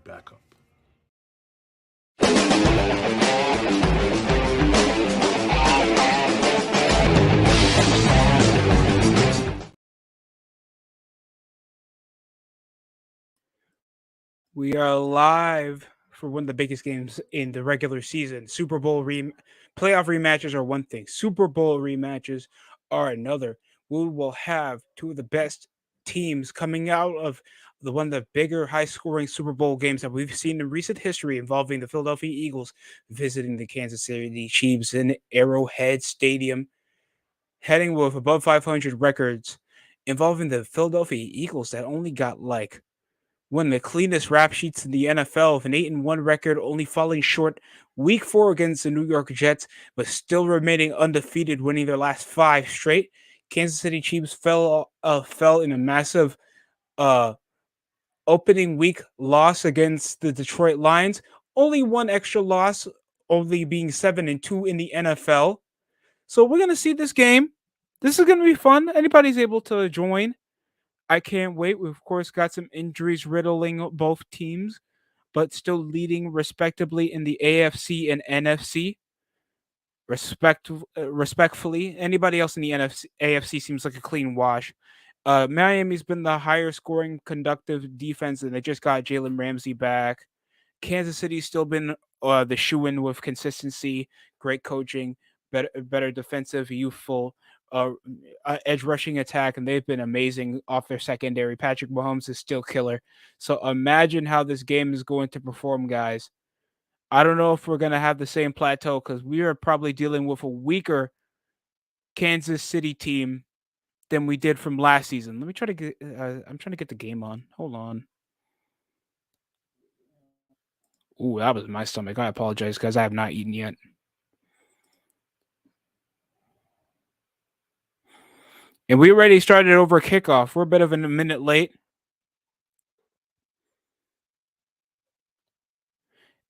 back up. We are live for one of the biggest games in the regular season. Playoff rematches are one thing. Super Bowl rematches are another. We will have two of the best teams coming out of one of the bigger, high-scoring Super Bowl games that we've seen in recent history, involving the Philadelphia Eagles visiting the Kansas City Chiefs in Arrowhead Stadium, heading with above 500 records, involving the Philadelphia Eagles that only got one of the cleanest rap sheets in the NFL, with an 8-1 record, only falling short week 4 against the New York Jets, but still remaining undefeated, winning their last 5 straight. Kansas City Chiefs fell in a massive uh, opening week loss against the Detroit Lions. Only one extra loss, only being 7-2 in the NFL. So we're gonna see this game. This is gonna be fun. Anybody's able to join. I can't wait. We've, of course, got some injuries riddling both teams, but still leading respectably in the AFC and NFC. Respectfully, anybody else in the AFC seems like a clean wash. Miami's been the higher scoring, conductive defense, and they just got Jalen Ramsey back. Kansas City's still been the shoe-in with consistency, great coaching, better defensive, youthful uh, edge rushing attack, and they've been amazing off their secondary. Patrick Mahomes is still killer. So imagine how this game is going to perform, guys. I don't know if we're going to have the same plateau, because we are probably dealing with a weaker Kansas City team than we did from last season. Let me try to get. I'm trying to get the game on. Hold on. Ooh, that was my stomach. I apologize, guys. I have not eaten yet. And we already started over kickoff. We're a bit of a minute late.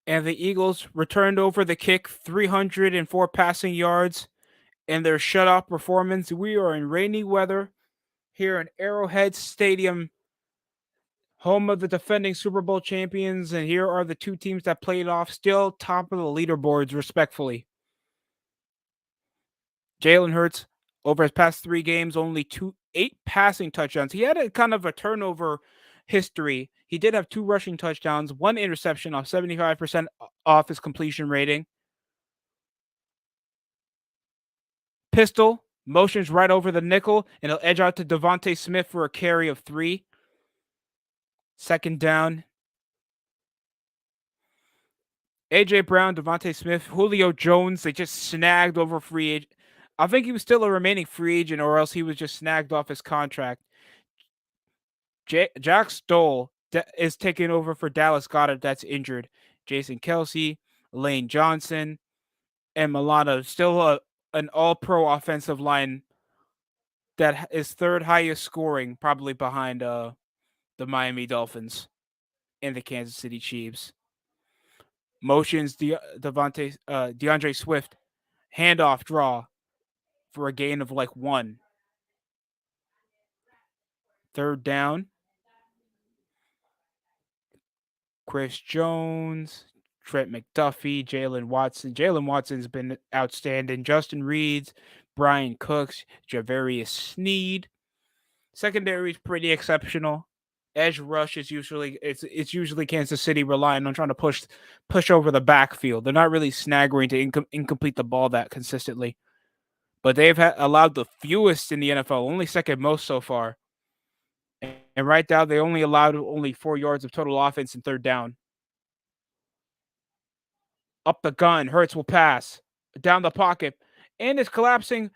And the Eagles returned over the kick, 304 passing yards, and their shutout performance. We are in rainy weather here in Arrowhead Stadium, home of the defending Super Bowl champions. And here are the two teams that played off, still top of the leaderboards, respectfully. Jalen Hurts, over his past 3 games, only 8 passing touchdowns. He had a kind of a turnover history. He did have 2 rushing touchdowns, 1 interception off 75% off his completion rating. Pistol motions right over the nickel, and he'll edge out to Devontae Smith for a carry of 3. Second down. A.J. Brown, Devontae Smith, Julio Jones, they just snagged over free agent. I think he was still a remaining free agent, or else he was just snagged off his contract. Jack Stoll is taking over for Dallas Goedert, that's injured. Jason Kelsey, Lane Johnson, and Milano, still an all-pro offensive line that is third highest scoring, probably behind the Miami Dolphins and the Kansas City Chiefs. Motions DeAndre Swift, handoff draw for a gain of 1. Third down. Chris Jones, Trent McDuffie, Jalen Watson. Jalen Watson's been outstanding. Justin Reeds, Brian Cooks, Javarius Sneed. Secondary is pretty exceptional. Edge rush is usually usually Kansas City relying on trying to push over the backfield. They're not really snaggering to incomplete the ball that consistently, but they've allowed the fewest in the NFL, only second most so far. And right now, they only allowed only 4 yards of total offense in third down. Up the gun, Hurts will pass down the pocket, and is collapsing.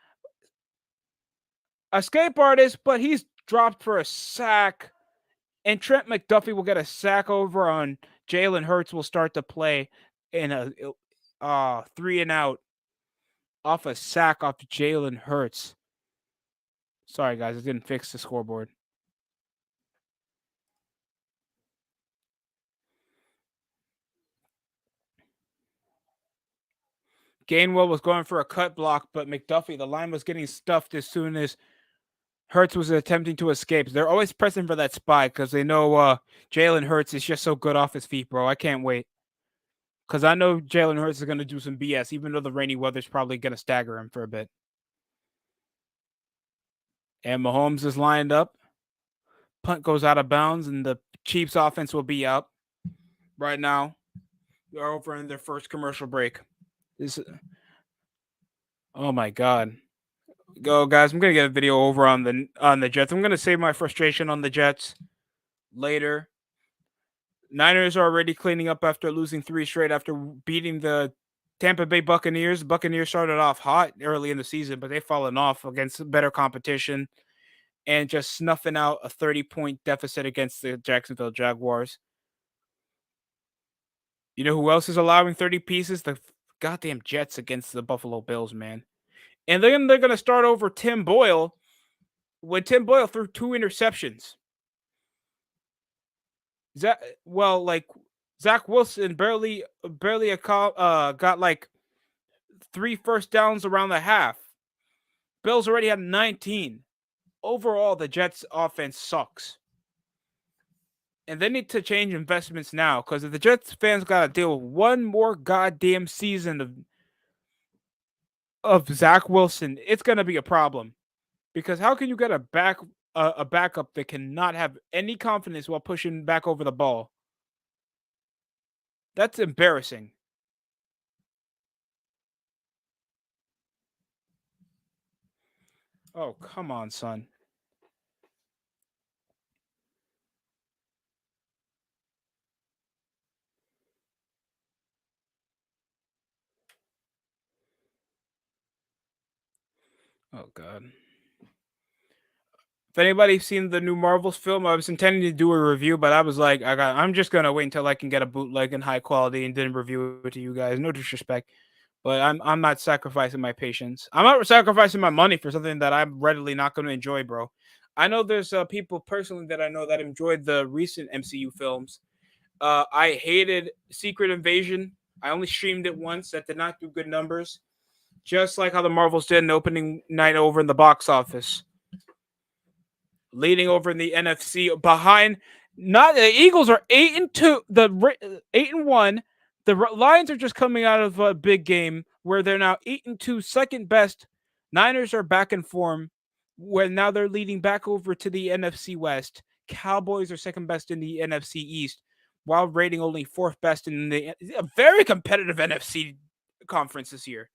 Escape artist, but he's dropped for a sack. And Trent McDuffie will get a sack over on Jalen Hurts. Will start to play in a 3 and out off a sack off Jalen Hurts. Sorry, guys, I didn't fix the scoreboard. Gainwell was going for a cut block, but McDuffie, the line was getting stuffed as soon as Hurts was attempting to escape. They're always pressing for that spy because they know Jalen Hurts is just so good off his feet, bro. I can't wait. Because I know Jalen Hurts is going to do some BS, even though the rainy weather's probably going to stagger him for a bit. And Mahomes is lined up. Punt goes out of bounds, and the Chiefs offense will be out. Right now, they're over in their first commercial break. Oh my god. Go guys, I'm gonna get a video over on the Jets. I'm gonna save my frustration on the Jets later. Niners are already cleaning up after losing 3 straight after beating the Tampa Bay Buccaneers. The Buccaneers started off hot early in the season, but they've fallen off against better competition and just snuffing out a 30-point deficit against the Jacksonville Jaguars. You know who else is allowing 30 pieces? The goddamn Jets against the Buffalo Bills, man. And then they're going to start over Tim Boyle when Tim Boyle threw 2 interceptions. Zach Wilson barely got like 3 first downs around the half. Bills already had 19. Overall, the Jets offense sucks. And they need to change investments now because if the Jets fans got to deal with one more goddamn season of Zach Wilson, it's going to be a problem. Because how can you get a backup that cannot have any confidence while pushing back over the ball? That's embarrassing. Oh, come on, son. Oh god. If anybody's seen the new Marvels film, I was intending to do a review, but I was like, I'm just gonna wait until I can get a bootleg in high quality and then review it to you guys. No disrespect, but I'm not sacrificing my patience. I'm not sacrificing my money for something that I'm readily not going to enjoy, bro. I know there's people personally that I know that enjoyed the recent MCU films. I hated Secret Invasion. I only streamed it once. That did not do good numbers. Just like how the Marvels did in opening night over in the box office. Leading over in the NFC behind. Not the Eagles are 8-2. The 8-1. The Lions are just coming out of a big game where they're now 8-2, second best. Niners are back in form, where now they're leading back over to the NFC West. Cowboys are second best in the NFC East, while rating only fourth best in a very competitive NFC conference this year.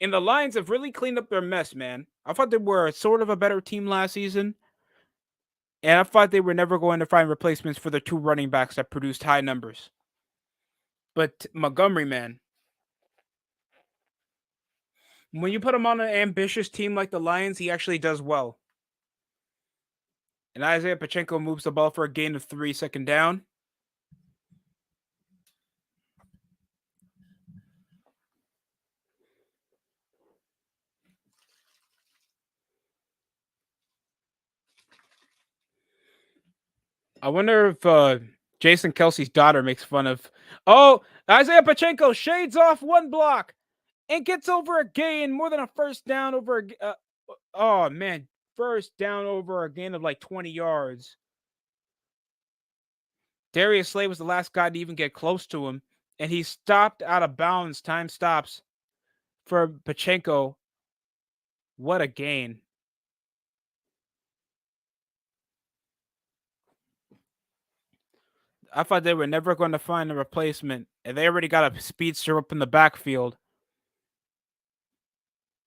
And the Lions have really cleaned up their mess, man. I thought they were sort of a better team last season. And I thought they were never going to find replacements for the 2 running backs that produced high numbers. But Montgomery, man, when you put him on an ambitious team like the Lions, he actually does well. And Isaiah Pacheco moves the ball for a gain of 3, second down. I wonder if Jason Kelsey's daughter makes fun of. Oh, Isaiah Pacheco shades off 1 block and gets over a gain, more than a first down over oh man, first down over a gain of like 20 yards. Darius Slay was the last guy to even get close to him, and he stopped out of bounds. Time stops for Pacheco. What a gain. I thought they were never going to find a replacement, and they already got a speedster up in the backfield.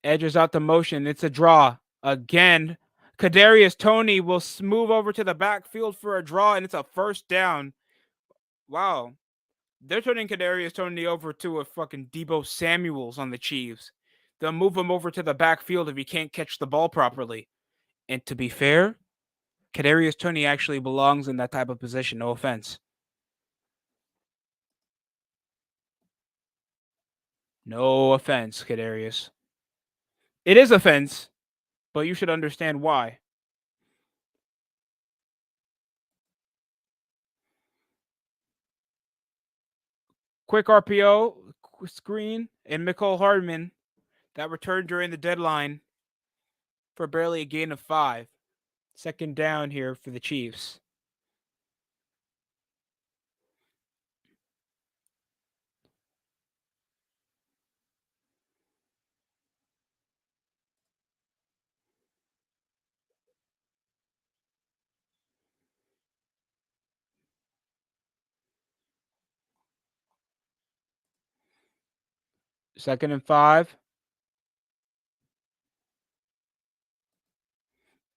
Edges out the motion. It's a draw. Again, Kadarius Toney will move over to the backfield for a draw, and it's a first down. Wow. They're turning Kadarius Toney over to a fucking Deebo Samuels on the Chiefs. They'll move him over to the backfield if he can't catch the ball properly. And to be fair, Kadarius Toney actually belongs in that type of position. No offense. No offense, Kadarius. It is offense, but you should understand why. Quick RPO screen and Mecole Hardman that returned during the deadline. for barely a gain of 5. Second down here for the Chiefs. Second and 5.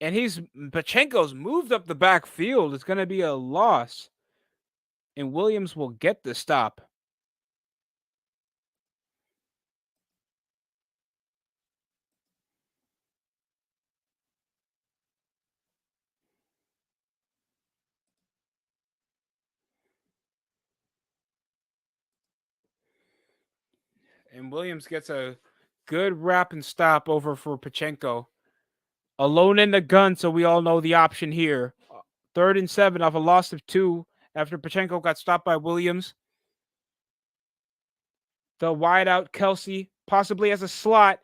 And Pachenko's moved up the backfield. It's going to be a loss. And Williams will get the stop. And Williams gets a good wrap and stop over for Pachenko. Alone in the gun, so we all know the option here. 3rd and 7 off a loss of 2 after Pachenko got stopped by Williams. The wideout Kelsey possibly as a slot,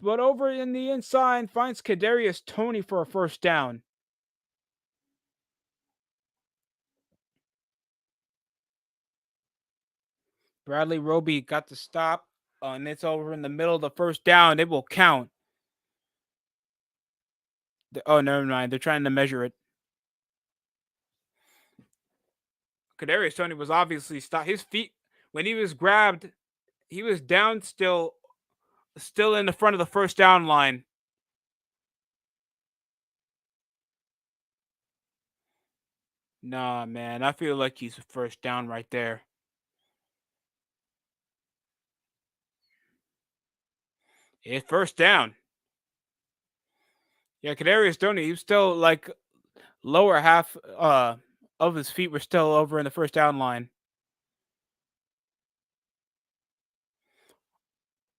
but over in the inside finds Kadarius Toney for a first down. Bradley Roby got the stop, and it's over in the middle of the first down. It will count. Oh, never mind. They're trying to measure it. Kadarius Toney was obviously stopped. His feet, when he was grabbed, he was down still in the front of the first down line. Nah, man. I feel like he's first down right there. It's first down. Yeah, Kadarius Toney, he was still like lower half of his feet were still over in the first down line.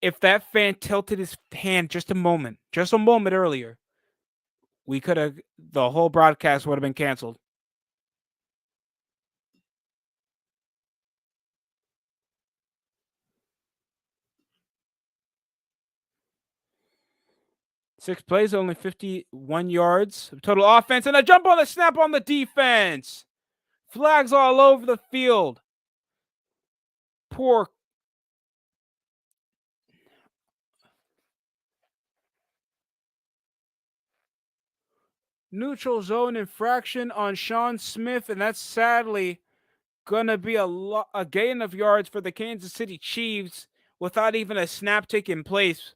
If that fan tilted his hand just a moment earlier, the whole broadcast would have been canceled. Six plays, only 51 yards of total offense, and a jump on the snap on the defense. Flags all over the field. Poor. Neutral zone infraction on Sean Smith, and that's sadly gonna be a gain of yards for the Kansas City Chiefs without even a snap taking place.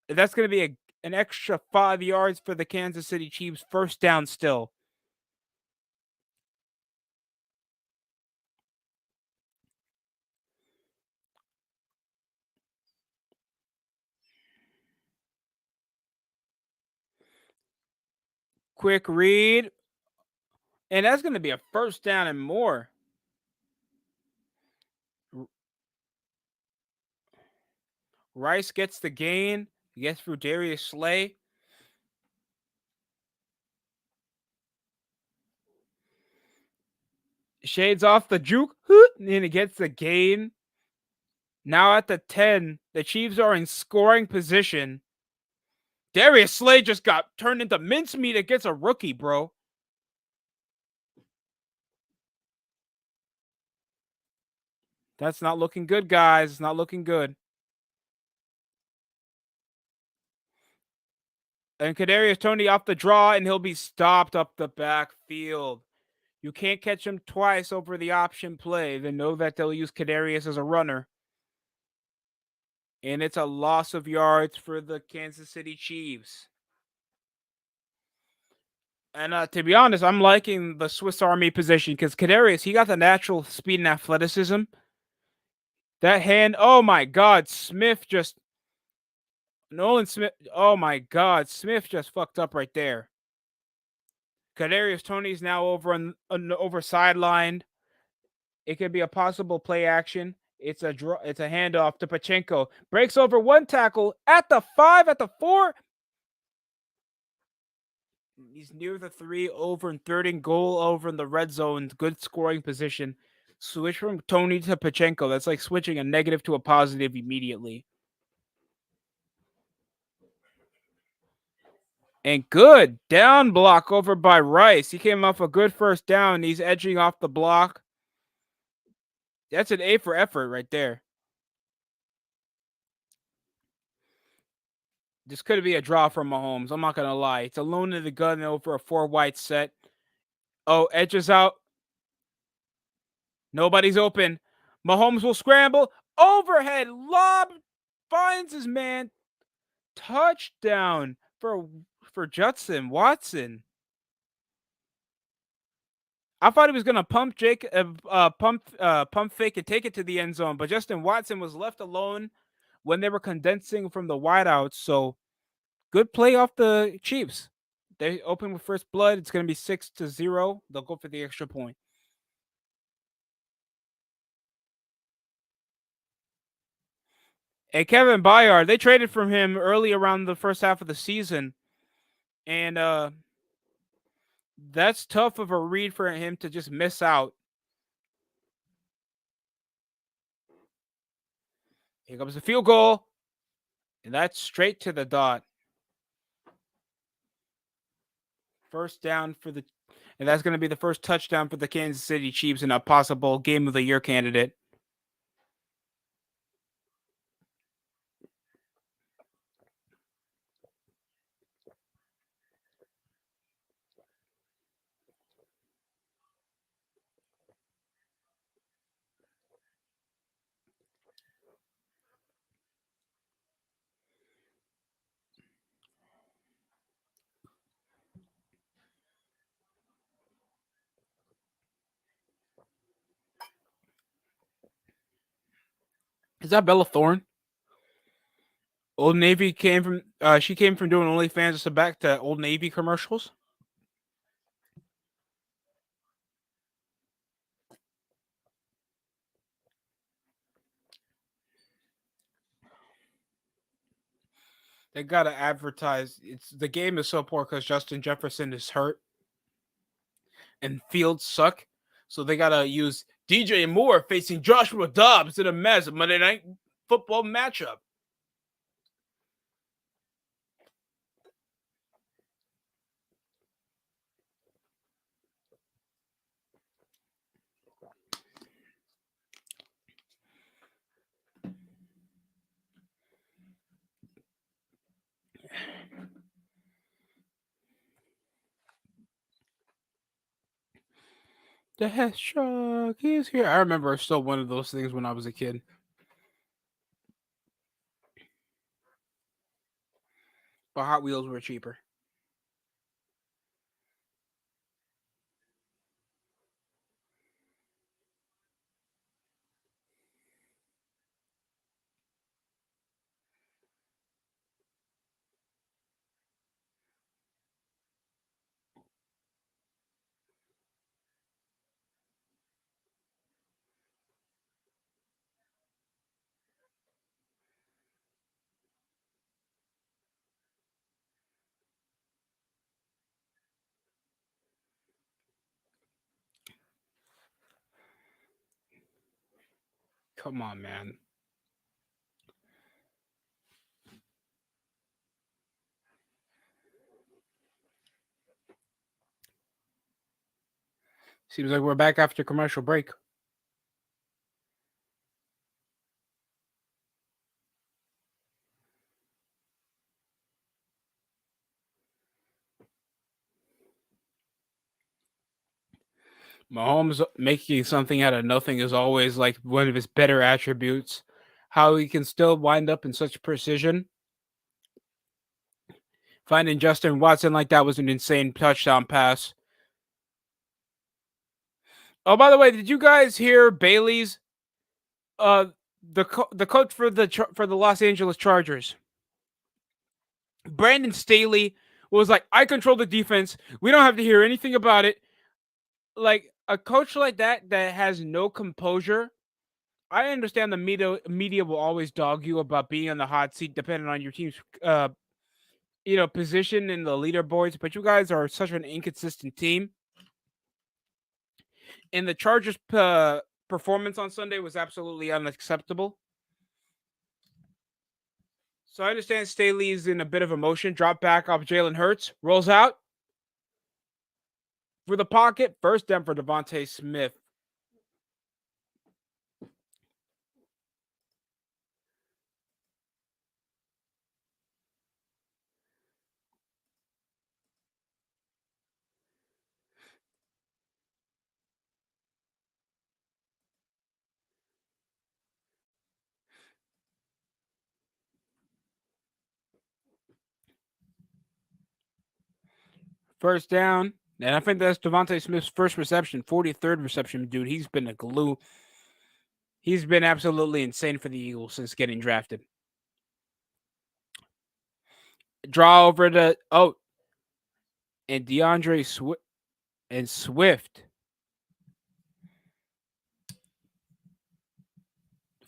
That's gonna be an extra 5 yards for the Kansas City Chiefs. First down still. Quick read. And that's going to be a first down and more. Rice gets the gain. He gets through Darius Slay. Shades off the juke. And he gets the gain. Now at the 10, the Chiefs are in scoring position. Darius Slay just got turned into mincemeat against a rookie, bro. That's not looking good, guys. It's not looking good. And Kadarius Toney off the draw, and he'll be stopped up the backfield. You can't catch him twice over the option play. They know that they'll use Kadarius as a runner. And it's a loss of yards for the Kansas City Chiefs. And to be honest, I'm liking the Swiss Army position because Kadarius, he got the natural speed and athleticism. That hand, oh my God, Nolan Smith, oh my God, Smith just fucked up right there. Kadarius Toney's now over sidelined. It could be a possible play action. It's a handoff to Pachenko. Breaks over one tackle at the 5, at the 4. He's near the 3, over in 3rd and goal, over in the red zone. Good scoring position. Switch from Toney to Pachenko. That's like switching a negative to a positive immediately. And good down block over by Rice. He came off a good first down. He's edging off the block. That's an A for effort right there. This could be a draw from Mahomes. I'm not going to lie. It's alone in the gun over a 4-wide set. Oh, edges out. Nobody's open. Mahomes will scramble. Overhead lob. Finds his man. Touchdown for Judson Watson. I thought he was gonna pump fake and take it to the end zone, but Justin Watson was left alone when they were condensing from the wideouts. So good play off the Chiefs. They open with first blood. It's gonna be 6-0. They'll go for the extra point. And Kevin Byard, they traded from him early around the first half of the season, and that's tough of a read for him to just miss out. Here comes the field goal, and that's straight to the dot. First down and that's going to be the first touchdown for the Kansas City Chiefs in a possible Game of the Year candidate. Is that Bella Thorne? Old Navy came from she came from doing OnlyFans to back to Old Navy commercials. They gotta advertise. The game is so poor because Justin Jefferson is hurt and Fields suck. So they gotta use DJ Moore facing Joshua Dobbs in a mess Monday Night Football matchup. The hedgehog is here. I remember still one of those things when I was a kid. But Hot Wheels were cheaper. Come on, man. Seems like we're back after commercial break. Mahomes making something out of nothing is always like one of his better attributes. How he can still wind up in such precision. Finding Justin Watson like that was an insane touchdown pass. Oh, by the way, did you guys hear Bailey's the coach for the Los Angeles Chargers? Brandon Staley was like, "I control the defense. We don't have to hear anything about it." Like a coach like that has no composure. I understand the media will always dog you about being on the hot seat depending on your team's position in the leaderboards, but you guys are such an inconsistent team. And the Chargers performance on Sunday was absolutely unacceptable. So I understand Staley's in a bit of emotion. Drop back off Jalen Hurts. Rolls out for the pocket. First down for Devontae Smith. First down. And I think that's Devontae Smith's first reception, 43rd reception, dude. He's been a glue. He's been absolutely insane for the Eagles since getting drafted. Draw over to and DeAndre Swift.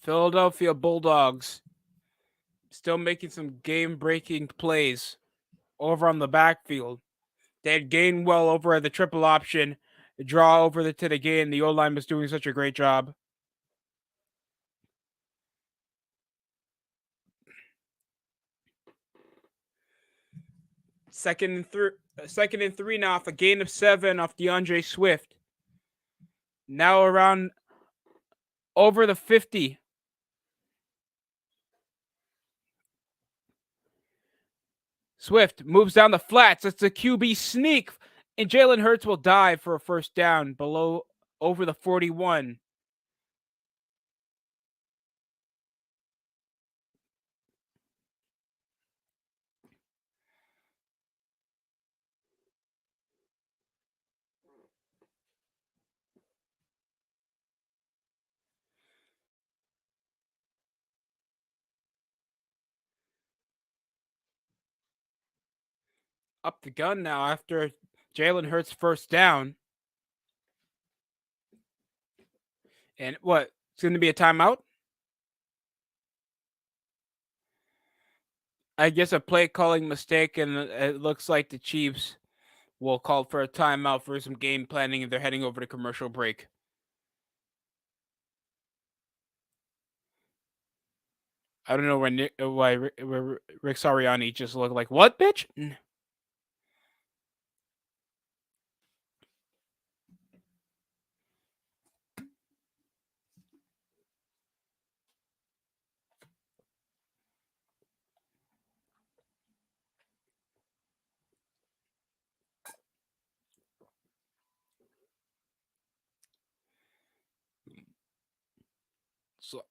Philadelphia Bulldogs still making some game-breaking plays over on the backfield. They had Gainwell over at the triple option, draw over to the gain. The O-line was doing such a great job. Second and three now off a gain of 7 off DeAndre Swift. Now around over the 50. Swift moves down the flats. It's a QB sneak, and Jalen Hurts will dive for a first down below over the 41. Up the gun now after Jalen Hurts' first down. And what? It's going to be a timeout? I guess a play calling mistake, and it looks like the Chiefs will call for a timeout for some game planning, and they're heading over to commercial break. I don't know why Rick Sirianni just looked like, what, bitch? So,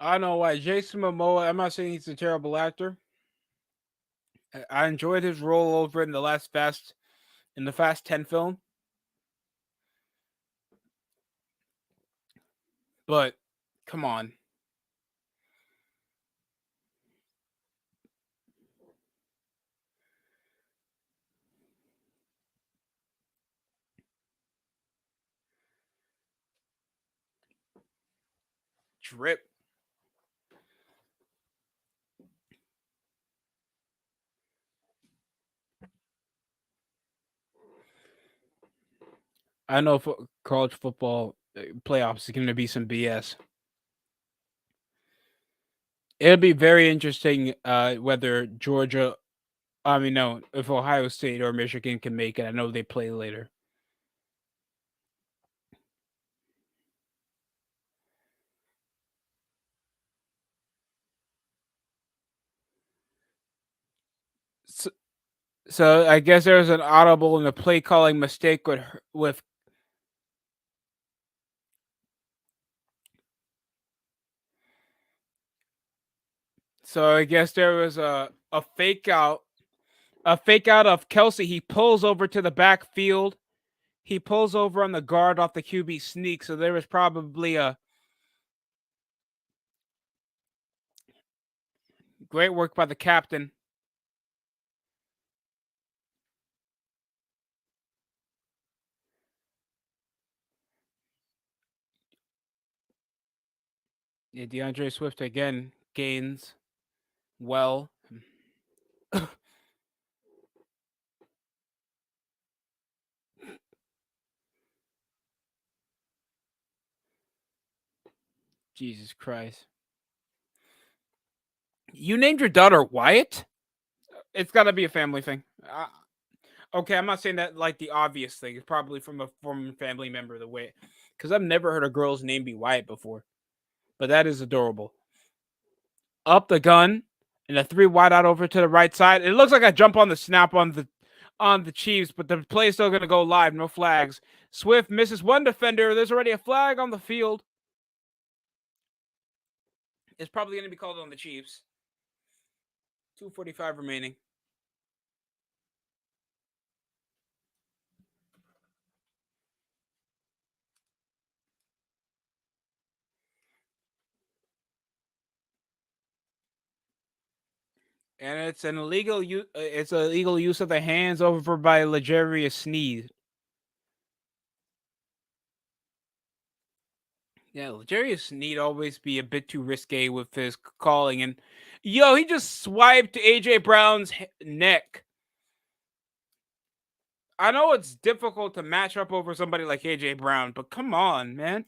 I don't know why. Jason Momoa, I'm not saying he's a terrible actor. I enjoyed his role over in the Fast 10 film. But come on. Drip. I know college football playoffs is going to be some BS. It'll be very interesting whether Georgia, no, if Ohio State or Michigan can make it. I know they play later. So I guess there was an audible and a play calling mistake with. So I guess there was a fake out of Kelsey. He pulls over to the backfield. He pulls over on the guard off the QB sneak. So there was probably Great work by the captain. Yeah, DeAndre Swift again gains well. Jesus Christ. You named your daughter Wyatt? It's got to be a family thing. Okay, I'm not saying that like the obvious thing. It's probably from a former family member the way, because I've never heard a girl's name be Wyatt before. But that is adorable. Up the gun and a three wide out over to the right side. It looks like a jump on the snap on the Chiefs, but the play is still going to go live. No flags. Swift misses one defender. There's already a flag on the field. It's probably going to be called on the Chiefs. 2:45 remaining. And it's an illegal use. It's an illegal use of the hands over by Legarius Sneed. Yeah, Legarius Sneed always be a bit too risque with his calling, and he just swiped AJ Brown's neck. I know it's difficult to match up over somebody like AJ Brown, but come on, man.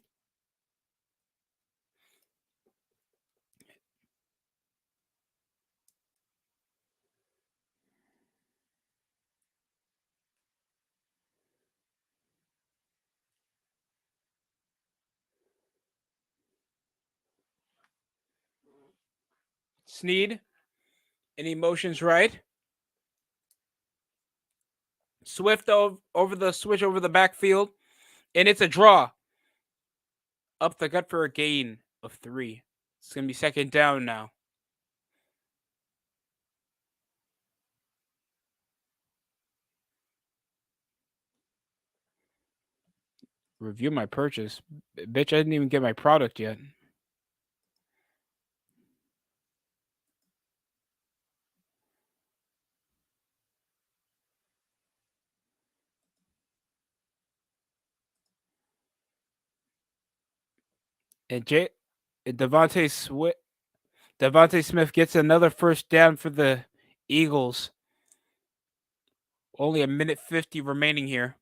Sneed, and emotions right. Swift over the switch over the backfield, and it's a draw. Up the gut for a gain of 3. It's going to be second down now. Review my purchase. Bitch, I didn't even get my product yet. And Devontae Smith gets another first down for the Eagles. Only a minute 50 remaining here.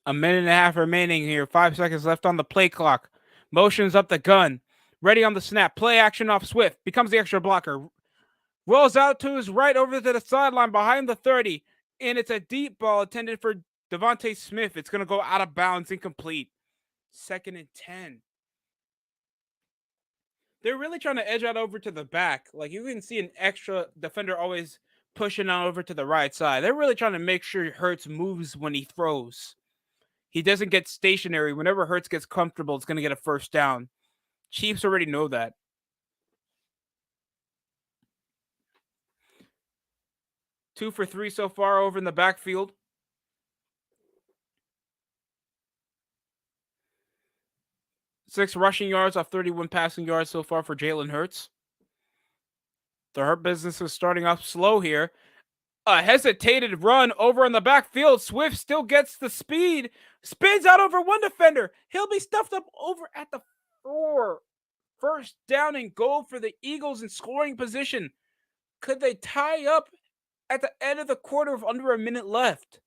A minute and a half remaining here. 5 seconds left on the play clock. Motions up the gun. Ready on the snap. Play action off Swift. Becomes the extra blocker. Rolls out to his right over to the sideline behind the 30. And it's a deep ball intended for Devontae Smith. It's going to go out of bounds, incomplete. 2nd and 10. They're really trying to edge out over to the back. Like you can see an extra defender always pushing out over to the right side. They're really trying to make sure Hurts moves when he throws. He doesn't get stationary. Whenever Hurts gets comfortable, it's going to get a first down. Chiefs already know that. 2 for 3 so far over in the backfield. 6 rushing yards off 31 passing yards so far for Jalen Hurts. The Hurt business is starting off slow here. A hesitated run over in the backfield. Swift still gets the speed. Spins out over one defender. He'll be stuffed up over at the 4. First down and goal for the Eagles in scoring position. Could they tie up at the end of the quarter with under a minute left?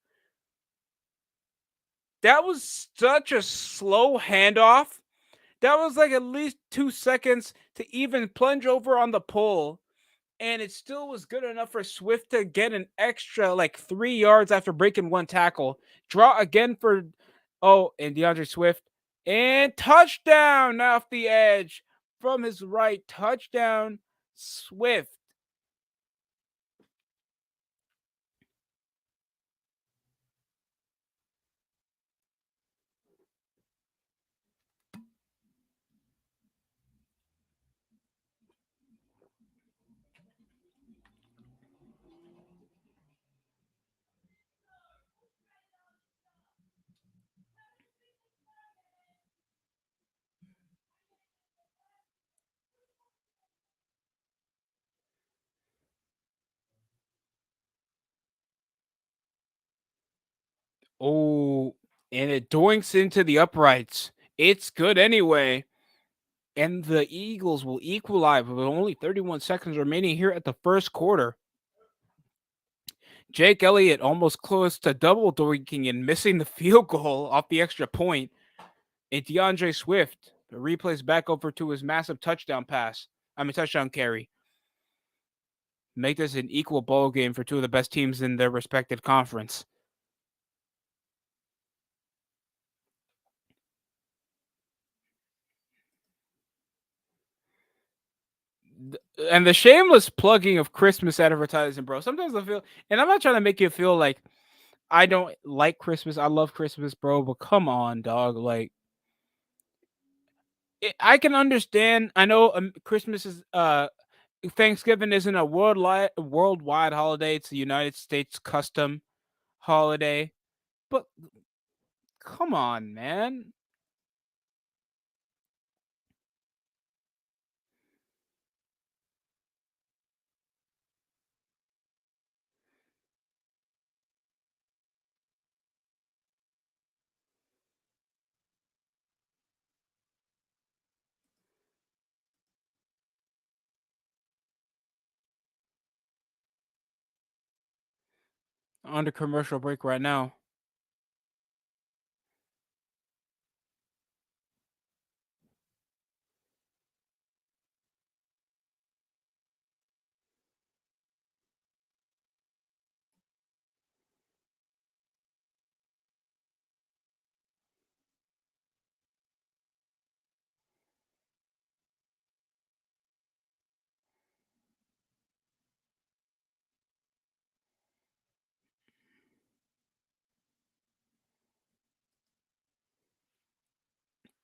That was such a slow handoff. That was like at least 2 seconds to even plunge over on the pole. And it still was good enough for Swift to get an extra like 3 yards after breaking one tackle. Draw again for, and DeAndre Swift. And touchdown off the edge from his right. Touchdown, Swift. Oh, and it doinks into the uprights. It's good anyway. And the Eagles will equalize with only 31 seconds remaining here at the first quarter. Jake Elliott almost close to double doinking and missing the field goal off the extra point. And DeAndre Swift replays back over to his massive touchdown carry. Make this an equal ball game for two of the best teams in their respective conference. And the shameless plugging of Christmas advertising, bro. Sometimes I feel, and I'm not trying to make you feel like I don't like Christmas. I love Christmas, bro. But come on, dog. Like, I can understand. I know Christmas is Thanksgiving isn't a worldwide holiday. It's a United States custom holiday. But come on, man. Under commercial break right now.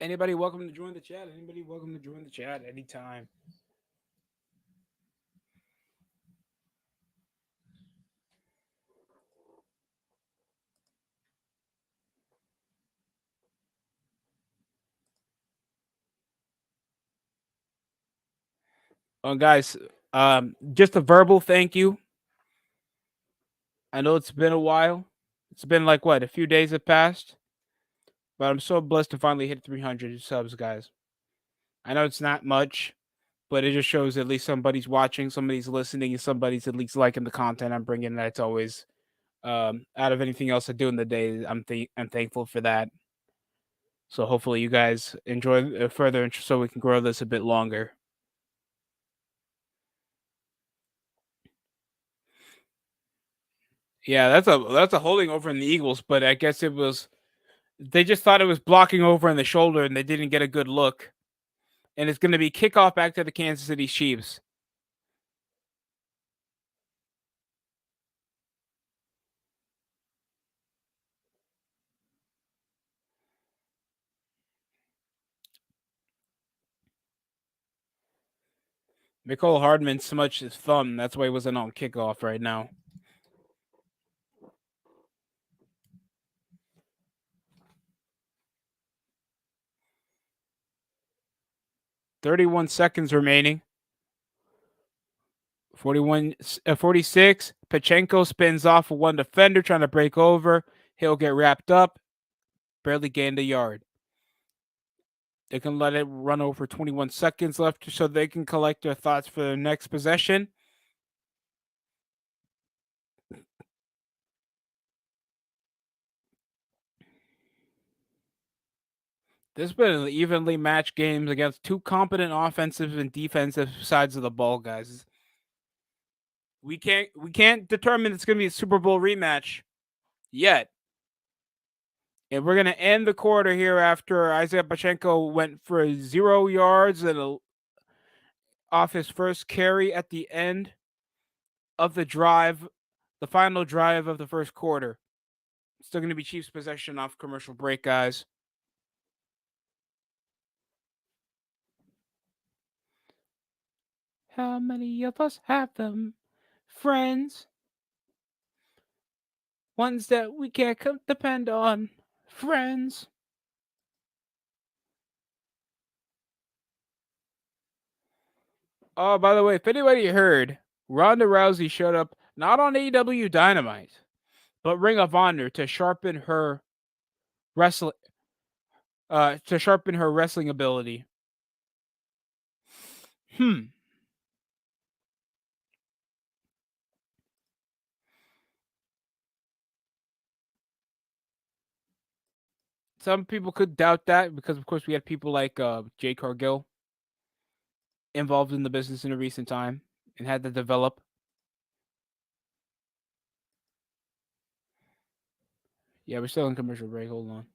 Anybody welcome to join the chat? Anybody welcome to join the chat anytime. Guys, just a verbal thank you. I know it's been a while. It's been like what, a few days have passed, but I'm so blessed to finally hit 300 subs, guys. I know it's not much, but it just shows at least somebody's watching, somebody's listening, and somebody's at least liking the content I'm bringing. That's always out of anything else I do in the day. I'm thankful for that. So hopefully you guys enjoy further, so we can grow this a bit longer. Yeah, that's a holding over in the Eagles, but I guess it was they just thought it was blocking over in the shoulder and they didn't get a good look. And it's going to be kickoff back to the Kansas City Chiefs. Nicole Hardman smudged his thumb. That's why he wasn't on kickoff right now. $31 remaining. 46. Pachenko spins off of one defender trying to break over. He'll get wrapped up. Barely gained a yard. They can let it run over 21 seconds left so they can collect their thoughts for their next possession. This has been an evenly matched games against two competent offensive and defensive sides of the ball, guys. We can't determine it's going to be a Super Bowl rematch yet. And we're going to end the quarter here after Isaiah Pachenko went for 0 yards and off his first carry at the end of the drive, the final drive of the first quarter. Still going to be Chiefs possession off commercial break, guys. How many of us have them? Friends. Ones that we can't depend on. Friends. Oh, by the way, if anybody heard, Ronda Rousey showed up not on AEW Dynamite, but Ring of Honor to sharpen her wrestling ability. Some people could doubt that because, of course, we had people like Jay Cargill involved in the business in a recent time and had to develop. Yeah, we're still in commercial break. Hold on.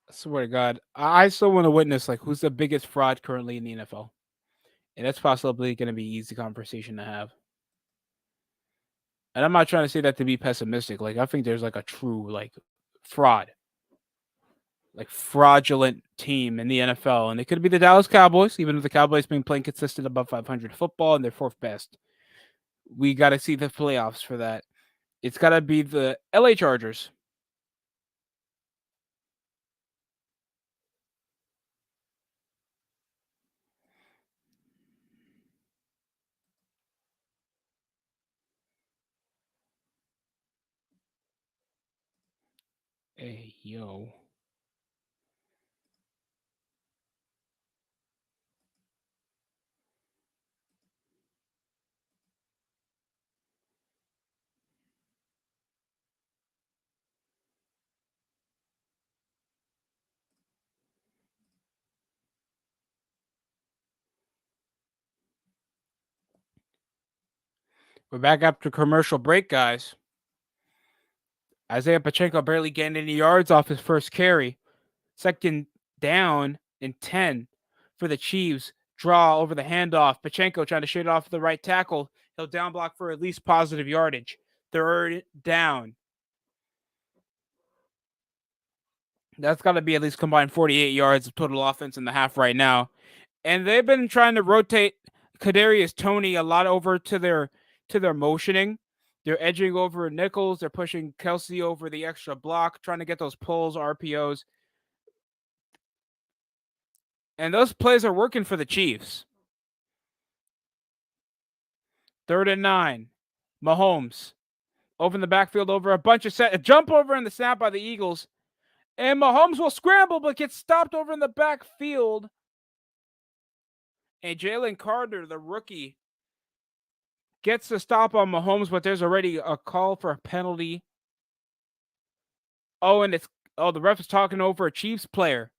I swear to God, I still want to witness like who's the biggest fraud currently in the NFL, and that's possibly going to be an easy conversation to have. And I'm not trying to say that to be pessimistic. Like I think there's like a true like fraud, like fraudulent team in the NFL, and it could be the Dallas Cowboys, even if the Cowboys been playing consistent above 500 football and they're fourth best. We got to see the playoffs for that. It's got to be the LA Chargers. Hey, yo. We're back after commercial break, guys. Isaiah Pacheco barely getting any yards off his first carry. Second down and 10 for the Chiefs. Draw over the handoff. Pacheco trying to shoot it off the right tackle. He'll down block for at least positive yardage. Third down. That's got to be at least combined 48 yards of total offense in the half right now. And they've been trying to rotate Kadarius Toney a lot over to their motioning. They're edging over Nichols. They're pushing Kelsey over the extra block, trying to get those pulls, RPOs. And those plays are working for the Chiefs. 3rd and 9. Mahomes over in the backfield over a bunch of a jump over in the snap by the Eagles. And Mahomes will scramble but gets stopped over in the backfield. And Jalen Carter, the rookie, gets the stop on Mahomes, but there's already a call for a penalty. Oh, and the ref is talking over a Chiefs player.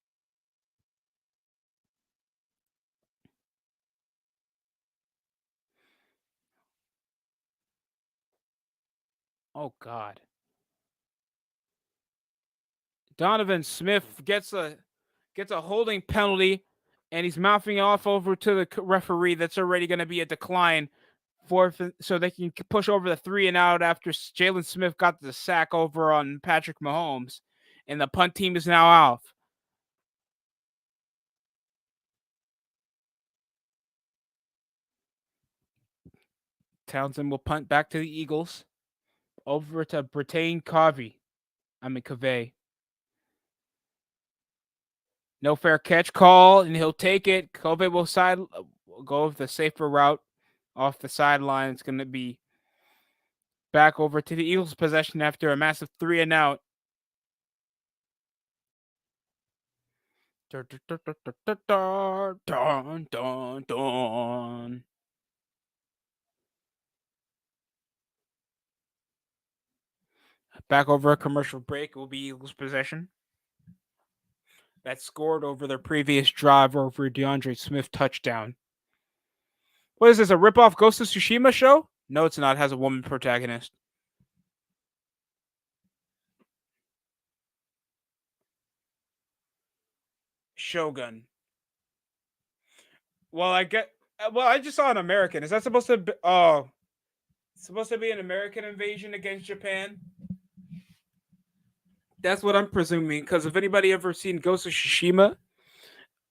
Oh God. Donovan Smith gets a holding penalty, and he's mouthing off over to the referee. That's already going to be a decline so they can push over the 3 and out after Jalen Smith got the sack over on Patrick Mahomes, and the punt team is now out. Townsend will punt back to the Eagles. Over to Britain Covey. Covey. No fair catch call, and he'll take it. Covey will go with the safer route off the sideline. It's going to be back over to the Eagles' possession after a massive 3 and out. Dun, dun, dun. Back over a commercial break will be Eagles' possession. That scored over their previous drive over DeAndre Smith touchdown. What is this, a ripoff Ghost of Tsushima show? No, it's not. It has a woman protagonist. Shogun. Well, I just saw an American. Is that supposed to be, it's supposed to be an American invasion against Japan? That's what I'm presuming, because if anybody ever seen Ghost of Tsushima,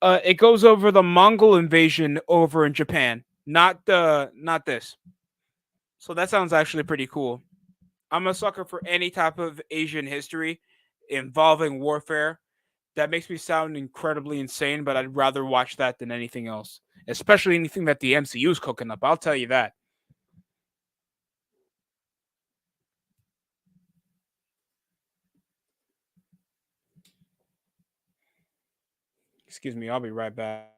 it goes over the Mongol invasion over in Japan, not this. So that sounds actually pretty cool. I'm a sucker for any type of Asian history involving warfare. That makes me sound incredibly insane, but I'd rather watch that than anything else, especially anything that the MCU is cooking up. I'll tell you that. Excuse me, I'll be right back.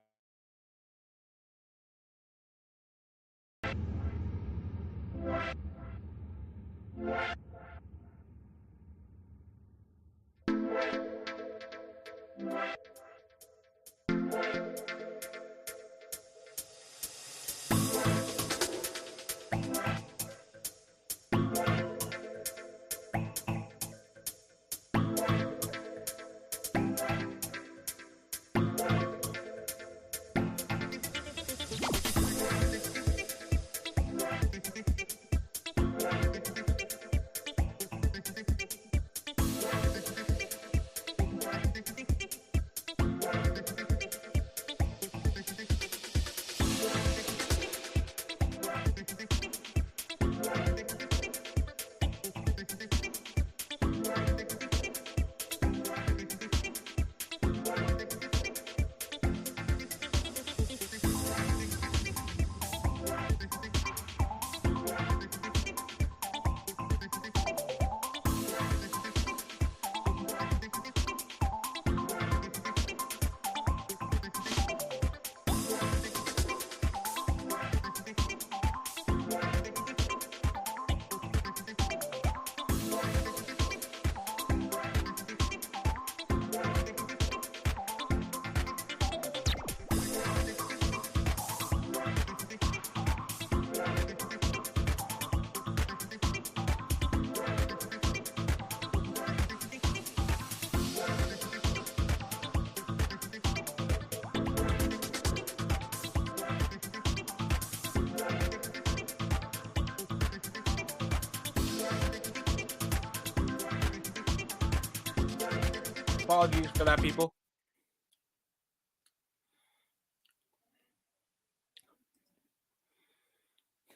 Apologies for that, people.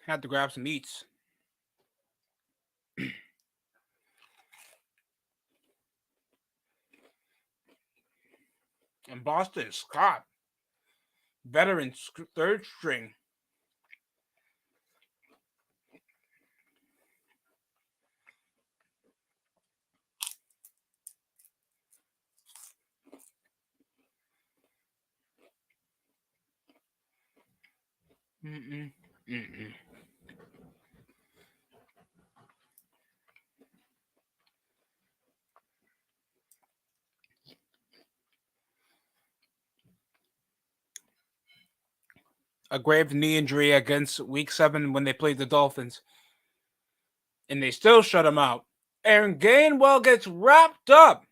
Had to grab some eats. And Boston Scott, veteran third string. Mm-mm. Mm-mm. A grave knee injury against Week 7 when they played the Dolphins, and they still shut him out. Aaron Gainwell gets wrapped up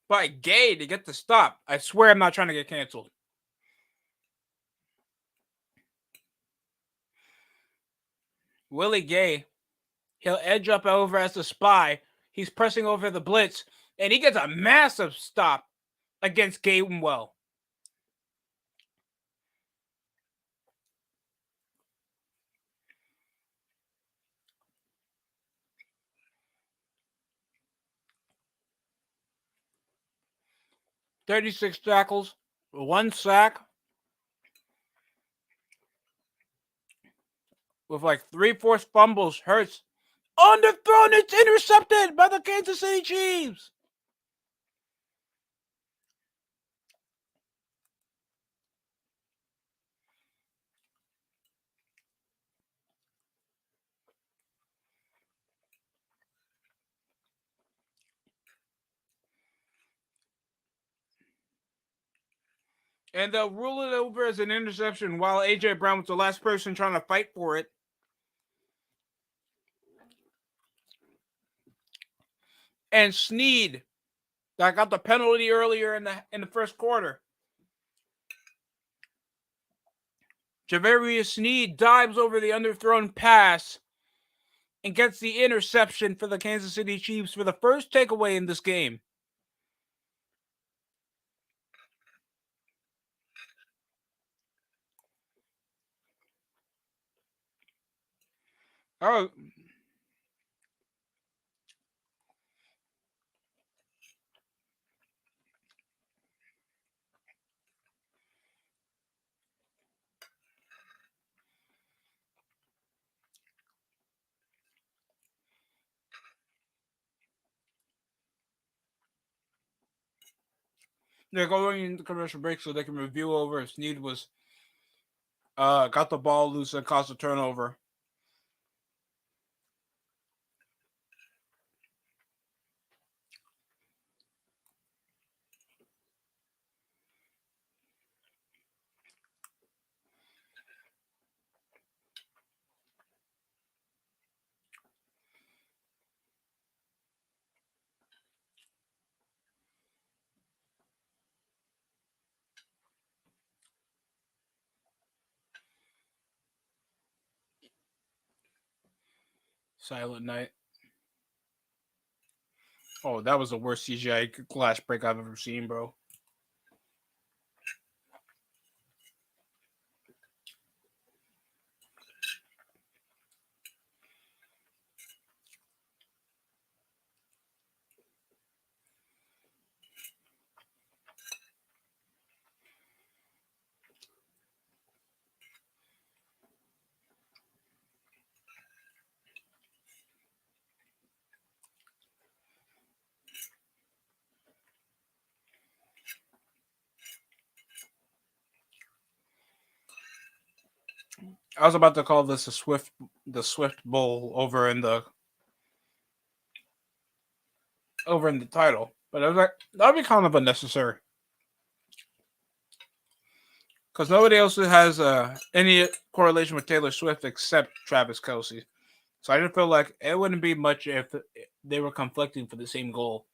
by Gay to get the stop. I swear I'm not trying to get canceled. Willie Gay, he'll edge up over as the spy. He's pressing over the blitz, and he gets a massive stop against Gainwell. "36 tackles, 1 sack, with like 3 forced fumbles. Hurts underthrown. It's intercepted by the Kansas City Chiefs. And they'll rule it over as an interception while A.J. Brown was the last person trying to fight for it. And Sneed, that got the penalty earlier in the first quarter. Javarius Sneed dives over the underthrown pass and gets the interception for the Kansas City Chiefs for the first takeaway in this game. Oh, they're going into commercial break so they can review over if Snead was got the ball loose and caused a turnover. Silent night. Oh, that was the worst CGI glass break I've ever seen, bro. I was about to call this the Swift Bowl over in the title, but I was like, that'd be kind of unnecessary because nobody else has any correlation with Taylor Swift except Travis Kelce. So I didn't feel like it wouldn't be much if they were conflicting for the same goal.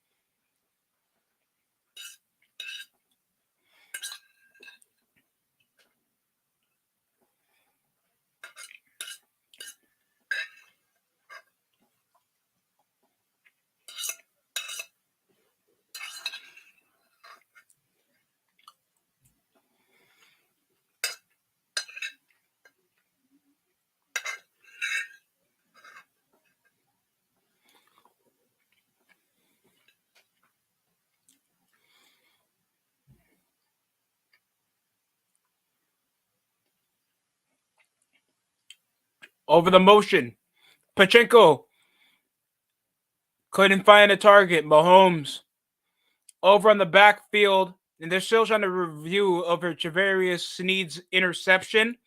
Over the motion, Pachenko couldn't find a target. Mahomes over on the backfield, and they're still trying to review over Javarius Sneed's interception.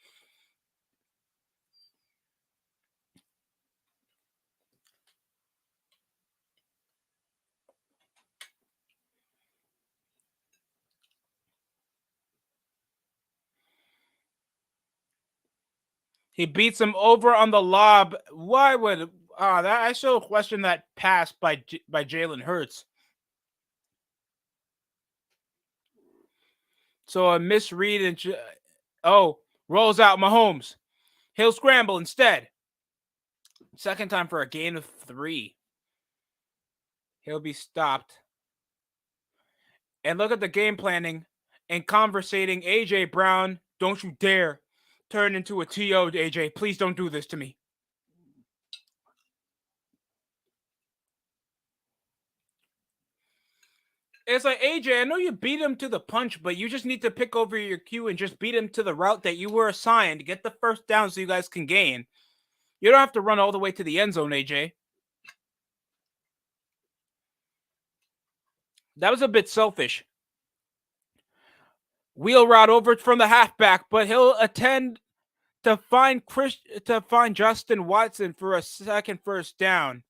He beats him over on the lob. Why would that? I still question that pass by Jalen Hurts. So a misread and rolls out Mahomes. He'll scramble instead. Second time for a gain of 3. He'll be stopped. And look at the game planning and conversating. AJ Brown, don't you dare turn into a TO, AJ. Please don't do this to me. It's like, AJ, I know you beat him to the punch, but you just need to pick over your cue and just beat him to the route that you were assigned. Get the first down so you guys can gain. You don't have to run all the way to the end zone, AJ. That was a bit selfish. Wheel route over from the halfback, but he'll attend to find Justin Watson for a second first down.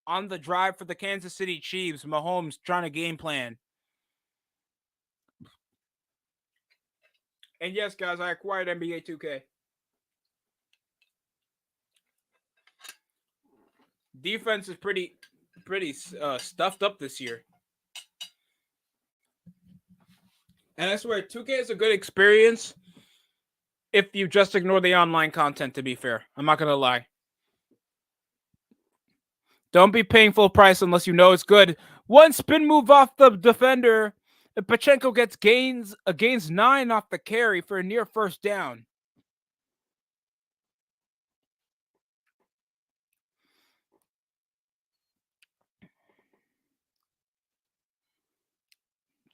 On the drive for the Kansas City Chiefs, Mahomes trying to game plan. And yes, guys, I acquired NBA 2K. Defense is pretty stuffed up this year. And I swear, 2K is a good experience if you just ignore the online content, to be fair. I'm not going to lie. Don't be paying full price unless you know it's good. One spin move off the defender. Pachenko gets gains 9 off the carry for a near first down.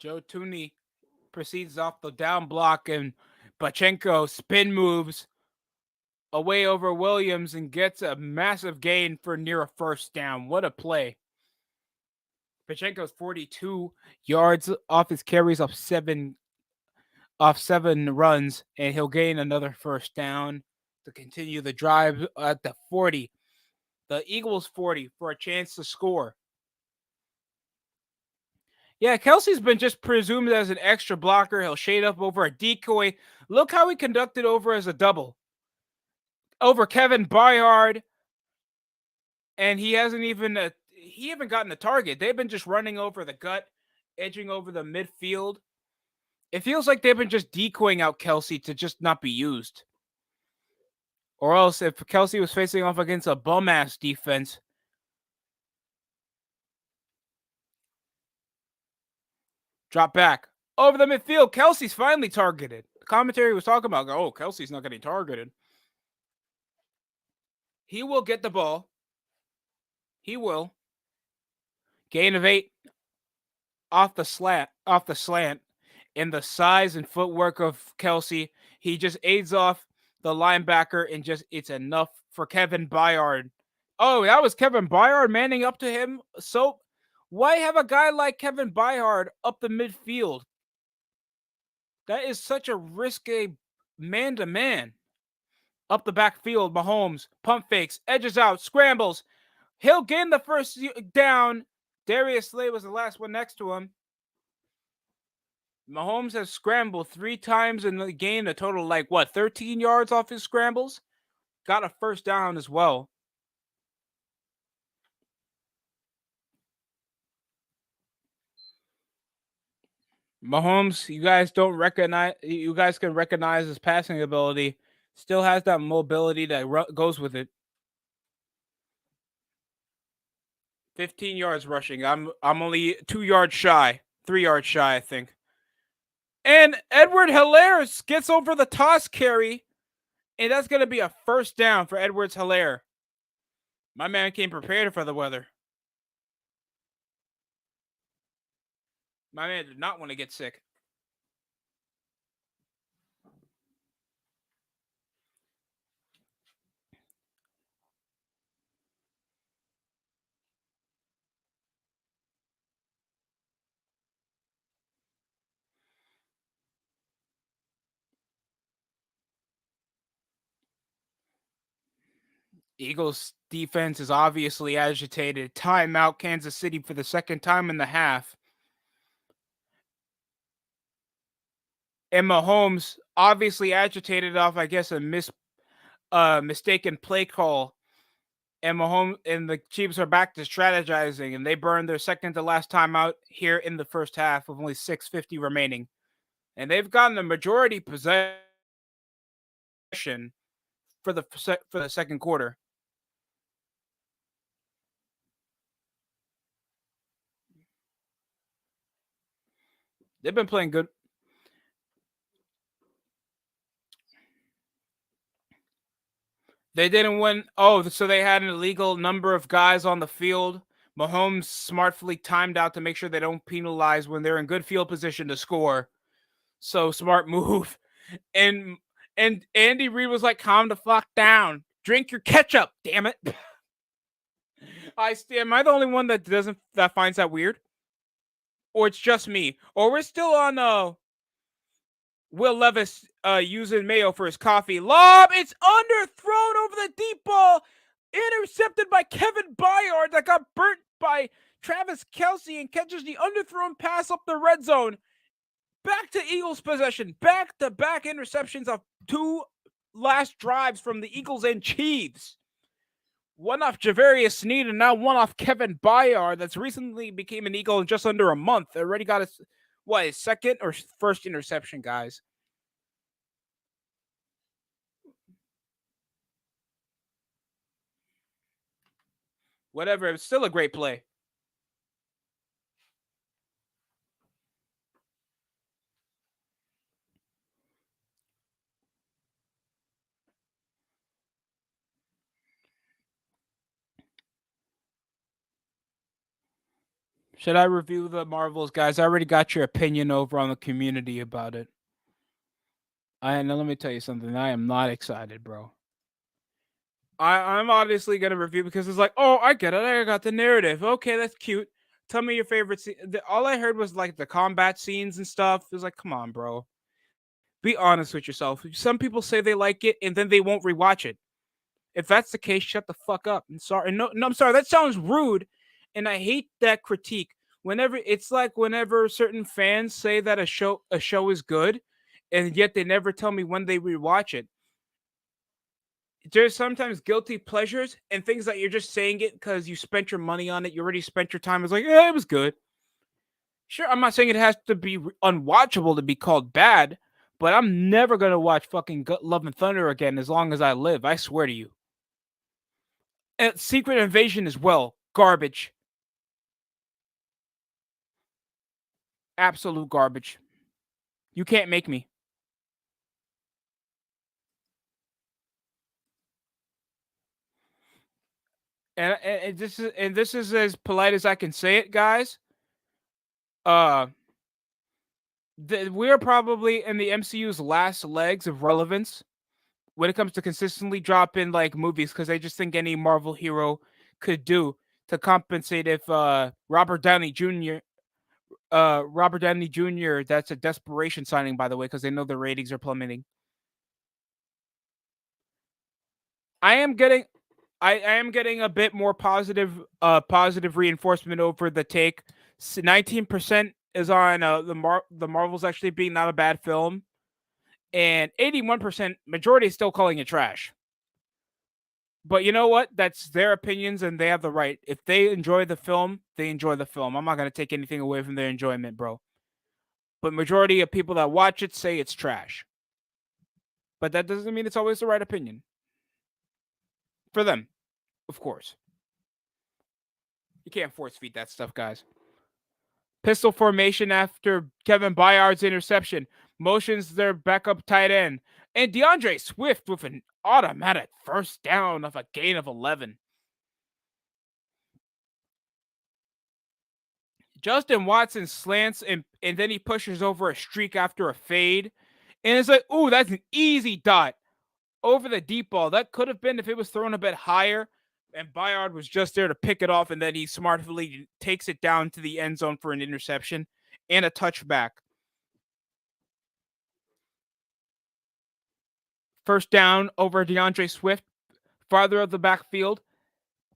Joe Tooney proceeds off the down block, and Pachenko spin moves away over Williams and gets a massive gain for near a first down. What a play. Pachenko's 42 yards off his carries off seven runs, and he'll gain another first down to continue the drive at the 40. The Eagles 40 for a chance to score. Yeah, Kelsey's been just presumed as an extra blocker. He'll shade up over a decoy. Look how he conducted over as a double. Over Kevin Byard, and he hasn't even gotten a target. They've been just running over the gut, edging over the midfield. It feels like they've been just decoying out Kelsey to just not be used. Or else, if Kelsey was facing off against a bum-ass defense, drop back over the midfield. Kelsey's finally targeted. The commentary was talking about, oh, Kelsey's not getting targeted. He will get the ball. He will. Gain of 8 off the slant. And the size and footwork of Kelsey, he just aids off the linebacker, and just it's enough for Kevin Byard. Oh, that was Kevin Byard manning up to him. So why have a guy like Kevin Byard up the midfield? That is such a risky man-to-man. Up the backfield, Mahomes pump fakes, edges out, scrambles. He'll gain the first down. Darius Slay was the last one next to him. Mahomes has scrambled 3 times and gained a total 13 yards off his scrambles. Got a first down as well. Mahomes, you guys can recognize his passing ability. Still has that mobility that goes with it. 15 yards rushing. I'm only 2 yards shy. 3 yards shy, I think. And Edward Hilaire gets over the toss carry, and that's going to be a first down for Edwards Hilaire. My man came prepared for the weather. My man did not want to get sick. Eagles defense is obviously agitated. Timeout Kansas City for the second time in the half. And Mahomes obviously agitated off, I guess, a mistaken play call. And Mahomes and the Chiefs are back to strategizing, and they burned their second to last timeout here in the first half with only 6:50 remaining. And they've gotten the majority possession for the second quarter. They've been playing good. They didn't win. Oh, so they had an illegal number of guys on the field. Mahomes smartly timed out to make sure they don't penalize when they're in good field position to score. So smart move. And Andy Reid was like, calm the fuck down. Drink your ketchup, damn it. Am I the only one that finds that weird? Or it's just me? Or we're still on Will Levis using mayo for his coffee. Lob! It's underthrown over the deep ball. Intercepted by Kevin Byard that got burnt by Travis Kelce and catches the underthrown pass up the red zone. Back to Eagles possession. Back-to-back interceptions of 2 last drives from the Eagles and Chiefs. One off Javarius Sneed and now one off Kevin Byard that's recently became an Eagle in just under a month. Already got his second or first interception, guys. Whatever, it's still a great play. Should I review the Marvels, guys? I already got your opinion over on the community about it. Now let me tell you something. I am not excited, bro. I'm obviously gonna review because it's like, oh, I get it. I got the narrative. Okay, that's cute. Tell me your favorite scene. All I heard was like the combat scenes and stuff. It was like, come on, bro. Be honest with yourself. Some people say they like it and then they won't rewatch it. If that's the case, shut the fuck up. I'm sorry. No, I'm sorry. That sounds rude, and I hate that critique. Whenever it's like whenever certain fans say that a show is good, and yet they never tell me when they rewatch it. There's sometimes guilty pleasures and things that you're just saying it because you spent your money on it. You already spent your time. It's like, yeah, it was good. Sure, I'm not saying it has to be unwatchable to be called bad, but I'm never gonna watch fucking Love and Thunder again as long as I live. I swear to you. And Secret Invasion as well, garbage, absolute garbage. You can't make me. And this is as polite as I can say it, guys. Uh, we're probably in the MCU's last legs of relevance when it comes to consistently dropping like movies because I just think any Marvel hero could do to compensate if Robert Downey Jr. That's a desperation signing, by the way, because they know the ratings are plummeting. I am getting I am getting a bit more positive reinforcement over the take. 19% is on the Marvels actually being not a bad film, and 81% majority is still calling it trash. But you know what? That's their opinions, and they have the right. If they enjoy the film, they enjoy the film. I'm not gonna take anything away from their enjoyment, bro. But majority of people that watch it say it's trash. But that doesn't mean it's always the right opinion for them, of course. You can't force feed that stuff, guys. Pistol formation after Kevin Byard's interception. Motions their backup tight end. And DeAndre Swift with an automatic first down of a gain of 11. Justin Watson slants and then he pushes over a streak after a fade. And it's like, ooh, that's an easy dot over the deep ball. That could have been if it was thrown a bit higher. And Byard was just there to pick it off, and then he smartly takes it down to the end zone for an interception and a touchback. First down over DeAndre Swift, farther of the backfield.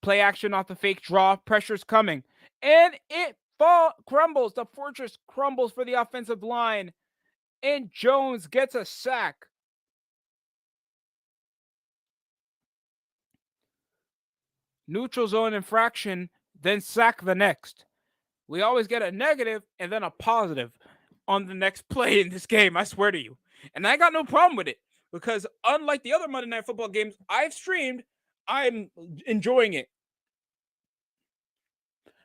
Play action off the fake draw. Pressure's coming. And it crumbles. The fortress crumbles for the offensive line. And Jones gets a sack. Neutral zone infraction, then sack the next. We always get a negative and then a positive on the next play in this game, I swear to you. And I got no problem with it because unlike the other Monday Night Football games I've streamed, I'm enjoying it.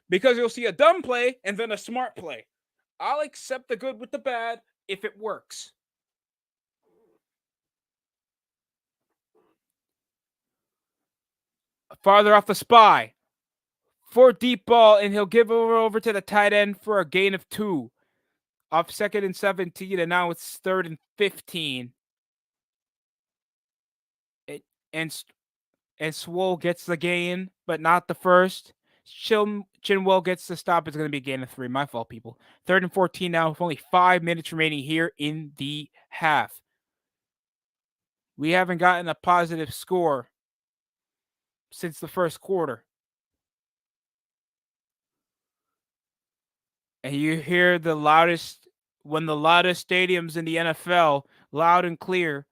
Because you'll see a dumb play and then a smart play. I'll accept the good with the bad if it works. Farther off the spy. For deep ball, and he'll give over to the tight end for a gain of 2. Off 2nd and 17, and now it's 3rd and 15. And Swole gets the gain, but not the first. Chinwell gets the stop. It's going to be a gain of 3. My fault, people. 3rd and 14 now with only 5 minutes remaining here in the half. We haven't gotten a positive score since the first quarter. And you hear the loudest stadiums in the NFL, loud and clear.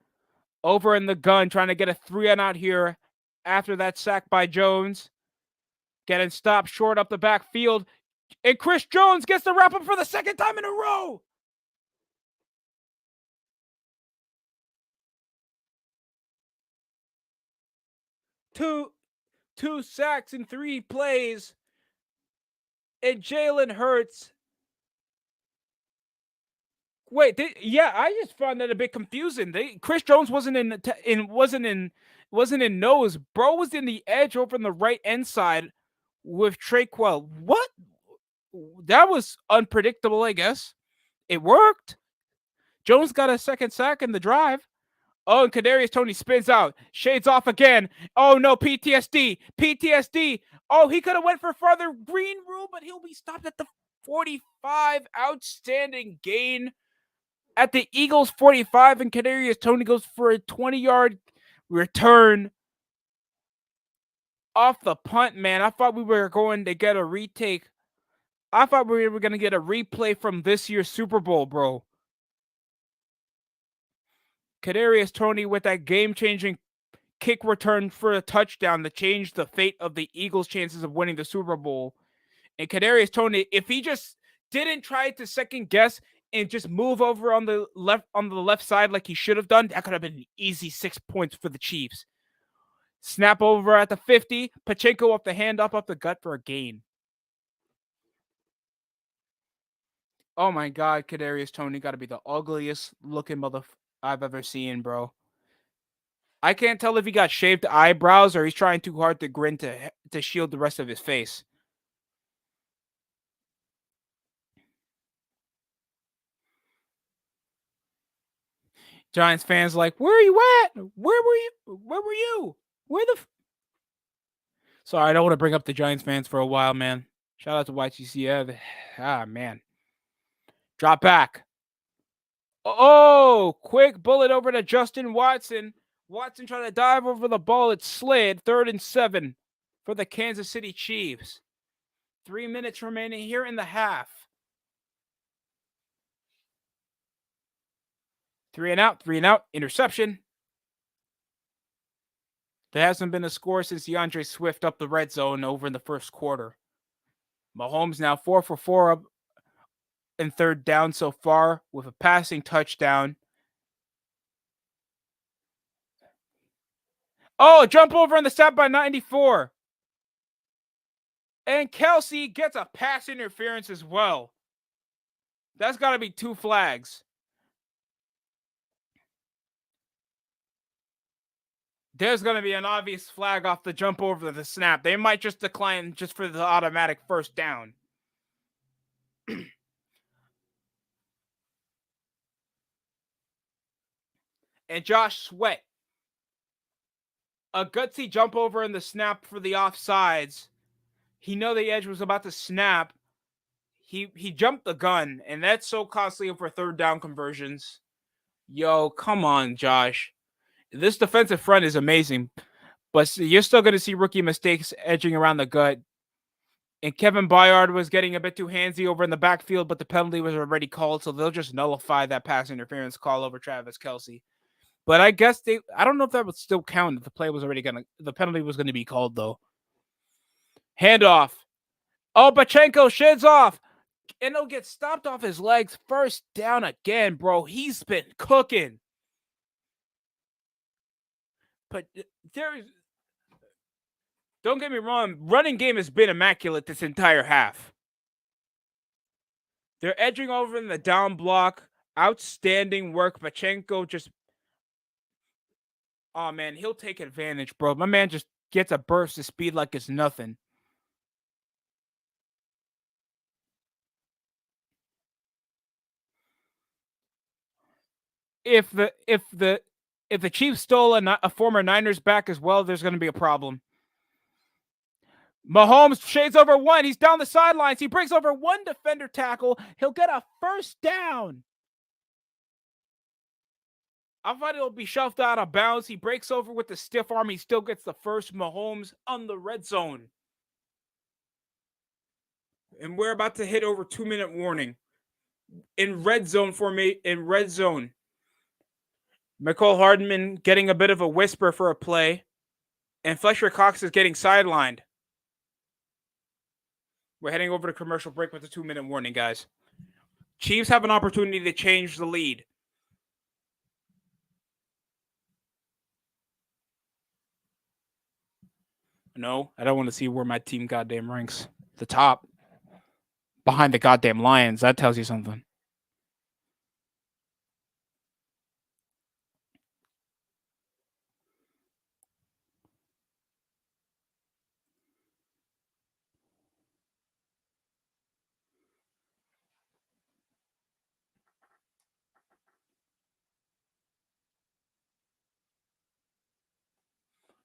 Over in the gun, trying to get a 3 and out here after that sack by Jones. Getting stopped short up the backfield. And Chris Jones gets the wrap up for the 2nd time in a row. Two sacks in 3 plays. And Jalen Hurts. Wait, I just found that a bit confusing. Chris Jones wasn't in nose. Bro was in the edge over on the right end side with Traquel. What? That was unpredictable, I guess. It worked. Jones got a second sack in the drive. Oh, and Kadarius Toney spins out. Shades off again. Oh no, PTSD. PTSD. Oh, he could have went for further green room, but he'll be stopped at the 45. Outstanding gain at the Eagles 45, and Kadarius Toney goes for a 20-yard return off the punt, man. I thought we were going to get a retake. I thought we were going to get a replay from this year's Super Bowl, bro. Kadarius Toney with that game-changing kick return for a touchdown that changed the fate of the Eagles' chances of winning the Super Bowl. And Kadarius Toney, if he just didn't try to second guess and just move over on the left side like he should have done, that could have been an easy 6 points for the Chiefs. Snap over at the 50. Pachenko off the handoff up the gut for a gain. Oh my God, Kadarius Toney got to be the ugliest looking mother I've ever seen, bro. I can't tell if he got shaved eyebrows or he's trying too hard to grin to shield the rest of his face. Giants fans like, where are you at? Where were you? Where were you? Where the? Sorry, I don't want to bring up the Giants fans for a while, man. Shout out to YTCF. Ah, man. Drop back. Oh, quick bullet over to Justin Watson. Watson trying to dive over the ball. It slid. 3rd and 7 for the Kansas City Chiefs. 3 minutes remaining here in the half. 3 and out. Interception. There hasn't been a score since DeAndre Swift up the red zone over in the first quarter. Mahomes now 4 for 4 up in 3rd down so far with a passing touchdown. Oh, jump over on the snap by 94. And Kelsey gets a pass interference as well. That's got to be 2 flags. There's going to be an obvious flag off the jump over the snap. They might just decline just for the automatic first down. And Josh Sweat, a gutsy jump over in the snap for the offsides. He knew the edge was about to snap. He jumped the gun, and that's so costly for 3rd down conversions. Yo, come on, Josh. This defensive front is amazing, but you're still going to see rookie mistakes edging around the gut. And Kevin Byard was getting a bit too handsy over in the backfield, but the penalty was already called, so they'll just nullify that pass interference call over Travis Kelce. But I guess I don't know if that would still count if the penalty was going to be called, though. Handoff. Oh, Pachenko sheds off. And he'll get stopped off his legs. First down again, bro. He's been cooking. But don't get me wrong, running game has been immaculate this entire half. They're edging over in the down block. Outstanding work. Pachenko just, oh man, he'll take advantage, bro. My man just gets a burst of speed like it's nothing. If the Chiefs stole a former Niners back as well, there's going to be a problem. Mahomes shades over 1. He's down the sidelines. He breaks over 1 defender tackle. He'll get a first down. I thought it'll be shoved out of bounds. He breaks over with the stiff arm. He still gets the first. Mahomes on the red zone. And we're about to hit over 2-minute warning. In red zone for me. In red zone. Mecole Hardman getting a bit of a whisper for a play. And Fletcher Cox is getting sidelined. We're heading over to commercial break with a 2-minute warning, guys. Chiefs have an opportunity to change the lead. No, I don't want to see where my team goddamn ranks. The top. Behind the goddamn Lions. That tells you something.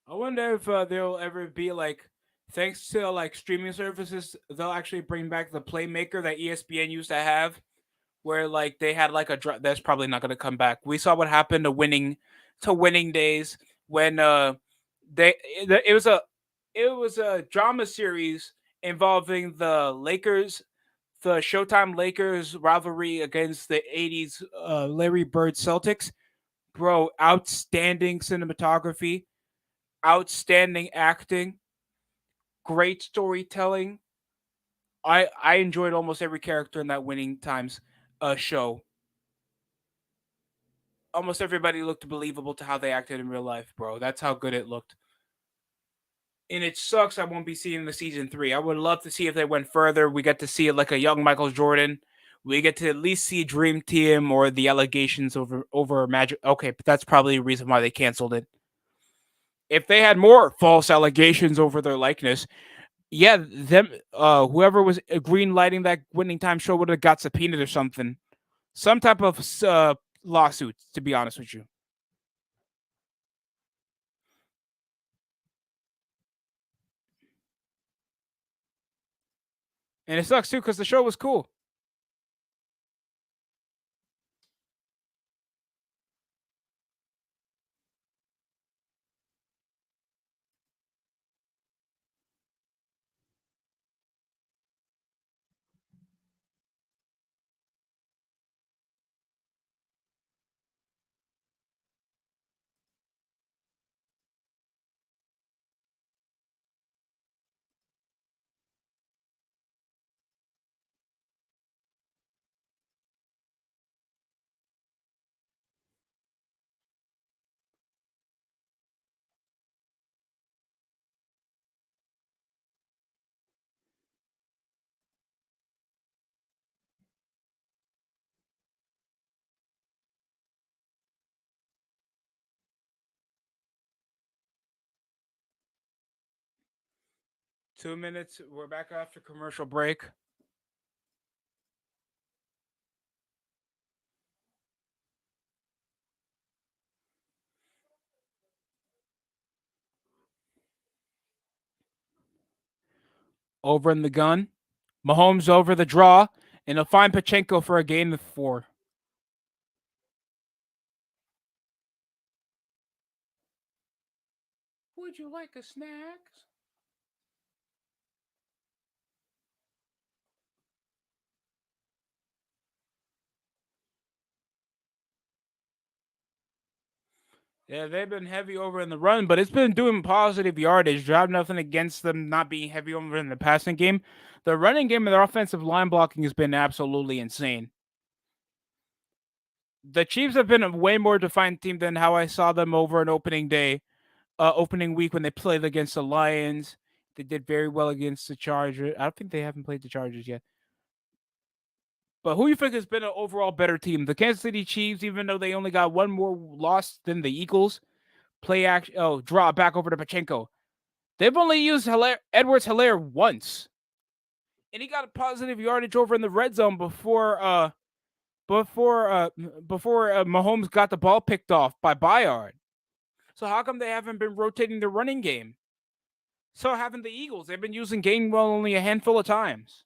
I wonder if there'll ever be like, thanks to like streaming services, they'll actually bring back the playmaker that ESPN used to have, where like they had like that's probably not going to come back. We saw what happened to winning days when they it was a drama series involving the Lakers, the Showtime Lakers rivalry against the 80s Larry Bird Celtics. Bro, outstanding cinematography, outstanding acting, great storytelling. I enjoyed almost every character in that Winning Times show. Almost everybody looked believable to how they acted in real life, bro. That's how good it looked. And it sucks I won't be seeing the season 3. I would love to see if they went further. We get to see like a young Michael Jordan. We get to at least see Dream Team or the allegations over Magic. Okay, but that's probably a reason why they canceled it. If they had more false allegations over their likeness, yeah, them whoever was green lighting that Winning Time show would have got subpoenaed or something, some type of lawsuit. To be honest with you, and it sucks too because the show was cool. 2 minutes. We're back after commercial break. Over in the gun. Mahomes over the draw, and he'll find Pachenko for a gain of 4. Would you like a snack? Yeah, they've been heavy over in the run, but it's been doing positive yardage. I have nothing against them not being heavy over in the passing game. The running game and their offensive line blocking has been absolutely insane. The Chiefs have been a way more defined team than how I saw them over an opening day, opening week when they played against the Lions. They did very well against the Chargers. I don't think they haven't played the Chargers yet. But who you think has been an overall better team? The Kansas City Chiefs, even though they only got one more loss than the Eagles. Play action. Oh, draw back over to Pachenko. They've only used Edwards Hilaire once, and he got a positive yardage over in the red zone before Mahomes got the ball picked off by Bayard. So how come they haven't been rotating the running game? So haven't the Eagles? They've been using Gainwell only a handful of times.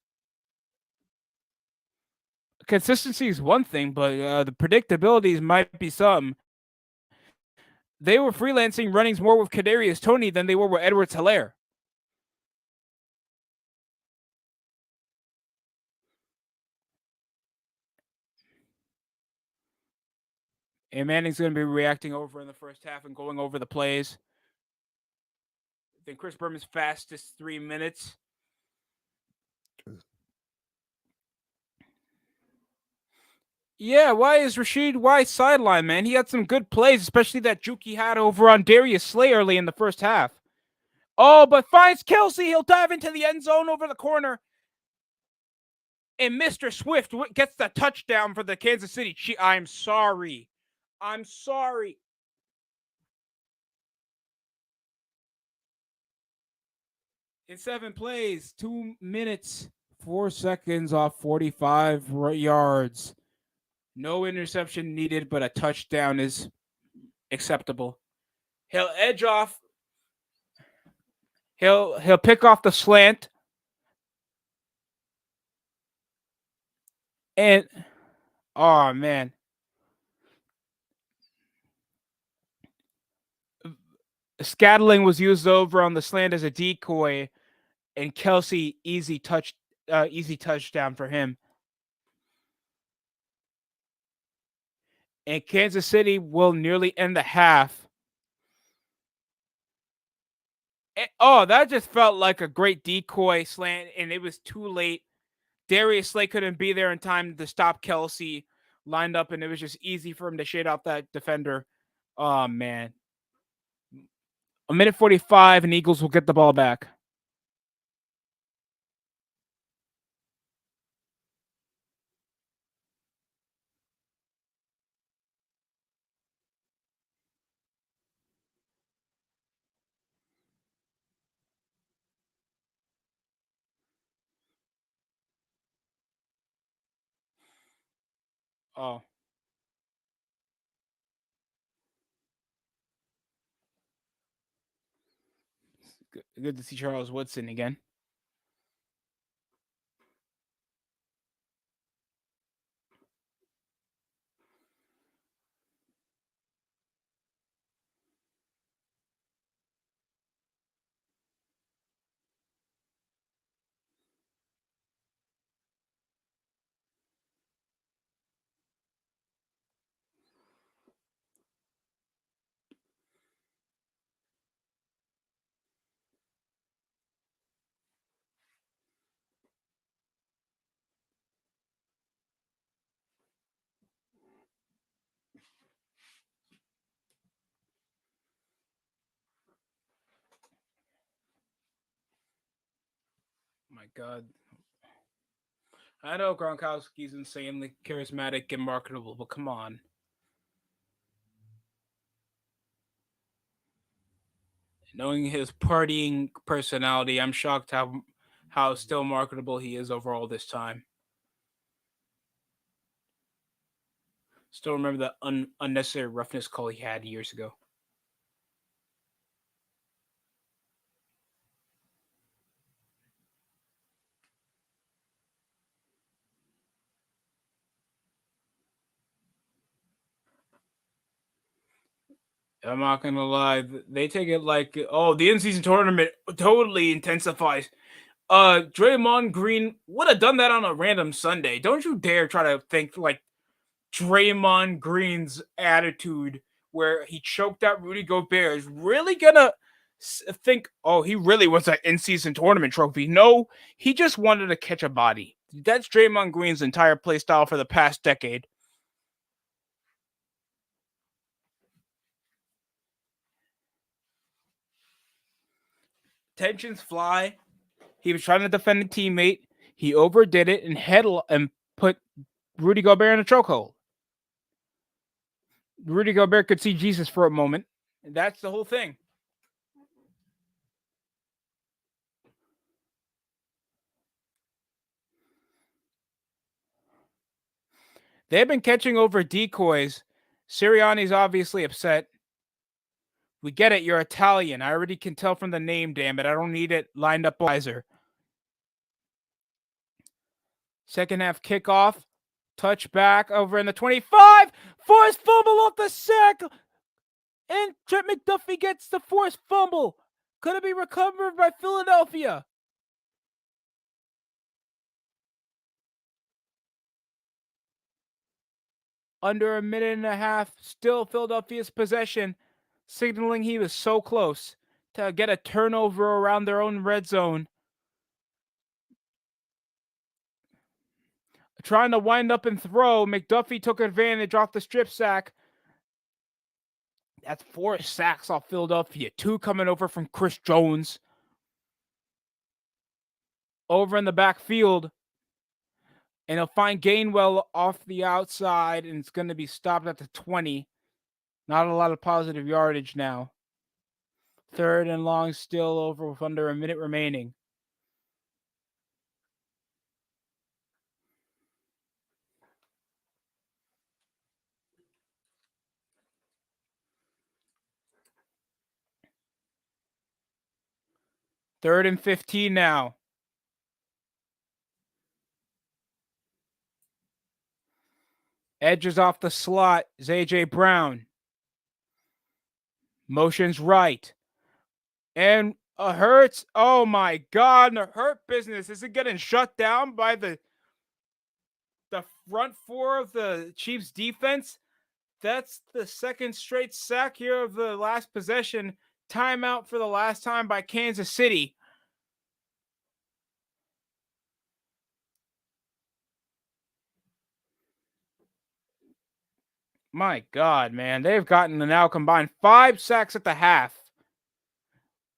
Consistency is one thing, but the predictabilities might be some. They were freelancing runnings more with Kadarius Toney than they were with Edwards Hilaire. And Manning's going to be reacting over in the first half and going over the plays. Then Chris Berman's fastest 3 minutes. Yeah, why is Rashid White sideline, man? He had some good plays, especially that juke he had over on Darius Slay early in the first half. Oh, but finds Kelsey. He'll dive into the end zone over the corner. And Mr. Swift gets the touchdown for the Kansas City Chiefs. I'm sorry. I'm sorry. In 7 plays, 2 minutes, 4 seconds off 45 yards. No interception needed, but a touchdown is acceptable. He'll edge off He'll pick off the slant and oh man, Scantling was used over on the slant as a decoy, and Kelsey easy touchdown for him. And Kansas City will nearly end the half. Oh, that just felt like a great decoy slant, and it was too late. Darius Slay couldn't be there in time to stop Kelsey. Lined up, and it was just easy for him to shade off that defender. Oh man, a minute 45, and Eagles will get the ball back. Oh, good to see Charles Woodson again. My God, I know Gronkowski's insanely charismatic and marketable, but come on. Knowing his partying personality, I'm shocked how still marketable he is over all this time. Still remember the unnecessary roughness call he had years ago. I'm not gonna lie, they take it like, oh, the in-season tournament totally intensifies. Draymond Green would have done that on a random Sunday. Don't you dare try to think like Draymond Green's attitude where he choked out Rudy Gobert is really gonna think, oh, he really wants an in-season tournament trophy. No, he just wanted to catch a body. That's Draymond Green's entire play style for the past decade. Tensions fly. He was trying to defend a teammate. He overdid it and put Rudy Gobert in a chokehold. Rudy Gobert could see Jesus for a moment. And that's the whole thing. They've been catching over decoys. Sirianni's obviously upset. We get it. You're Italian. I already can tell from the name, damn it. I don't need it lined up wiser. Second half kickoff. Touchback over in the 25. Forced fumble off the sack. And Trent McDuffie gets the forced fumble. Could it be recovered by Philadelphia? Under a minute and a half, still Philadelphia's possession, signaling he was so close to get a turnover around their own red zone. Trying to wind up and throw, McDuffie took advantage off the strip sack. That's 4 sacks off Philadelphia. 2 coming over from Chris Jones. Over in the backfield. And he'll find Gainwell off the outside, and it's going to be stopped at the 20. Not a lot of positive yardage now. Third and long still over with under a minute remaining. 3rd and 15 now. Edges off the slot is A.J. Brown. Motions right. And Hurts, oh my God, the Hurt business. Is it getting shut down by the front four of the Chiefs defense? That's the second straight sack here of the last possession. Timeout for the last time by Kansas City. My God, man. They've gotten the now combined 5 sacks at the half.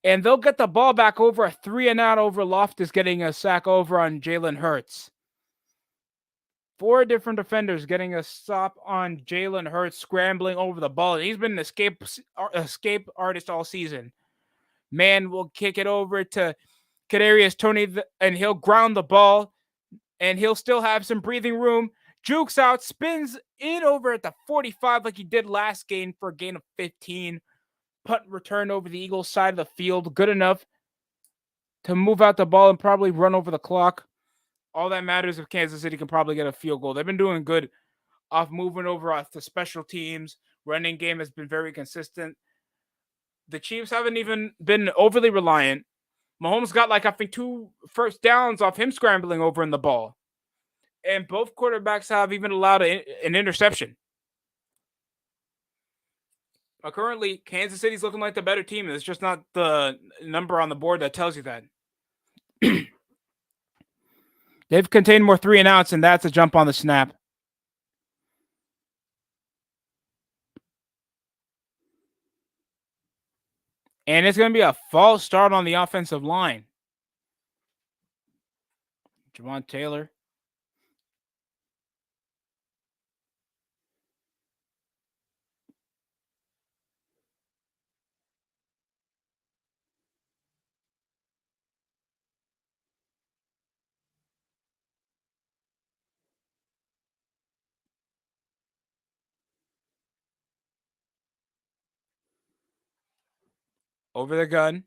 And they'll get the ball back over a 3-and-out over Loftus getting a sack over on Jalen Hurts. 4 different defenders getting a stop on Jalen Hurts scrambling over the ball. He's been an escape artist all season. Man will kick it over to Kadarius Toney, and he'll ground the ball, and he'll still have some breathing room. Jukes out, spins in over at the 45 like he did last game for a gain of 15. Punt return over the Eagles' side of the field. Good enough to move out the ball and probably run over the clock. All that matters if Kansas City can probably get a field goal. They've been doing good off moving over off the special teams. Running game has been very consistent. The Chiefs haven't even been overly reliant. Mahomes got I think 2 first downs off him scrambling over in the ball. And both quarterbacks have even allowed an interception. But currently, Kansas City's looking like the better team. It's just not the number on the board that tells you that. They've contained more 3-and-outs, and that's a jump on the snap. And it's going to be a false start on the offensive line. Javon Taylor. Over the gun.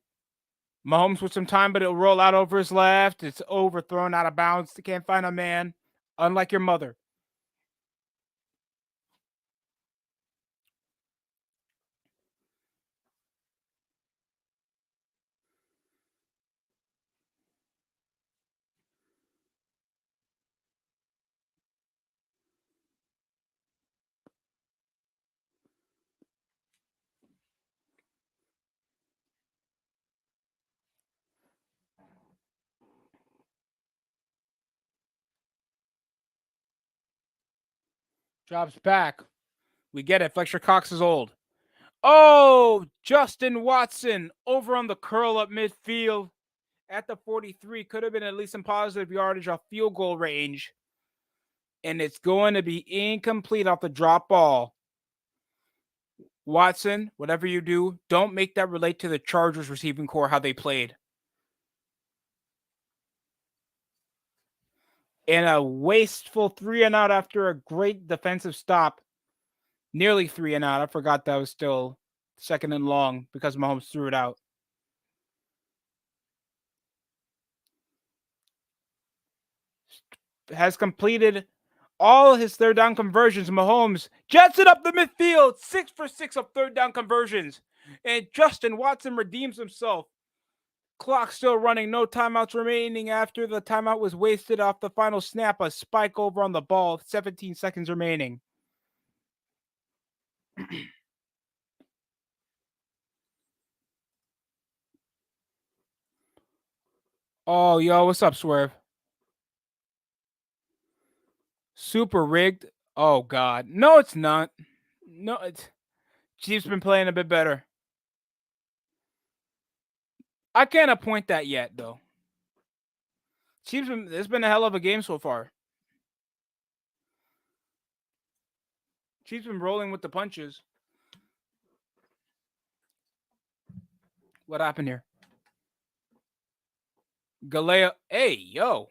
Mahomes with some time, but it'll roll out over his left. It's overthrown out of bounds. They can't find a man. Unlike your mother. Drops back. We get it. Fletcher Cox is old. Oh, Justin Watson over on the curl up midfield at the 43. Could have been at least some positive yardage off field goal range. And it's going to be incomplete off the drop ball. Watson, whatever you do, don't make that relate to the Chargers receiving core, how they played. And a wasteful 3-and-out after a great defensive stop. Nearly 3-and-out. I forgot that was still 2nd and long because Mahomes threw it out. Has completed all his 3rd down conversions. Mahomes jets it up the midfield. 6 for 6 of 3rd down conversions. And Justin Watson redeems himself. Clock still running. No timeouts remaining after the timeout was wasted off the final snap. A spike over on the ball. 17 seconds remaining. Oh, yo, what's up, Swerve? Super rigged. Oh, God. No, it's not. No, it's... Chiefs been playing a bit better. I can't appoint that yet, though. Chiefs, it's been a hell of a game so far. Chiefs been rolling with the punches. What happened here? Galea. Hey, yo.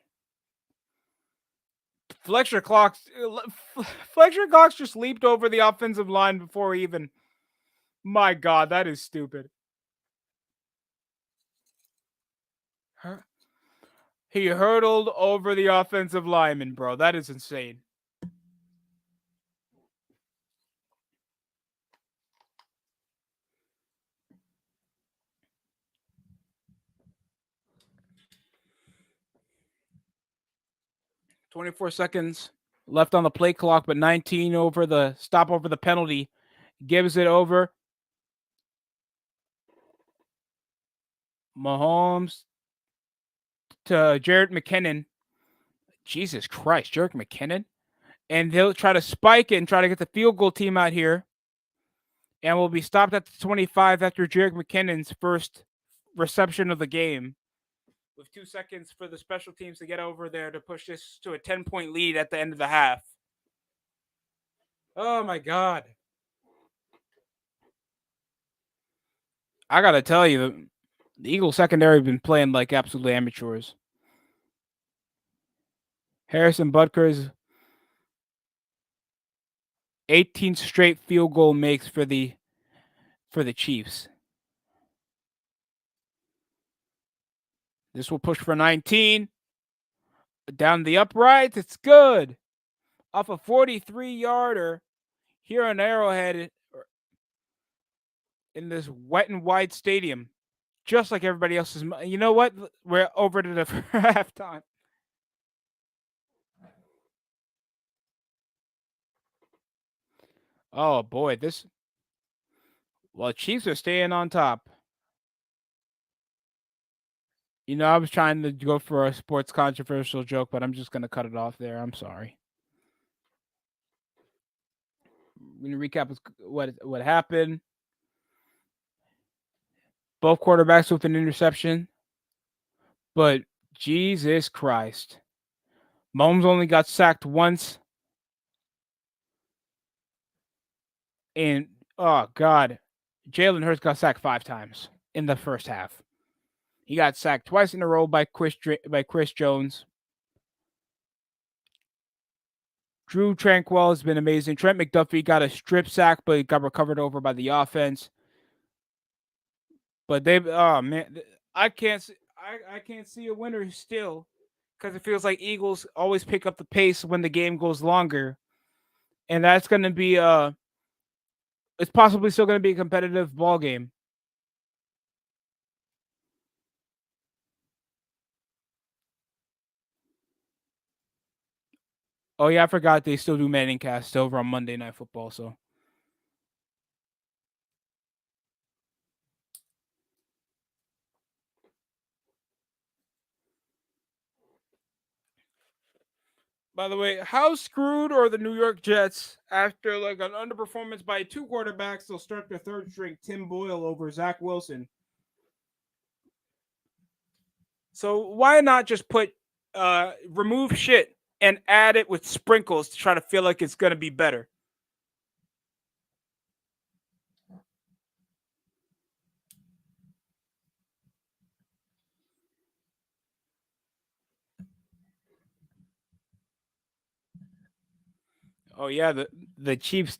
Fletcher Cox just leaped over the offensive line before even. My God, that is stupid. He hurdled over the offensive lineman, bro. That is insane. "24 seconds left on the play clock, but 19 over the stop over the penalty. Gives it over. Mahomes to Jarrett McKinnon. Jesus Christ, Jarrett McKinnon. And they'll try to spike it and try to get the field goal team out here. And will be stopped at the 25 after Jarrett McKinnon's first reception of the game. With 2 seconds for the special teams to get over there to push this to a 10-point lead at the end of the half. Oh my God. I gotta tell you, the Eagles secondary have been playing like absolutely amateurs. Harrison Butker's 18th straight field goal makes for the Chiefs. This will push for 19. Down the uprights, it's good. Off a 43-yarder here on Arrowhead in this wet and wide stadium. Just like everybody else's. You know what? We're over to the halftime. Oh boy, well, Chiefs are staying on top. You know, I was trying to go for a sports controversial joke, but I'm just gonna cut it off there. I'm sorry. We're gonna recap what happened. Both quarterbacks with an interception, but Jesus Christ, Mahomes only got sacked once, and oh God, Jalen Hurts got sacked 5 times in the first half. He got sacked twice in a row by Chris Jones. Drew Tranquil has been amazing. Trent McDuffie got a strip sack, but it got recovered over by the offense. But oh man, I can't see a winner still, because it feels like Eagles always pick up the pace when the game goes longer, and that's going to be it's possibly still going to be a competitive ball game. Oh yeah, I forgot they still do Manning Cast over on Monday Night Football. So, by the way, how screwed are the New York Jets after like an underperformance by 2 quarterbacks? They'll start their third string Tim Boyle over Zach Wilson. So why not just remove shit and add it with sprinkles to try to feel like it's gonna be better? Oh yeah, the Chiefs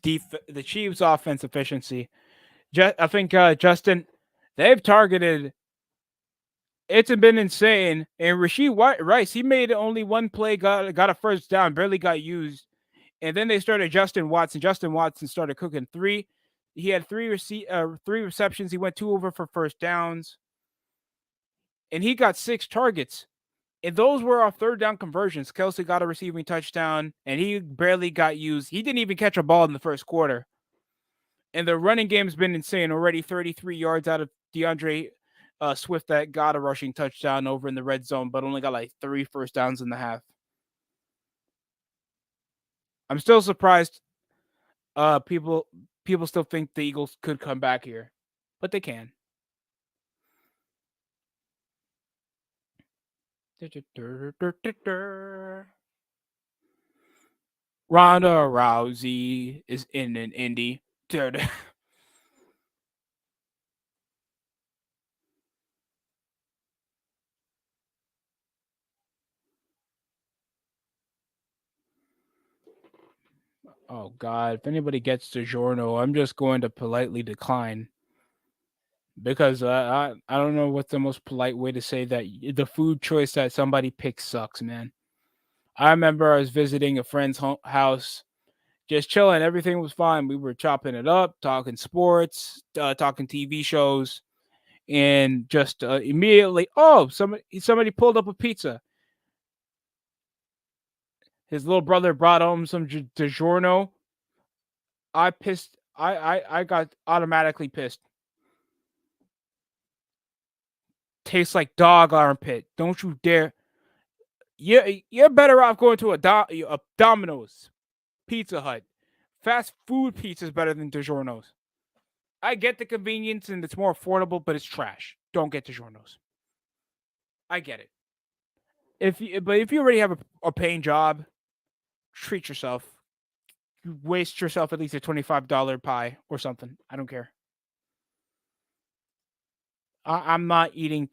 offense efficiency. I think Justin, they've targeted. It's been insane. And Rashid Rice, he made only one play, got a first down, barely got used. And then they started Justin Watson. Justin Watson started cooking 3. He had 3 receptions. He went 2 over for first downs, and he got 6 targets. And those were off third down conversions. Kelsey got a receiving touchdown, and he barely got used. He didn't even catch a ball in the first quarter. And the running game's been insane. Already 33 yards out of DeAndre Swift that got a rushing touchdown over in the red zone, but only got like 3 first downs in the half. I'm still surprised people still think the Eagles could come back here, but they can. Ronda Rousey is in an indie. Oh God! If anybody gets DiGiorno, I'm just going to politely decline. because I don't know what's the most polite way to say that the food choice that somebody picks sucks, man. I remember I was visiting a friend's house, just chilling. Everything was fine. We were chopping it up, talking sports, talking TV shows, and just immediately, oh, somebody pulled up a pizza. His little brother brought home some DiGiorno. I pissed. I got automatically pissed. Tastes like dog armpit. Don't you dare. You're better off going to a Domino's, Pizza Hut. Fast food pizza is better than DiGiorno's. I get the convenience and it's more affordable, but it's trash. Don't get DiGiorno's. I get it. But if you already have a paying job, treat yourself. You waste yourself at least a $25 pie or something. I don't care. I'm not eating.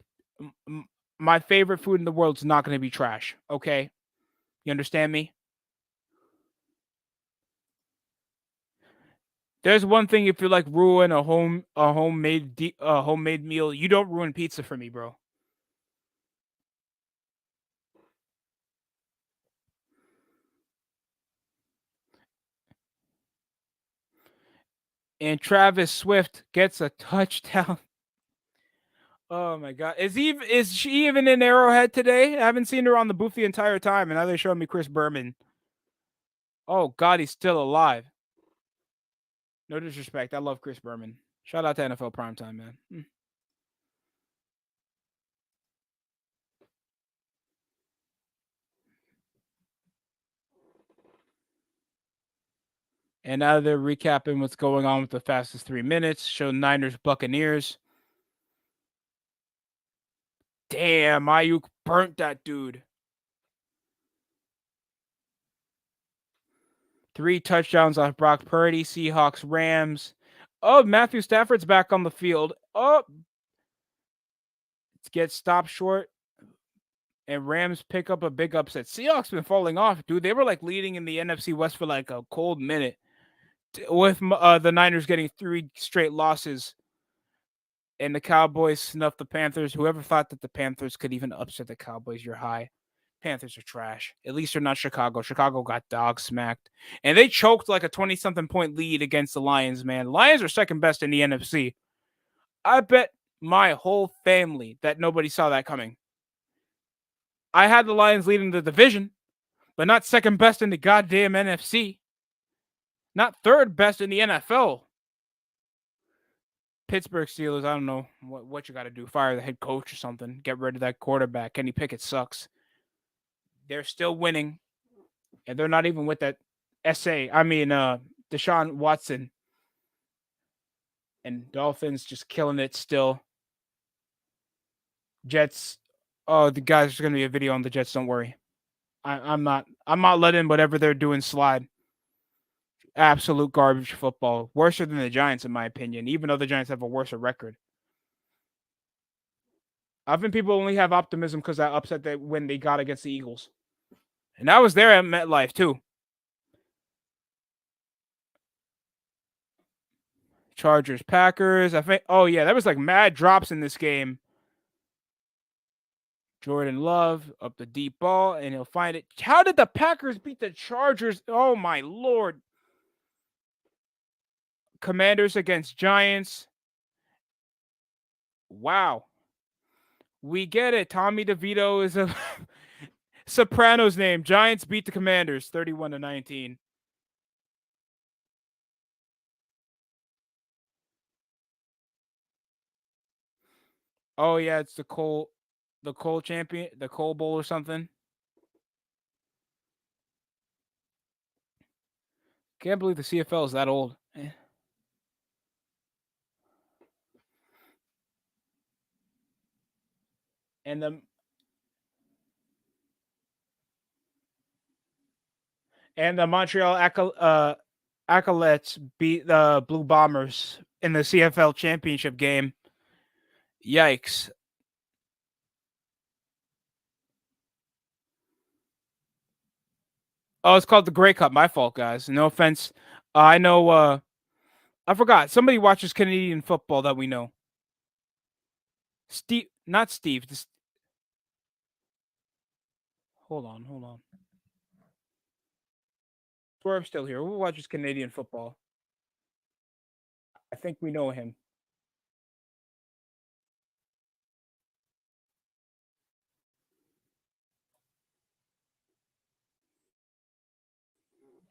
My favorite food in the world is not going to be trash. Okay, you understand me? There's one thing if you like ruin a homemade meal, you don't ruin pizza for me, bro. And Travis Swift gets a touchdown. Oh my god. Is she even in Arrowhead today? I haven't seen her on the booth the entire time, and now they showed me Chris Berman. Oh god, he's still alive. No disrespect. I love Chris Berman. Shout out to NFL Primetime, man. And now they're recapping what's going on with the fastest 3 minutes. Show Niners Buccaneers. Damn, Ayuk burnt that dude. 3 touchdowns off Brock Purdy, Seahawks, Rams. Oh, Matthew Stafford's back on the field. Oh, gets stopped short. And Rams pick up a big upset. Seahawks been falling off, dude. They were like leading in the NFC West for like a cold minute, with the Niners getting 3 straight losses, and the Cowboys snuffed the Panthers. Whoever thought that the Panthers could even upset the Cowboys, you're high. Panthers are trash. At least they're not Chicago. Chicago got dog smacked. And they choked like a 20-something point lead against the Lions, man. Lions are second best in the NFC. I bet my whole family that nobody saw that coming. I had the Lions leading the division, but not second best in the goddamn NFC. Not third best in the NFL. Pittsburgh Steelers, I don't know what you got to do. Fire the head coach or something. Get rid of that quarterback. Kenny Pickett sucks. They're still winning, and they're not even with that Deshaun Watson. And Dolphins just killing it still. Jets. Oh, the guys, there's gonna be a video on the Jets. Don't worry. I'm not letting whatever they're doing slide. Absolute garbage football. Worse than the Giants, in my opinion, even though the Giants have a worse record. I think people only have optimism because that upset they when they got against the Eagles. And I was there at MetLife too. Chargers, Packers. I think. Oh yeah, there was like mad drops in this game. Jordan Love up the deep ball, and he'll find it. How did the Packers beat the Chargers? Oh my lord! Commanders against Giants. Wow, we get it. Tommy DeVito is a Sopranos name. Giants beat the Commanders 31-19. Oh yeah, it's the Cole champion, the Cole Bowl or something. Can't believe the CFL is that old. And the Montreal Acolytes beat the Blue Bombers in the CFL championship game. Yikes. Oh, it's called the Grey Cup. My fault, guys. No offense. I know I forgot. Somebody watches Canadian football that we know. Steve, not Steve. Hold on, hold on. Swerve's still here. Who watches Canadian football? I think we know him.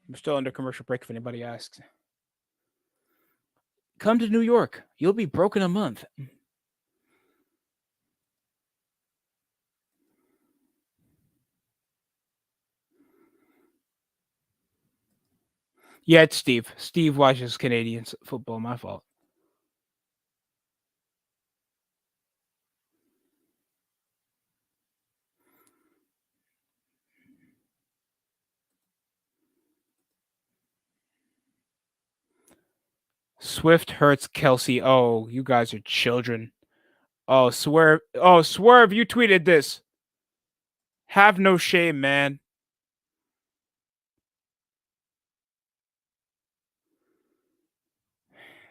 I'm still under commercial break if anybody asks. Come to New York. You'll be broke in a month. Yeah, it's Steve. Steve watches Canadian football. My fault. Swift hurts Kelsey. Oh, you guys are children. Oh, Swerve. Oh, Swerve, you tweeted this. Have no shame, man.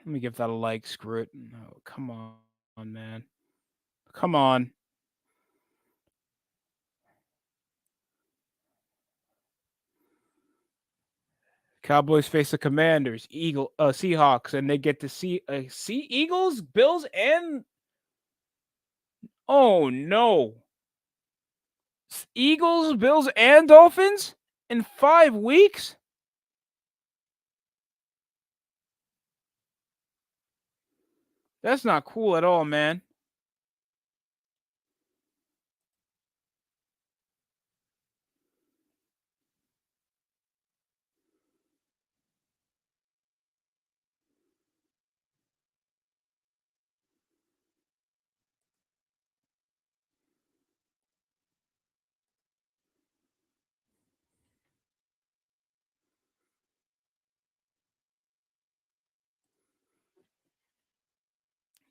Let me give that a like. Screw it. No, come on, man. Come on. Cowboys face the Commanders, Seahawks, and they get to see Eagles, Bills, and oh no, Eagles, Bills, and Dolphins in 5 weeks. That's not cool at all, man.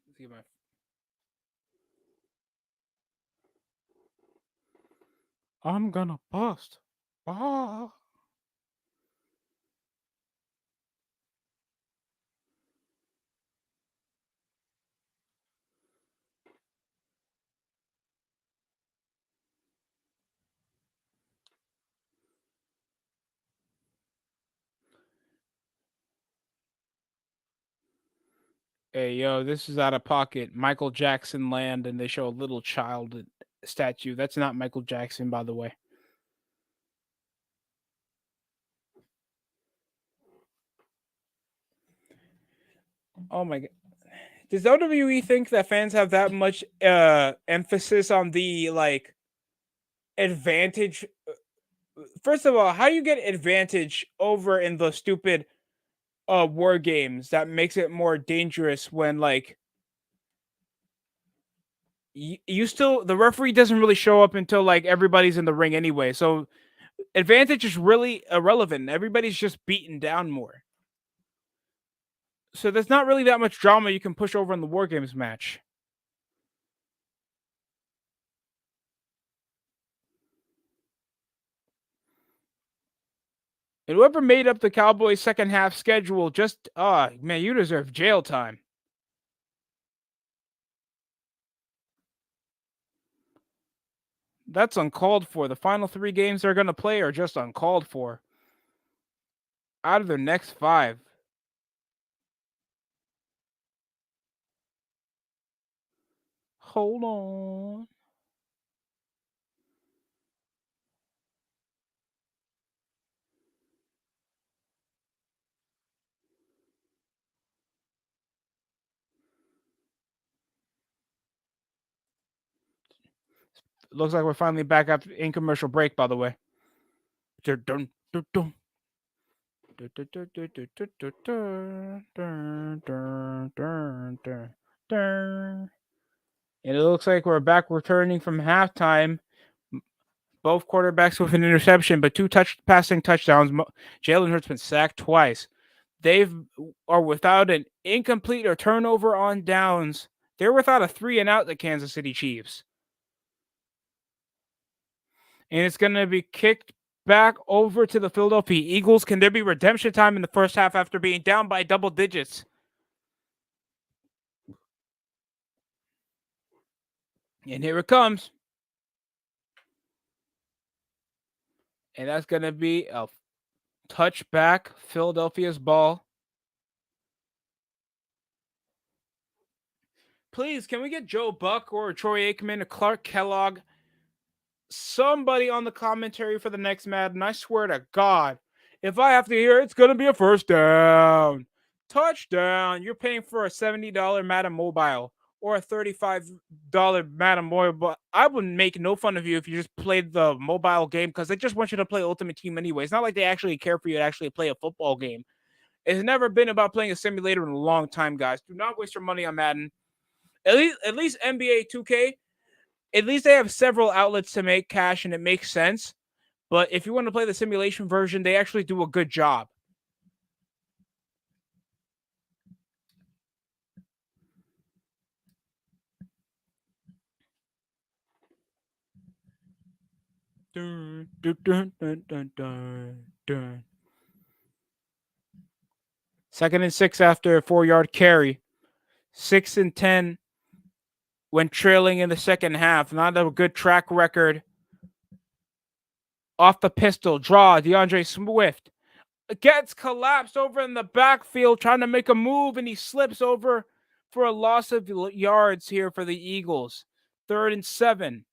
Let's see my. I'm gonna bust. Ah. Hey, yo, this is out of pocket. Michael Jackson land, and they show a little child statue. That's not Michael Jackson, by the way. Oh my god. Does WWE think that fans have that much emphasis on the like advantage? First of all, how do you get advantage over in the stupid war games that makes it more dangerous when like you still the referee doesn't really show up until like everybody's in the ring anyway. So advantage is really irrelevant. Everybody's just beaten down more. So there's not really that much drama you can push over in the war games match. And whoever made up the Cowboys second half schedule just man, you deserve jail time. That's uncalled for. The final 3 games they're gonna play are just uncalled for. Out of their next 5. Hold on. Looks like we're finally back up in commercial break, by the way. And it looks like we're back returning from halftime. Both quarterbacks with an interception, but 2 passing touchdowns. Jalen Hurts been sacked twice. They are without an incomplete or turnover on downs. They're without a 3-and-out, the Kansas City Chiefs. And it's going to be kicked back over to the Philadelphia Eagles. Can there be redemption time in the first half after being down by double digits? And here it comes. And that's going to be a touchback, Philadelphia's ball. Please, can we get Joe Buck or Troy Aikman or Clark Kellogg? Somebody on the commentary for the next Madden. I swear to God, if I have to hear it's going to be a first down, touchdown, you're paying for a $70 Madden Mobile or a $35 Madden Mobile. I wouldn't make no fun of you if you just played the mobile game because they just want you to play Ultimate Team anyway. It's not like they actually care for you to actually play a football game. It's never been about playing a simulator in a long time, guys. Do not waste your money on Madden. At least NBA 2K, at least they have several outlets to make cash and it makes sense. But if you want to play the simulation version, they actually do a good job. Dun, dun, dun, dun, dun, dun, dun. 2nd and 6 after a 4-yard carry. 6 and 10 when trailing in the second half. Not a good track record. Off the pistol, draw, DeAndre Swift gets collapsed over in the backfield trying to make a move, and he slips over for a loss of yards here for the Eagles. 3rd and 7.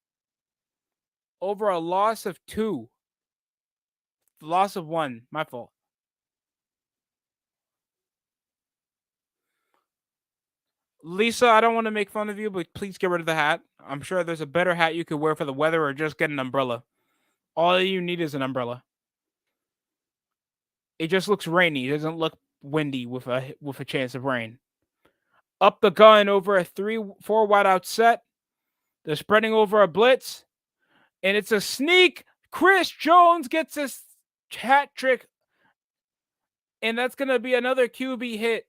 Over a loss of 2. Loss of 1. My fault. Lisa, I don't want to make fun of you, but please get rid of the hat. I'm sure there's a better hat you could wear for the weather or just get an umbrella. All you need is an umbrella. It just looks rainy. It doesn't look windy with a chance of rain. Up the gun over a 3-4 wide out set. They're spreading over a blitz. And it's a sneak. Chris Jones gets his hat trick. And that's going to be another QB hit.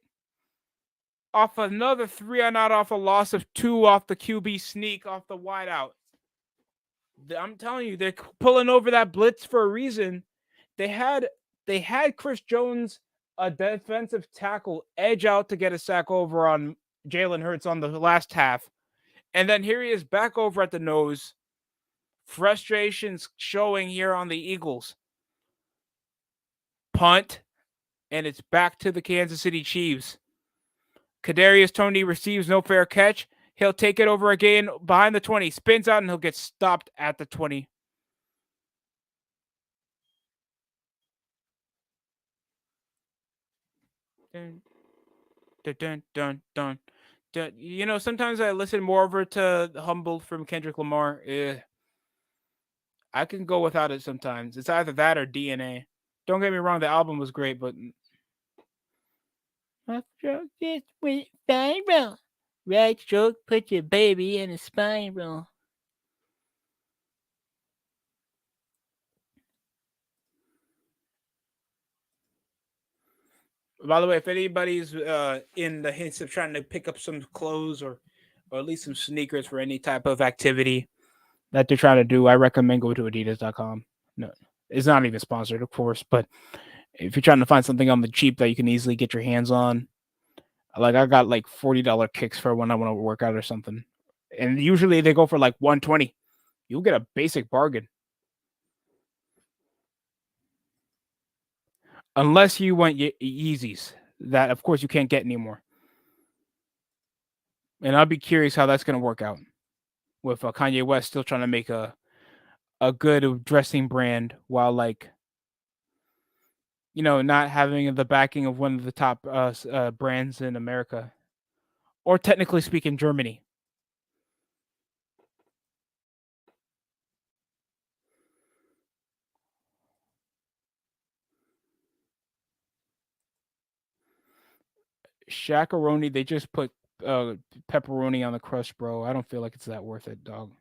Off another 3 and out off a loss of 2 off the QB sneak off the wide out. I'm telling you, they're pulling over that blitz for a reason. They had Chris Jones, a defensive tackle, edge out to get a sack over on Jalen Hurts on the last half. And then here he is back over at the nose. Frustrations showing here on the Eagles. Punt, and it's back to the Kansas City Chiefs. Kadarius Toney receives no fair catch. He'll take it over again behind the 20, spins out, and he'll get stopped at the 20. Dun, dun, dun, dun, dun. You know, sometimes I listen more over to Humble from Kendrick Lamar. I can go without it sometimes. It's either that or DNA. Don't get me wrong, the album was great, but left stroke this with spiral. Right stroke put your baby in a spiral. By the way, if anybody's in the hints of trying to pick up some clothes or at least some sneakers for any type of activity that they're trying to do, I recommend go to adidas.com. No, it's not even sponsored, of course, but if you're trying to find something on the cheap that you can easily get your hands on, like I got like $40 kicks for when I want to work out or something. And usually they go for like 120. You'll get a basic bargain. Unless you want Yeezys, that of course you can't get anymore. And I'll be curious how that's going to work out with Kanye West still trying to make a good dressing brand while like not having the backing of one of the top brands in America, or technically speaking, Germany. Shakaroni, they just put pepperoni on the crust, bro. I don't feel like it's that worth it, dog.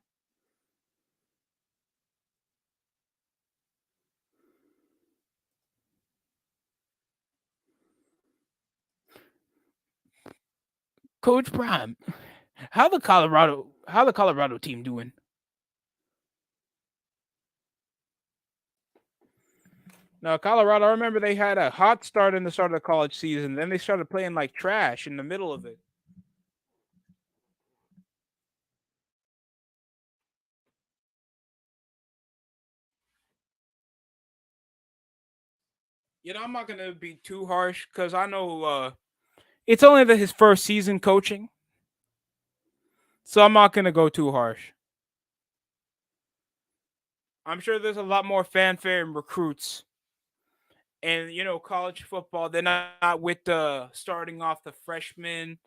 Coach Prime, how the Colorado team doing? Now, Colorado, I remember they had a hot start in the start of the college season. Then they started playing like trash in the middle of it. I'm not gonna be too harsh because I know it's only his first season coaching, so I'm not gonna go too harsh. I'm sure there's a lot more fanfare and recruits, and college football. They're not with the starting off the freshmen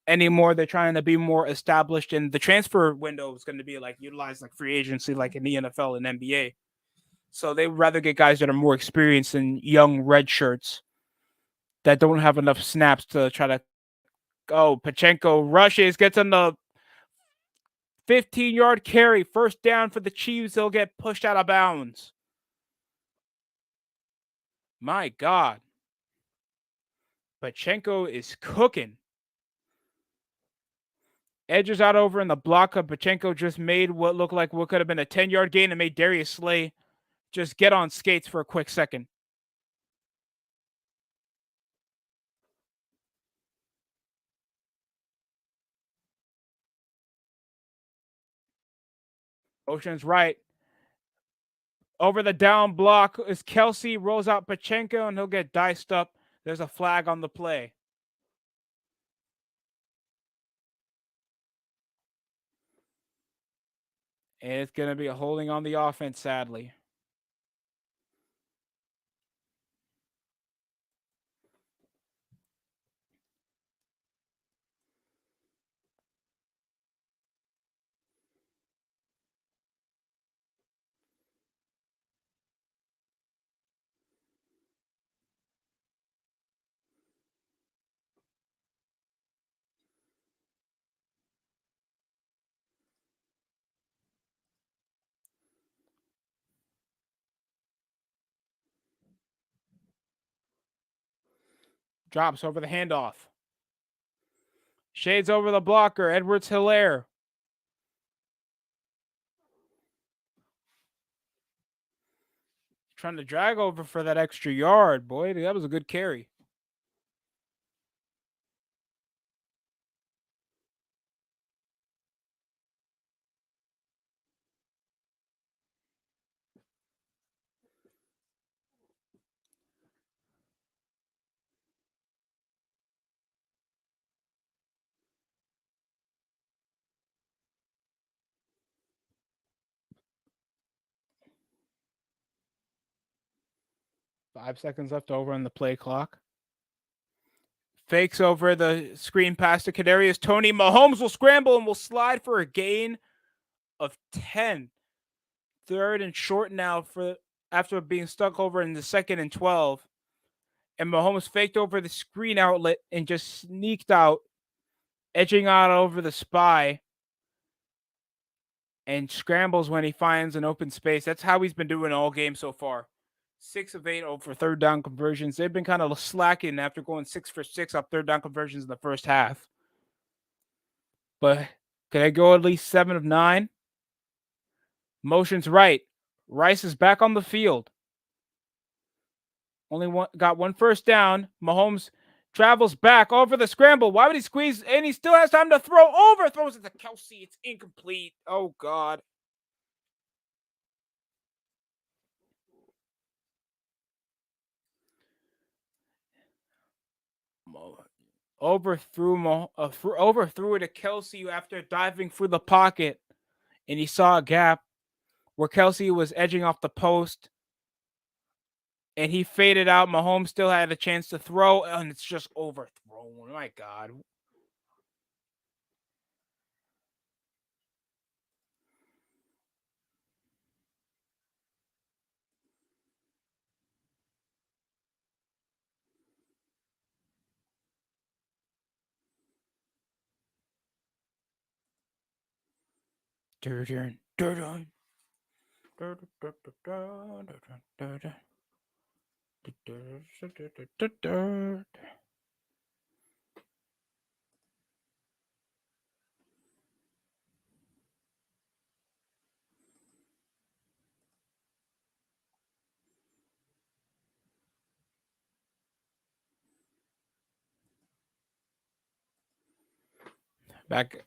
anymore. They're trying to be more established, and the transfer window is going to be like utilized like free agency, like in the NFL and NBA. So they would rather get guys that are more experienced than young red shirts that don't have enough snaps to try to. Oh, Pachenko rushes, gets on the 15-yard carry, first down for the Chiefs. They'll get pushed out of bounds. My God. Pachenko is cooking. Edges out over in the block of Pachenko just made what looked like what could have been a 10-yard gain and made Darius Slay just get on skates for a quick second. Ocean's right. Over the down block is Kelsey, rolls out Pachenko, and he'll get diced up. There's a flag on the play. And it's going to be a holding on the offense, sadly. Drops over the handoff. Shades over the blocker. Edwards Hilaire. Trying to drag over for that extra yard. Boy, that was a good carry. Five seconds left over on the play clock. Fakes over the screen pass to Kadarius Toney. Mahomes will scramble and will slide for a gain of 10. Third and short now for after being stuck over in the second and 12. And Mahomes faked over the screen outlet and just sneaked out, edging out over the spy, and scrambles when he finds an open space. That's how he's been doing all game so far. 6 of 8 over third down conversions. They've been kind of slacking after going 6 for 6 off third down conversions in the first half. But can I go at least 7 of 9? Motion's right. Rice is back on the field. Got one first down. Mahomes travels back over the scramble. Why would he squeeze? And he still has time to throw. Overthrows it to Kelsey. It's incomplete. Oh, God. Overthrew it to Kelsey after diving through the pocket. And he saw a gap where Kelsey was edging off the post. And he faded out. Mahomes still had a chance to throw, and it's just overthrown. My God.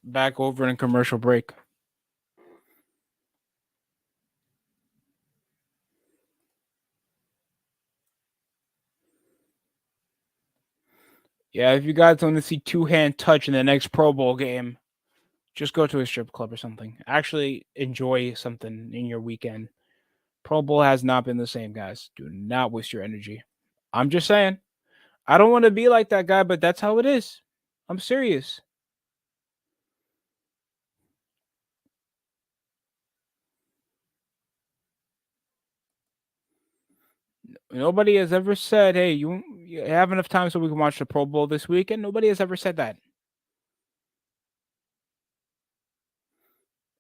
Back over in commercial break. Yeah, if you guys want to see two-hand touch in the next Pro Bowl game, just go to a strip club or something. Actually enjoy something in your weekend. Pro Bowl has not been the same, guys. Do not waste your energy. I'm just saying. I don't want to be like that guy, but that's how it is. I'm serious. Nobody has ever said, "Hey, you have enough time so we can watch the Pro Bowl this weekend." Nobody has ever said that.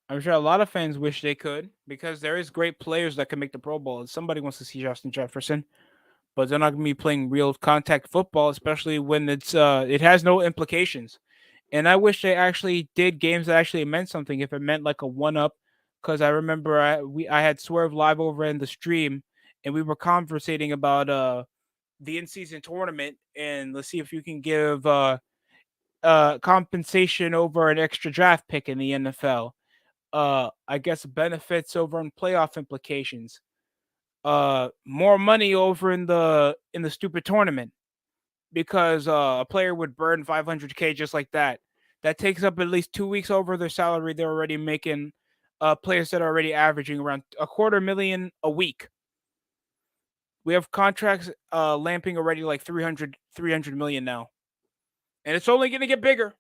I'm sure a lot of fans wish they could because there is great players that can make the Pro Bowl. And somebody wants to see Justin Jefferson, but they're not going to be playing real contact football, especially when it has no implications. And I wish they actually did games that actually meant something. If it meant like a one up, because I remember I had Swerve live over in the stream, and we were conversating about the in season tournament, and let's see if you can give compensation over an extra draft pick in the NFL. I guess benefits over on playoff implications. More money over in the stupid tournament because a player would burn 500K just like that. That takes up at least 2 weeks over their salary they're already making. Players that are already averaging around a quarter million a week. We have contracts lamping already like 300 million now. And it's only going to get bigger.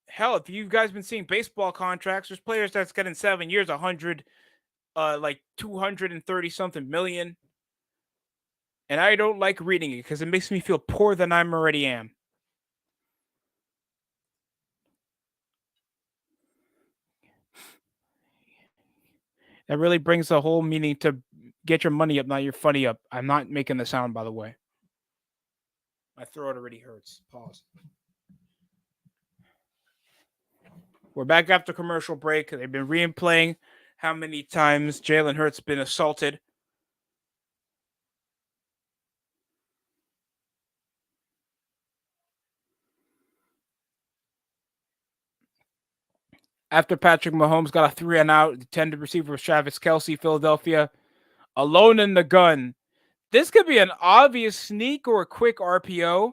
Hell, if you guys been seeing baseball contracts, there's players that's getting 7 years, 100, like 230 something million. And I don't like reading it because it makes me feel poorer than I already am. That really brings the whole meaning to get your money up, not your funny up. I'm not making the sound, by the way. My throat already hurts. Pause. We're back after commercial break. They've been replaying how many times Jalen Hurts been assaulted. After Patrick Mahomes got a 3-and-out, the intended receiver was Travis Kelce, Philadelphia, alone in the gun. This could be an obvious sneak or a quick RPO.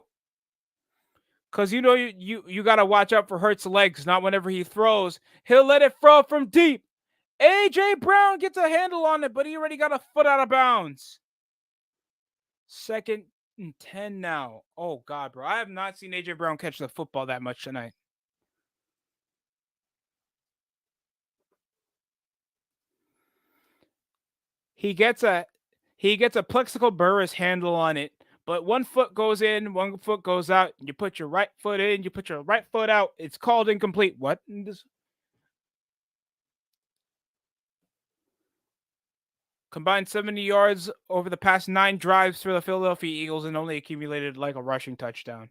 Because you got to watch out for Hurts' legs. Not whenever he throws, he'll let it throw from deep. A.J. Brown gets a handle on it, but he already got a foot out of bounds. 2nd and 10 now. Oh, God, bro. I have not seen A.J. Brown catch the football that much tonight. He gets a Plexical Burris handle on it, but one foot goes in, one foot goes out. You put your right foot in, you put your right foot out. It's called incomplete. What? Combined 70 yards over the past 9 drives for the Philadelphia Eagles and only accumulated like a rushing touchdown.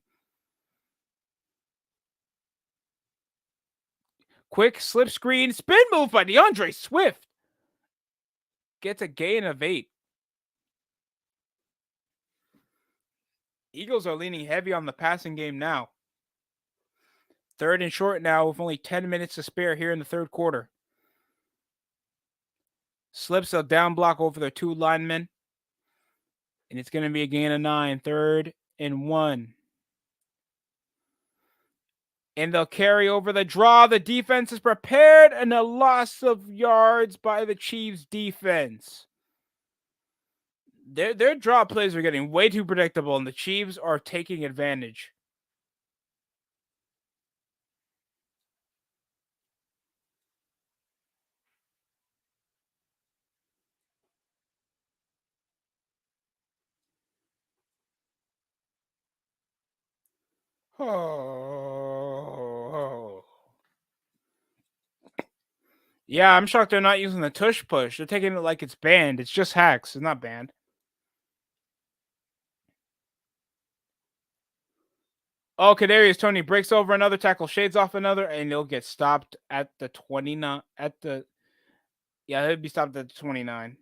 Quick slip screen, spin move by DeAndre Swift. Gets a gain of 8. Eagles are leaning heavy on the passing game now. 3rd and short now with only 10 minutes to spare here in the 3rd quarter. Slips a down block over their 2 linemen. And it's going to be a gain of 9. 3rd and 1. And they'll carry over the draw. The defense is prepared, and a loss of yards by the Chiefs defense. Their draw plays are getting way too predictable, and the Chiefs are taking advantage. Oh. Yeah, I'm shocked they're not using the tush push. They're taking it like it's banned. It's just hacks. It's not banned. Oh, Kadarius Toney breaks over another tackle, shades off another, and he'll get stopped at the 29. He'll be stopped at the 29.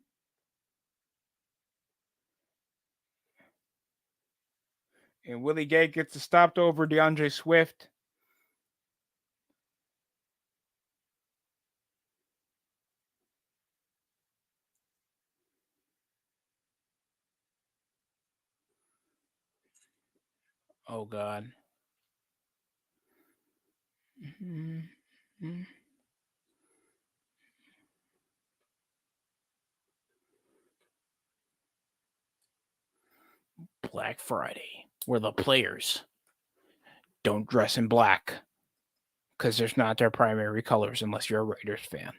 And Willie Gay gets stopped over DeAndre Swift. Oh God. Mhm. Black Friday, where the players don't dress in black because there's not their primary colors unless you're a Raiders fan.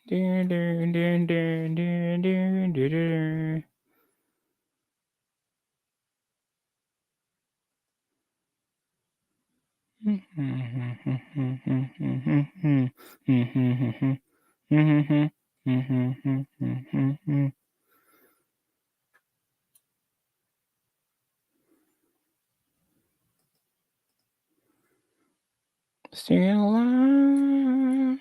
Dun, dun, dun, dun, dun, dun, dun, dun. Still alive.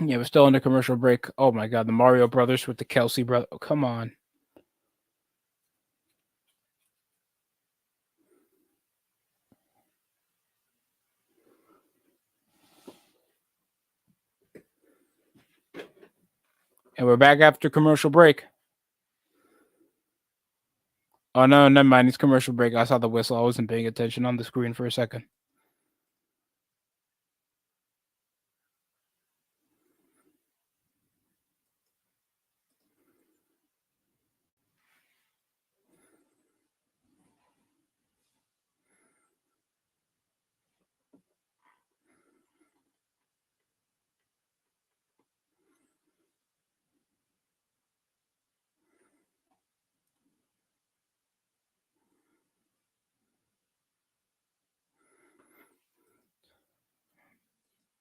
Yeah, we're still in the commercial break. Oh my God, the Mario Brothers with the Kelsey brother. Oh, come on. And we're back after commercial break. Oh no, never mind. It's commercial break. I saw the whistle. I wasn't paying attention on the screen for a second.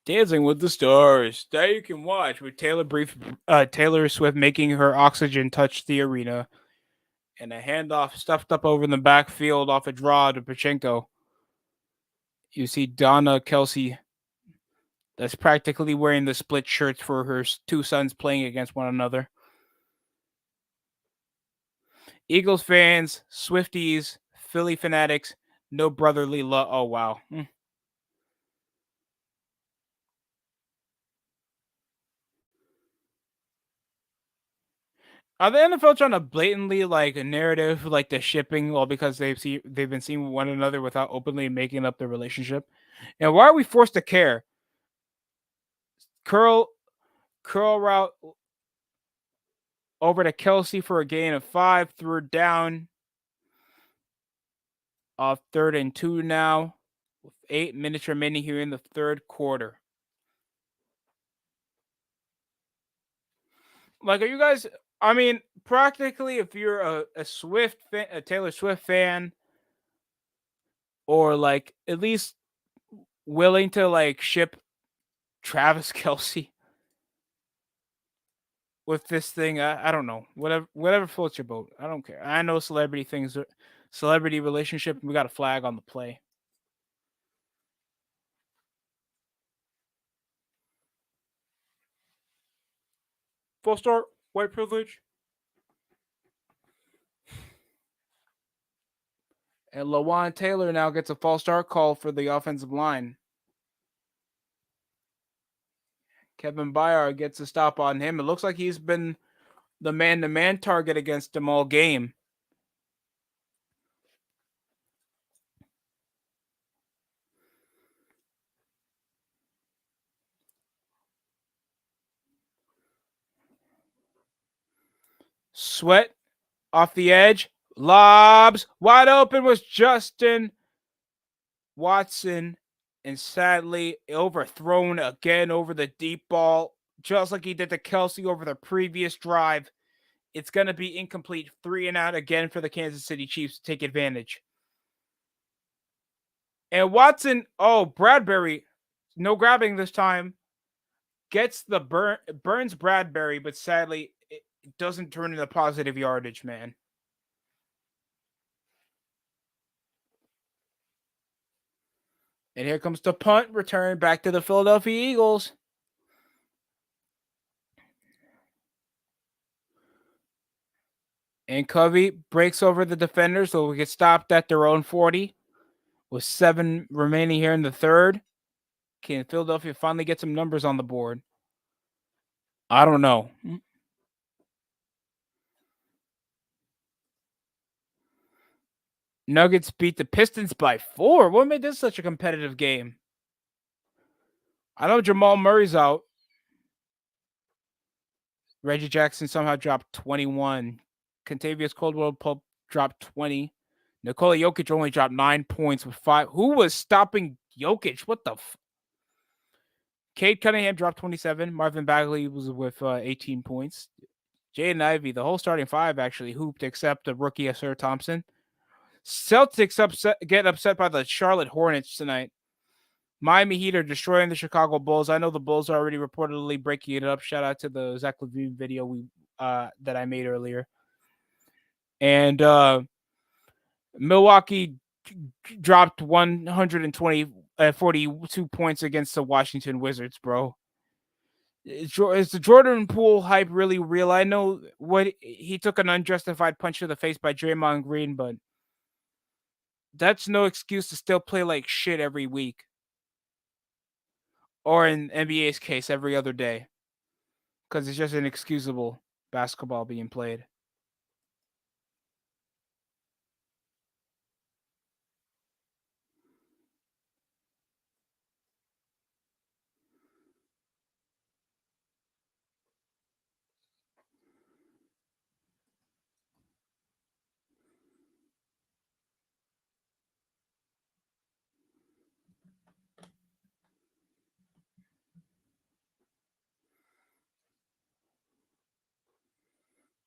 Dancing with the Stars. That you can watch with Taylor Swift making her oxygen touch the arena, and a handoff stuffed up over in the backfield off a draw to Pachenko. You see Donna Kelsey, that's practically wearing the split shirts for her two sons playing against one another. Eagles fans, Swifties, Philly fanatics, no brotherly love. Oh wow. Are the NFL trying to blatantly like a narrative like the shipping, well, because they've been seeing one another without openly making up their relationship? And why are we forced to care? Curl curl route over to Kelsey for a gain of 5, threw down off 3rd and 2 now, with 8 minutes remaining here in the third quarter. Like, are you guys? I mean, practically, if you're a Taylor Swift fan, or like at least willing to like ship Travis Kelsey with this thing, I don't know. Whatever floats your boat. I don't care. I know celebrity relationship. We got a flag on the play. Full start. White privilege. And Lawan Taylor now gets a false start call for the offensive line. Kevin Byard gets a stop on him. It looks like he's been the man-to-man target against him all game. Sweat off the edge. Lobs. Wide open was Justin Watson. And sadly, overthrown again over the deep ball, just like he did to Kelsey over the previous drive. It's going to be incomplete. 3 and out again for the Kansas City Chiefs to take advantage. And Watson, Bradbury, no grabbing this time, gets the burns Bradbury, but sadly, it doesn't turn into positive yardage, man. And here comes the punt return back to the Philadelphia Eagles. And Covey breaks over the defenders so we get stopped at their own 40 with 7 remaining here in the third. Can Philadelphia finally get some numbers on the board? I don't know. Nuggets beat the Pistons by 4. What made this such a competitive game? I know Jamal Murray's out. Reggie Jackson somehow dropped 21. Contavious Caldwell-Pope dropped 20. Nikola Jokic only dropped 9 points with 5. Who was stopping Jokic? What the Cade Cunningham dropped 27. Marvin Bagley was with 18 points. Jaden Ivey, the whole starting 5 actually hooped except the rookie Sir Thompson. Celtics get upset by the Charlotte Hornets tonight. Miami Heat are destroying the Chicago Bulls. I know the Bulls are already reportedly breaking it up. Shout out to the Zach LaVine video that I made earlier. And Milwaukee dropped 42 points against the Washington Wizards, bro. Is the Jordan Poole hype really real? I know he took an unjustified punch to the face by Draymond Green, but that's no excuse to still play like shit every week. Or in NBA's case, every other day. Because it's just inexcusable basketball being played.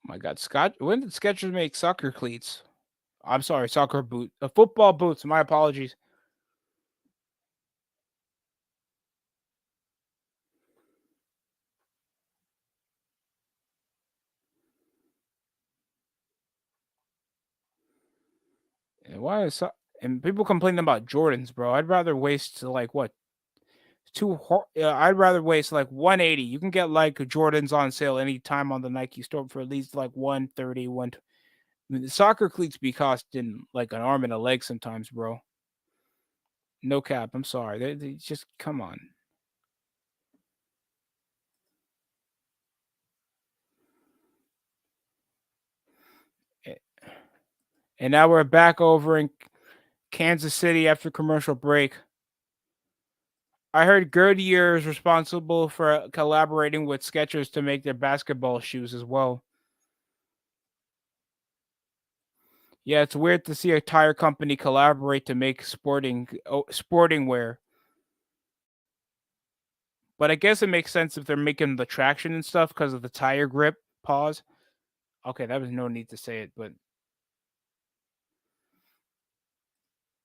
My God, Scott, when did Skechers make soccer cleats? I'm sorry, soccer boot. Football boots. My apologies. And why is and people complaining about Jordans, bro? I'd rather waste like what I'd rather waste like 180. You can get like Jordans on sale anytime on the Nike store for at least like 130. I mean, the soccer cleats be costing like an arm and a leg sometimes, bro. No cap. I'm sorry. They just come on. And now we're back over in Kansas City after commercial break. I heard Goodyear is responsible for collaborating with Skechers to make their basketball shoes as well. Yeah, it's weird to see a tire company collaborate to make sporting wear. But I guess it makes sense if they're making the traction and stuff because of the tire grip. Pause. Okay, that was no need to say it, but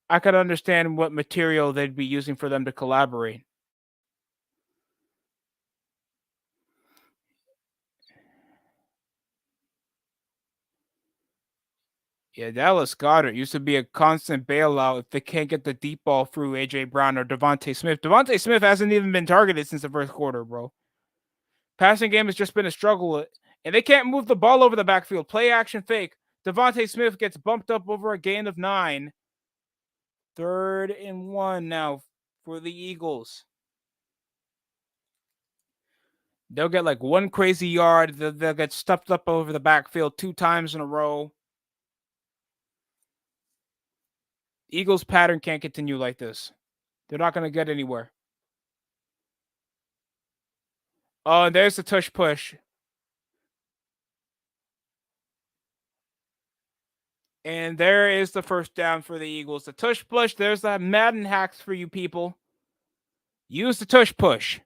I could understand what material they'd be using for them to collaborate. Yeah, Dallas Goddard used to be a constant bailout if they can't get the deep ball through AJ Brown or Devontae Smith. Devontae Smith hasn't even been targeted since the first quarter, bro. Passing game has just been a struggle, and they can't move the ball over the backfield. Play action fake. Devontae Smith gets bumped up over a gain of 9. 3rd and 1 now for the Eagles. They'll get like one crazy yard. They'll get stuffed up over the backfield 2 times in a row. Eagles pattern can't continue like this. They're not going to get anywhere. Oh, and there's the tush push. And there is the first down for the Eagles. The tush push. There's that Madden hacks for you people. Use the tush push.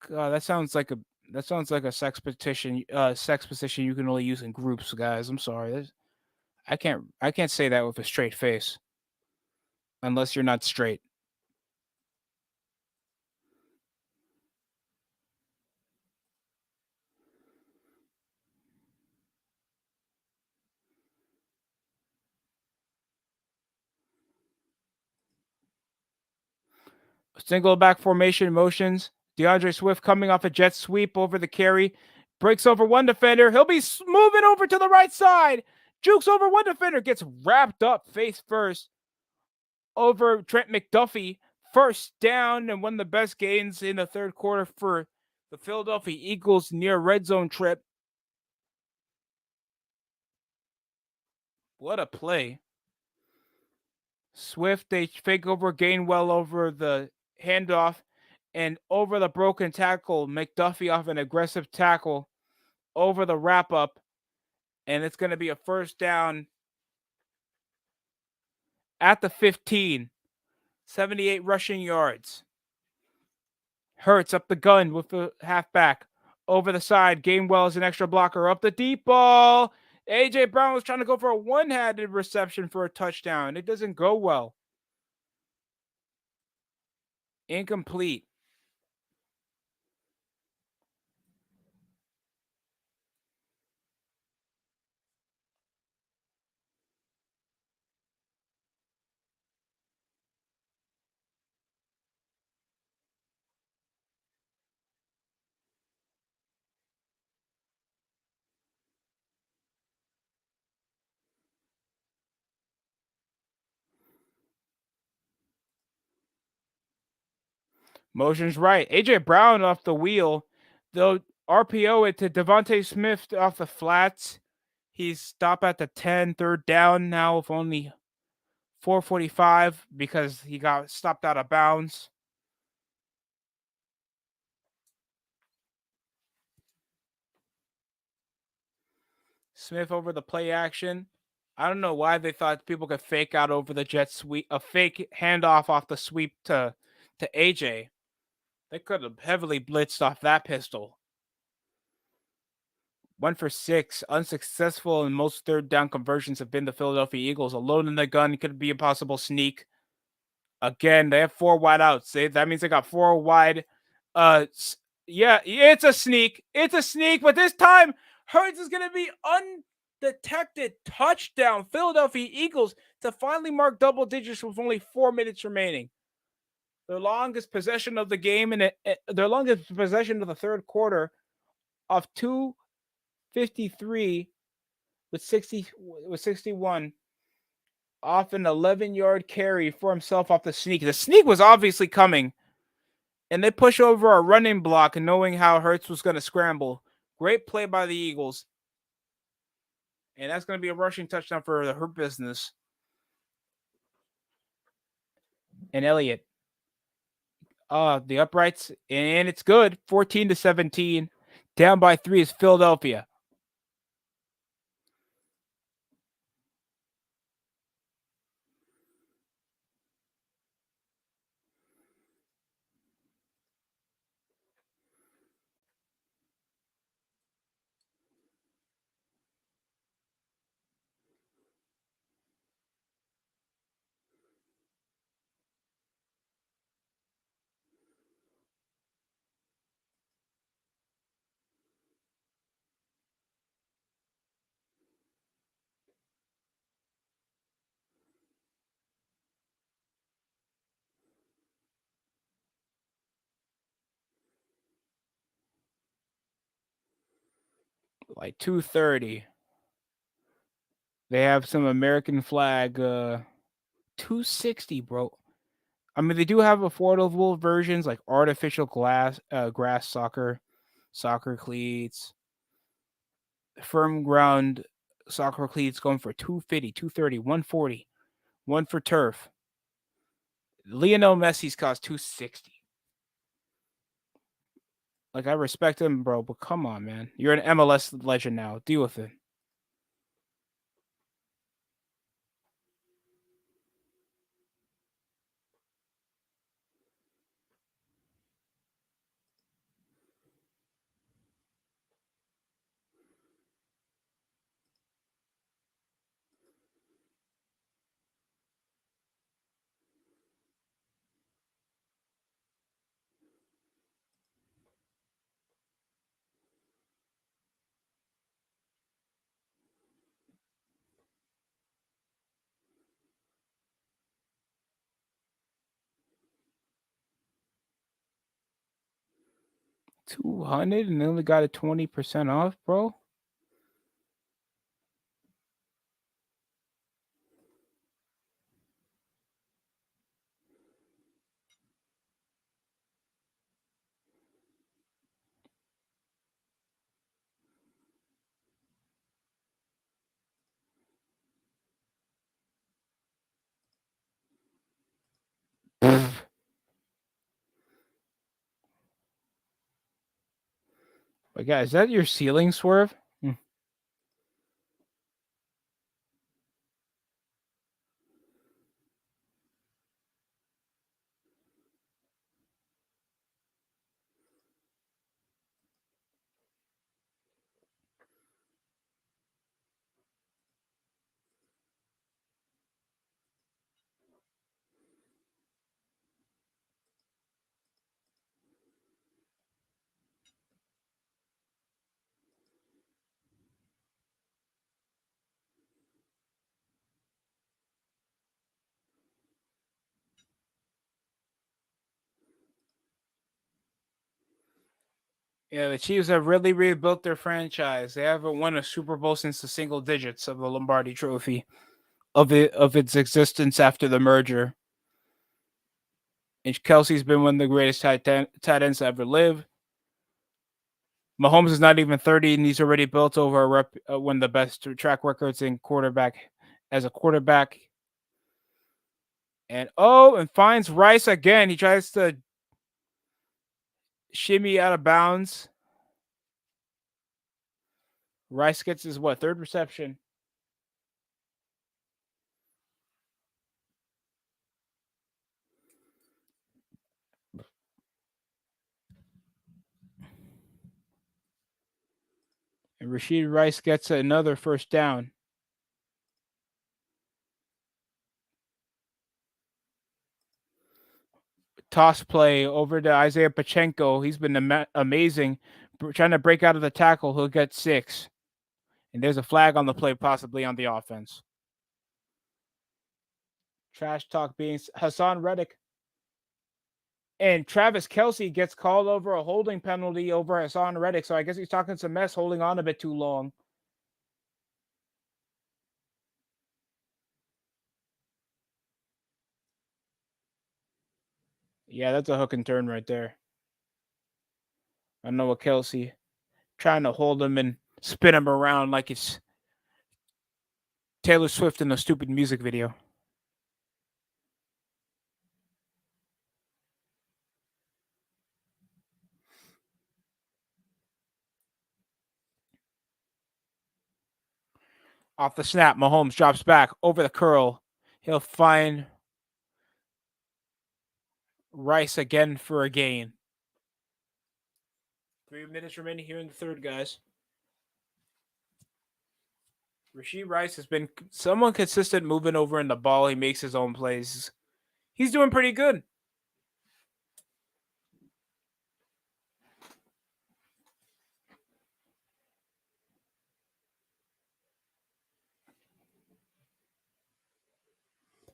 God, that sounds like a sex petition. Sex position you can only use in groups, guys. I'm sorry. I can't say that with a straight face, unless you're not straight. Single back formation motions. DeAndre Swift coming off a jet sweep over the carry. Breaks over one defender. He'll be moving over to the right side. Jukes over one defender. Gets wrapped up face first over Trent McDuffie. First down and one of the best gains in the third quarter for the Philadelphia Eagles near red zone trip. What a play. Swift, they fake over Gainwell over the handoff and over the broken tackle. McDuffie off an aggressive tackle over the wrap up. And it's going to be a first down at the 15. 78 rushing yards. Hurts up the gun with the halfback. Over the side. Gainwell is an extra blocker. Up the deep ball. A.J. Brown was trying to go for a one-handed reception for a touchdown. It doesn't go well. Incomplete. Motion's right. A.J. Brown off the wheel. They'll RPO it to Devontae Smith off the flats. He's stopped at the 10, third down now with only 4:45 because he got stopped out of bounds. Smith over the play action. I don't know why they thought people could fake out over the jet sweep, a fake handoff off the sweep to AJ. They could have heavily blitzed off that pistol. 1 for 6, unsuccessful, and most third down conversions have been the Philadelphia Eagles. Alone in the gun could be a possible sneak. Again, they have 4 wide outs. That means they got 4 wide. Yeah, it's a sneak. It's a sneak, but this time Hurts is going to be undetected. Touchdown, Philadelphia Eagles to finally mark double digits with only 4 minutes remaining. Their longest possession of the game and their longest possession of the third quarter of 2:53 with 61 off an 11-yard carry for himself off the sneak. The sneak was obviously coming. And they push over a running block and knowing how Hurts was going to scramble. Great play by the Eagles. And that's going to be a rushing touchdown for the Hurt business. And Elliott. The uprights. And it's good. 14-17. Down by 3 is Philadelphia. Like 2:30. They have some American flag. 260, bro. I mean, they do have affordable versions like artificial grass soccer cleats, firm ground soccer cleats going for 250, 230, 140, one for turf. Lionel Messi's cost 260. Like, I respect him, bro, but come on, man. You're an MLS legend now. Deal with it. $200 and they only got it 20% off, bro. But guys, is that your ceiling swerve? Yeah, the Chiefs have really rebuilt their franchise. They haven't won a Super Bowl since the single digits of the Lombardi Trophy of its existence after the merger. And Kelsey's been one of the greatest tight ends to ever live. Mahomes is not even 30, and he's already built over one of the best track records in quarterback as a quarterback. And finds Rice again. He tries to shimmy out of bounds. Rice gets his third reception. And Rashid Rice gets another first down. Toss play over to Isaiah Pacheco. He's been amazing. Trying to break out of the tackle. He'll get 6. And there's a flag on the play, possibly on the offense. Trash talk being Hassan Reddick. And Travis Kelce gets called over a holding penalty over Hassan Reddick. So I guess he's talking some mess, holding on a bit too long. Yeah, that's a hook and turn right there. I know what Kelce trying to hold him and spin him around like it's Taylor Swift in a stupid music video. Off the snap, Mahomes drops back over the curl. He'll find Rice again for a gain. 3 minutes remaining here in the third, guys. Rashid Rice has been somewhat consistent moving over in the ball. He makes his own plays. He's doing pretty good.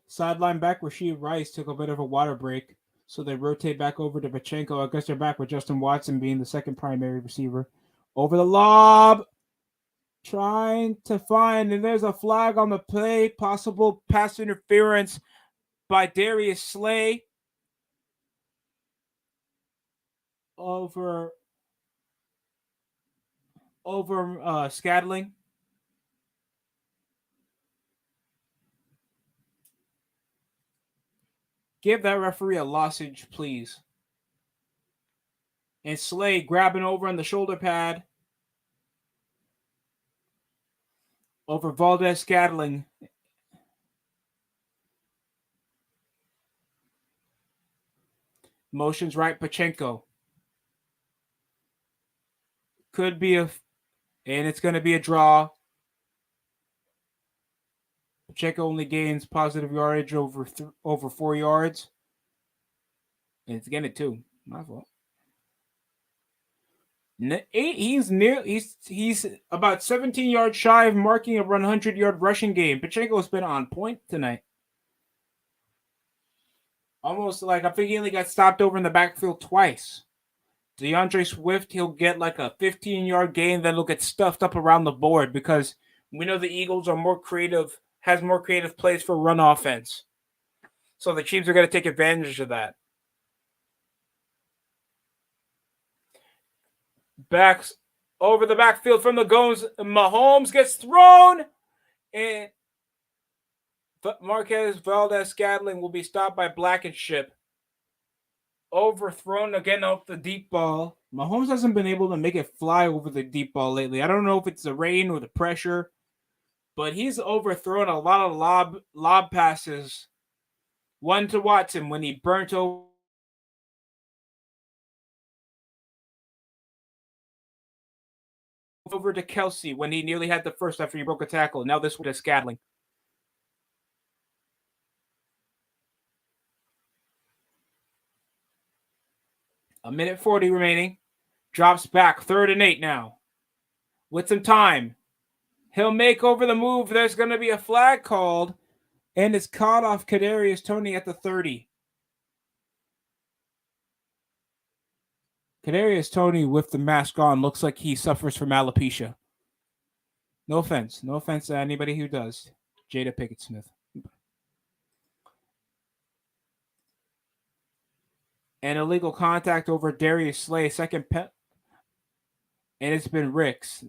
Sideline back, Rashid Rice took a bit of a water break, so they rotate back over to Pacheco. I guess they're back with Justin Watson being the second primary receiver. Over the lob, trying to find, and there's a flag on the play. Possible pass interference by Darius Slay over Scadling. Give that referee a lozenge, please. And Slay grabbing over on the shoulder pad over Valdez Scadling. Motions right, Pacheco. Could be and it's going to be a draw. Pacheco only gains positive yardage over 4 yards. And it's getting it 2. My fault. He's about 17 yards shy of marking a 100-yard rushing game. Pacheco's been on point tonight. Almost like I think he only got stopped over in the backfield twice. DeAndre Swift, he'll get like a 15-yard gain, then he'll get stuffed up around the board because we know the Eagles are more creative, has more creative plays for run offense. So the Chiefs are going to take advantage of that. Backs over the backfield from the goals. Mahomes gets thrown, and Marquez Valdez-Scantling will be stopped by Blankenship. Overthrown again off the deep ball. Mahomes hasn't been able to make it fly over the deep ball lately. I don't know if it's the rain or the pressure, but he's overthrown a lot of lob passes. One to Watson when he burnt over to Kelsey when he nearly had the first after he broke a tackle. Now this one to Scantling. A minute 40 remaining. Drops back. 3rd and 8 now. With some time. He'll make over the move. There's going to be a flag called. And it's caught off Kadarius Toney at the 30. Kadarius Toney with the mask on looks like he suffers from alopecia. No offense. No offense to anybody who does. Jada Pickett Smith. And illegal contact over Darius Slay. Second pet. And it's been Ricks.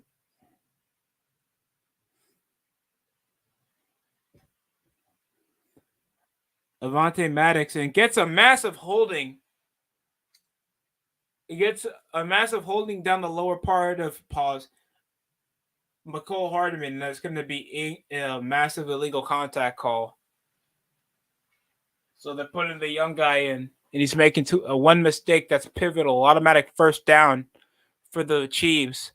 Avonte Maddox and gets a massive holding. He gets a massive holding down the lower part of McCole Hardman. That's going to be a massive illegal contact call. So they're putting the young guy in, and he's making one mistake that's pivotal. Automatic first down for the Chiefs.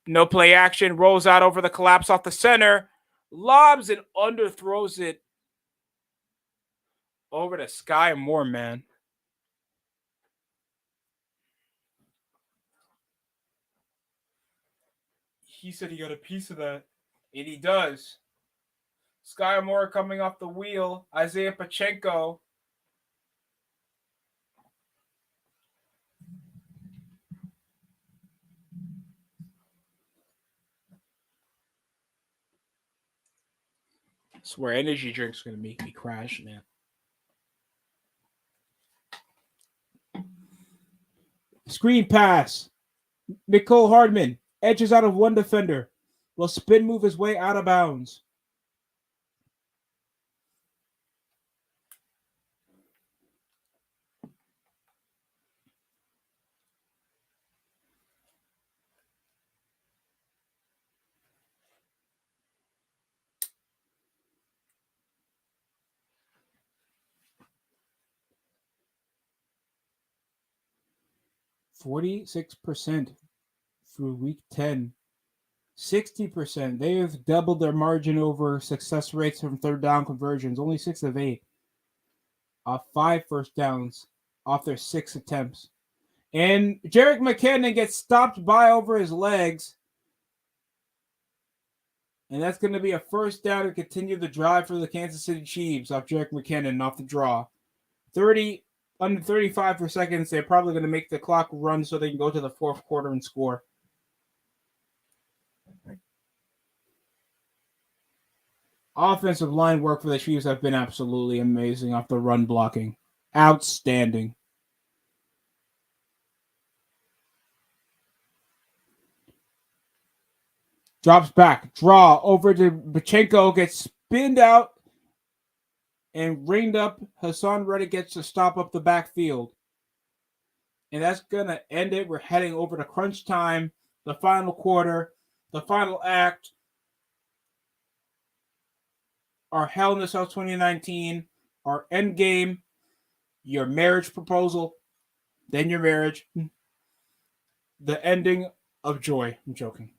No play action. Rolls out over the collapse off the center. Lobs and underthrows it over to Sky Moore, man. He said he got a piece of that. And he does. Sky Moore coming off the wheel. Isaiah Pacheco. I swear energy drink's going to make me crash, man. Screen pass. Nicole Hardman edges out of one defender. Will spin move his way out of bounds. %46% through week 10. 60%. They have doubled their margin over success rates from third down conversions. Only 6 of 8. 5 first downs off their 6 attempts. And Jerick McKinnon gets stopped by over his legs. And that's going to be a first down to continue the drive for the Kansas City Chiefs off Jerick McKinnon off the draw. Under 35 for seconds. They're probably going to make the clock run so they can go to the fourth quarter and score. Offensive line work for the Chiefs have been absolutely amazing off the run blocking. Outstanding. Drops back. Draw over to Pacheco. Gets spinned out and ringed up. Hassan Reddick gets to stop up the backfield. And that's going to end it. We're heading over to crunch time. The final quarter. The final act. Our Hell in the Cell 2019. Our end game. Your marriage proposal. Then your marriage. The ending of joy. I'm joking.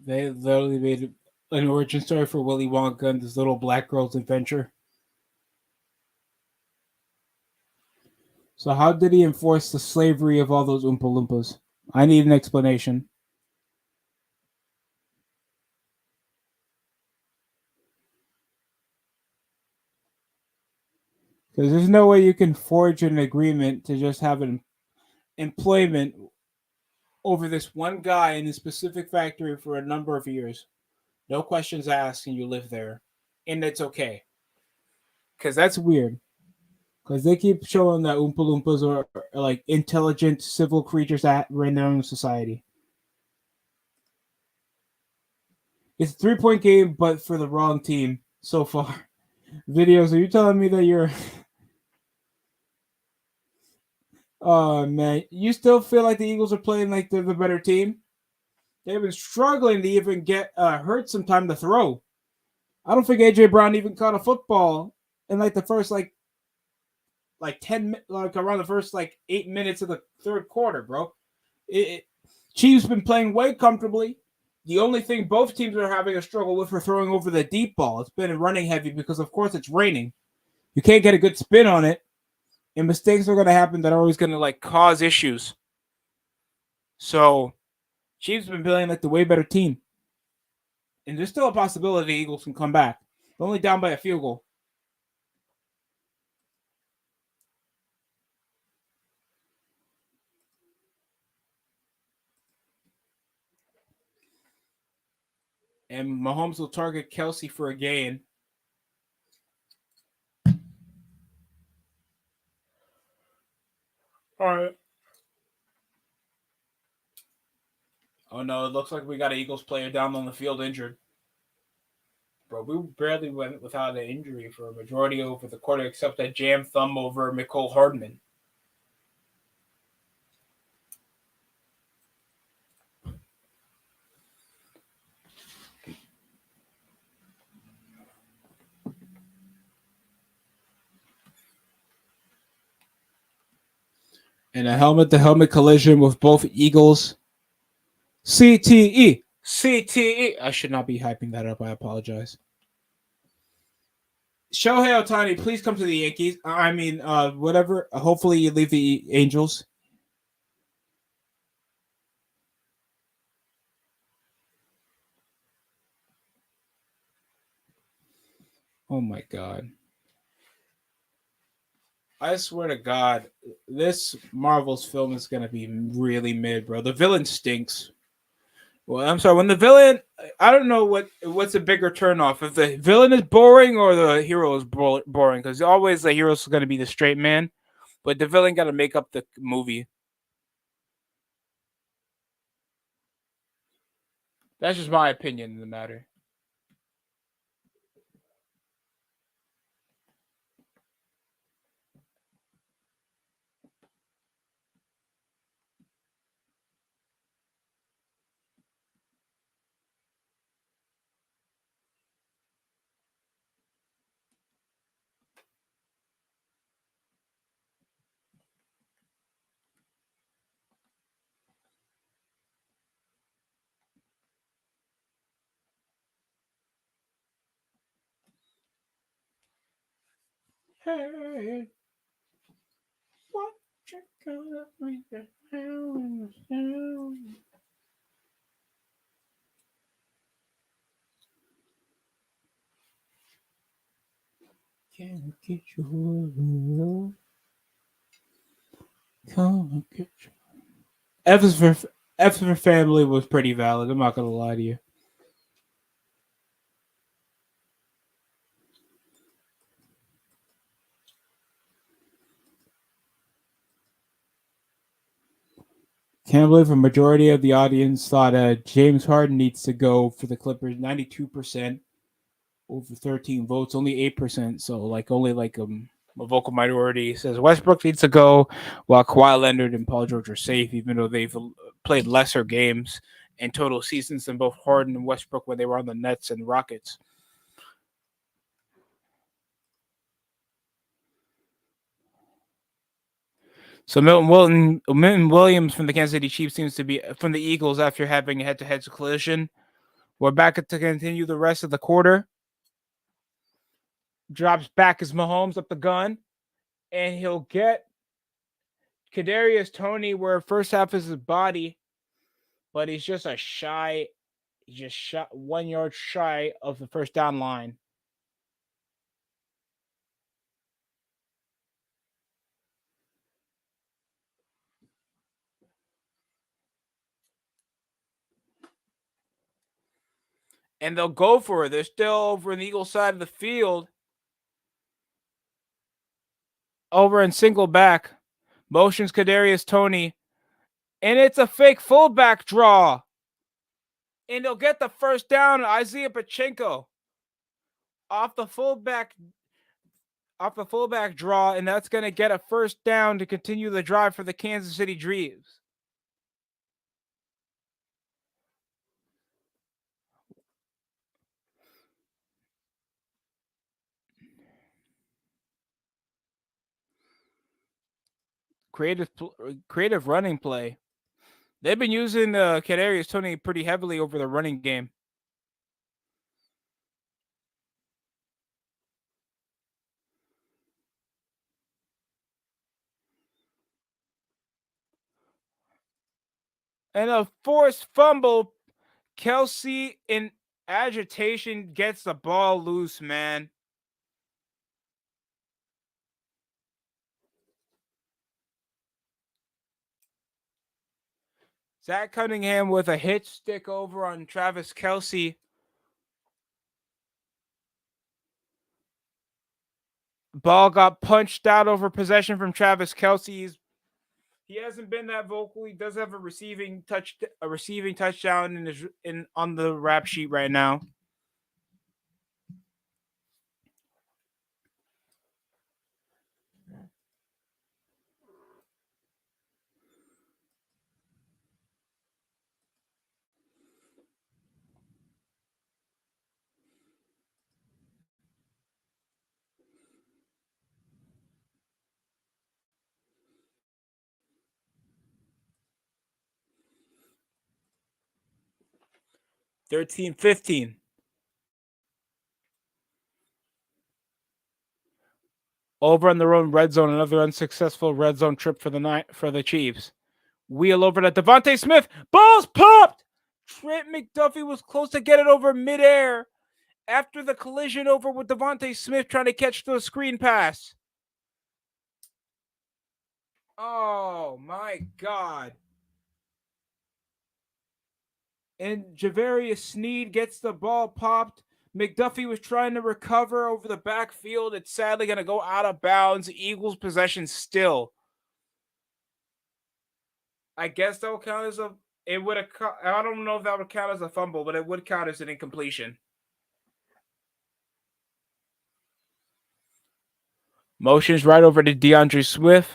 They literally made an origin story for Willy Wonka and this little black girl's adventure. So how did he enforce the slavery of all those Oompa Loompas? I need an explanation. Because there's no way you can forge an agreement to just have an employment over this one guy in a specific factory for a number of years. No questions asked, and you live there. And it's okay. Because that's weird. Because they keep showing that Oompa Loompas are like intelligent civil creatures that run their own society. It's a 3-point game, but for the wrong team so far. Videos, are you telling me that you're. Oh, man. You still feel like the Eagles are playing like they're the better team? They've been struggling to even get hurt some time to throw. I don't think AJ Brown even caught a football in like the first like 10 like around the first like 8 minutes of the third quarter, bro. Chiefs been playing way comfortably. The only thing both teams are having a struggle with for throwing over the deep ball. It's been running heavy because of course it's raining. You can't get a good spin on it, and mistakes are going to happen that are always going to like cause issues. So Chiefs been playing like the way better team. And there's still a possibility the Eagles can come back. They're only down by a field goal. And Mahomes will target Kelsey for a gain. All right. Oh no, it looks like we got an Eagles player down on the field injured. Bro, we barely went without an injury for a majority over the quarter, except that jam thumb over Mecole Hardman. And a helmet-to-helmet collision with both Eagles. CTE. CTE. I should not be hyping that up. I apologize. Shohei Ohtani, please come to the Yankees. I mean, whatever. Hopefully you leave the Angels. Oh my God. I swear to God, this Marvel's film is going to be really mid, bro. The villain stinks. Well, I'm sorry. When the villain, I don't know what's a bigger turnoff. If the villain is boring or the hero is boring, because always the hero's going to be the straight man, but the villain got to make up the movie. That's just my opinion in the matter. Hey, what you gonna make the sound? Can I get you? Come get you. F for family was pretty valid. I'm not gonna lie to you. Can't believe a majority of the audience thought James Harden needs to go for the Clippers. 92% over 13 votes, only 8%. So only a vocal minority says Westbrook needs to go, while Kawhi Leonard and Paul George are safe, even though they've played lesser games in total seasons than both Harden and Westbrook when they were on the Nets and Rockets. So Milton Williams from the Kansas City Chiefs seems to be from the Eagles after having a head-to-head collision. We're back to continue the rest of the quarter. Drops back as Mahomes up the gun, and he'll get Kadarius Toney where first half is his body, but he's just he's just shot 1 yard shy of the first down line. And they'll go for it. They're still over on the Eagle side of the field. Over in single back. Motions Kadarius Toney. And it's a fake fullback draw. And they'll get the first down. Isaiah Pacheco off the fullback draw, and that's going to get a first down to continue the drive for the Kansas City Dreams. Creative running play. They've been using Kadarius Toney pretty heavily over the running game. And a forced fumble. Kelsey, in agitation, gets the ball loose, man. Zach Cunningham with a hit stick over on Travis Kelsey. Ball got punched out over possession from Travis Kelsey. He hasn't been that vocal. He does have a receiving touchdown on the rap sheet right now. $13-15. Over on their own red zone, another unsuccessful red zone trip for the Chiefs. Wheel over to Devontae Smith. Ball's popped. Trent McDuffie was close to get it over midair after the collision over with Devontae Smith trying to catch the screen pass. Oh my God. And Javarius Sneed gets the ball popped. McDuffie was trying to recover over the backfield. It's sadly going to go out of bounds. Eagles possession still. I guess that will count as a. It would have. I don't know if that would count as a fumble, but it would count as an incompletion. Motions right over to DeAndre Swift.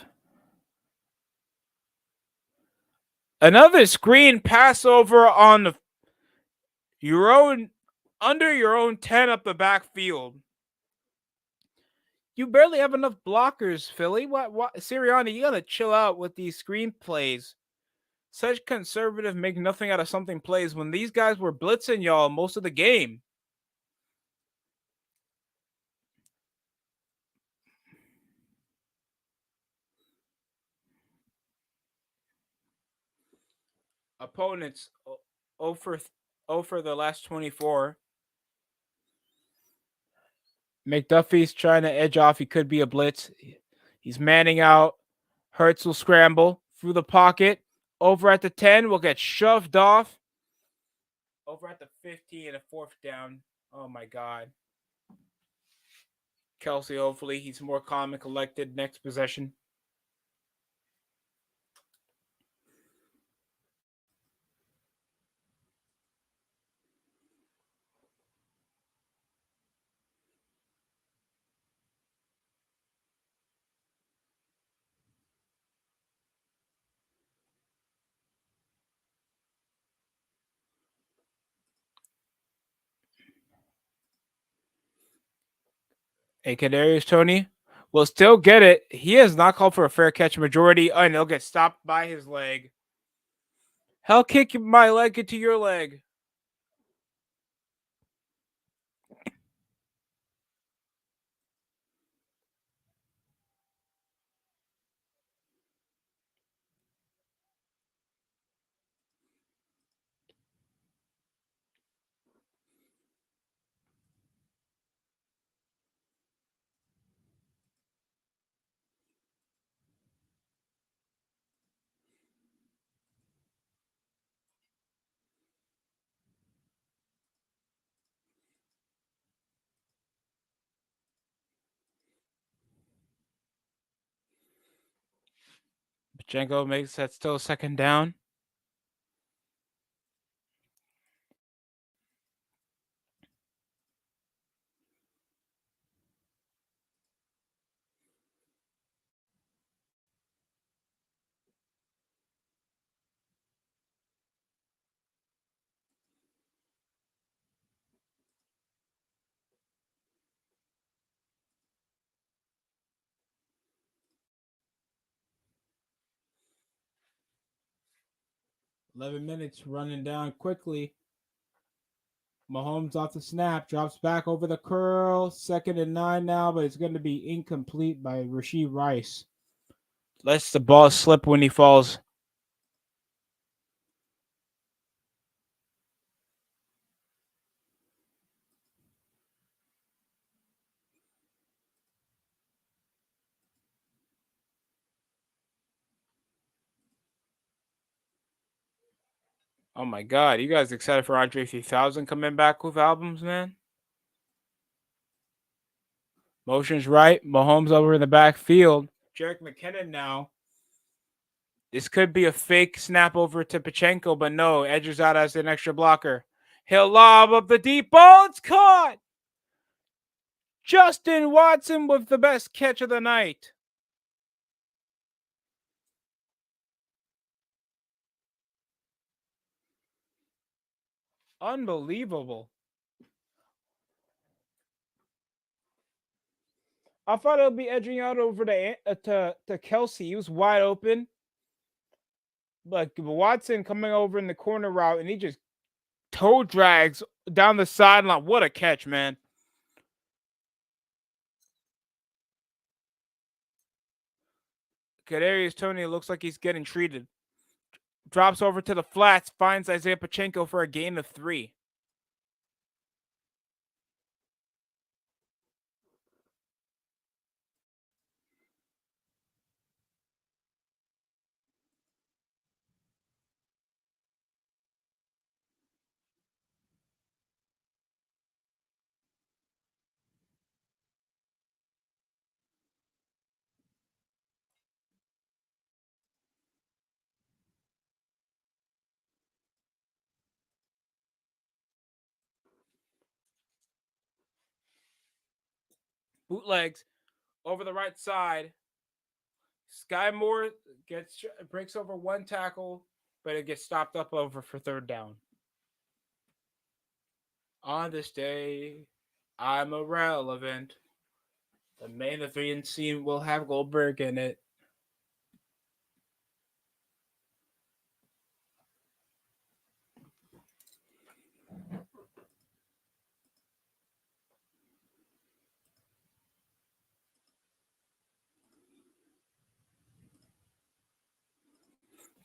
Another screen pass over on your own under your own 10 up the backfield. You barely have enough blockers, Philly. What Sirianni, you gotta chill out with these screen plays. Such conservative make nothing out of something plays when these guys were blitzing y'all most of the game. Opponents 0 for the last 24. McDuffie's trying to edge off. He could be a blitz. He's manning out. Hurts will scramble through the pocket. Over at the 10 will get shoved off. Over at the 15 and a fourth down. Oh my God. Kelsey, hopefully he's more calm and collected next possession. And Kadarius Toney will still get it. He has not called for a fair catch majority, and he'll get stopped by his leg. Hell, kick my leg into your leg. Pachenko makes that still second down. $11 running down quickly. Mahomes off the snap, drops back over the curl. 2nd and 9 now, but it's going to be incomplete by Rashee Rice. Lets the ball slip when he falls. Oh my God, you guys excited for Andre 3000 coming back with albums, man? Motion's right. Mahomes over in the backfield. Jerick McKinnon now. This could be a fake snap over to Pachenko, but no, edges out as an extra blocker. He'll lob up the deep ball. It's caught. Justin Watson with the best catch of the night. Unbelievable. I thought it would be edging out over to Kelsey. He was wide open. But Watson coming over in the corner route, and he just toe drags down the sideline. What a catch, man. Kadarius Toney looks like he's getting treated. Drops over to the flats, finds Isaiah Pachenko for a gain of 3. Bootlegs over the right side. Sky Moore breaks over one tackle, but it gets stopped up over for 3rd down. On this day, I'm irrelevant. The main event scene will have Goldberg in it.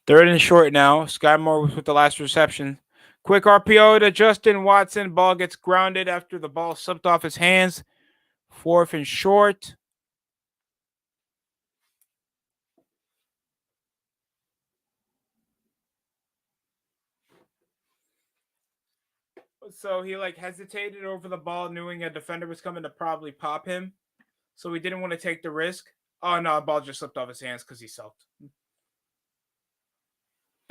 Third and short now. Sky Moore with the last reception. Quick RPO to Justin Watson. Ball gets grounded after the ball slipped off his hands. 4th and short. So he hesitated over the ball, knowing a defender was coming to probably pop him. So he didn't want to take the risk. Oh no, the ball just slipped off his hands because he sucked.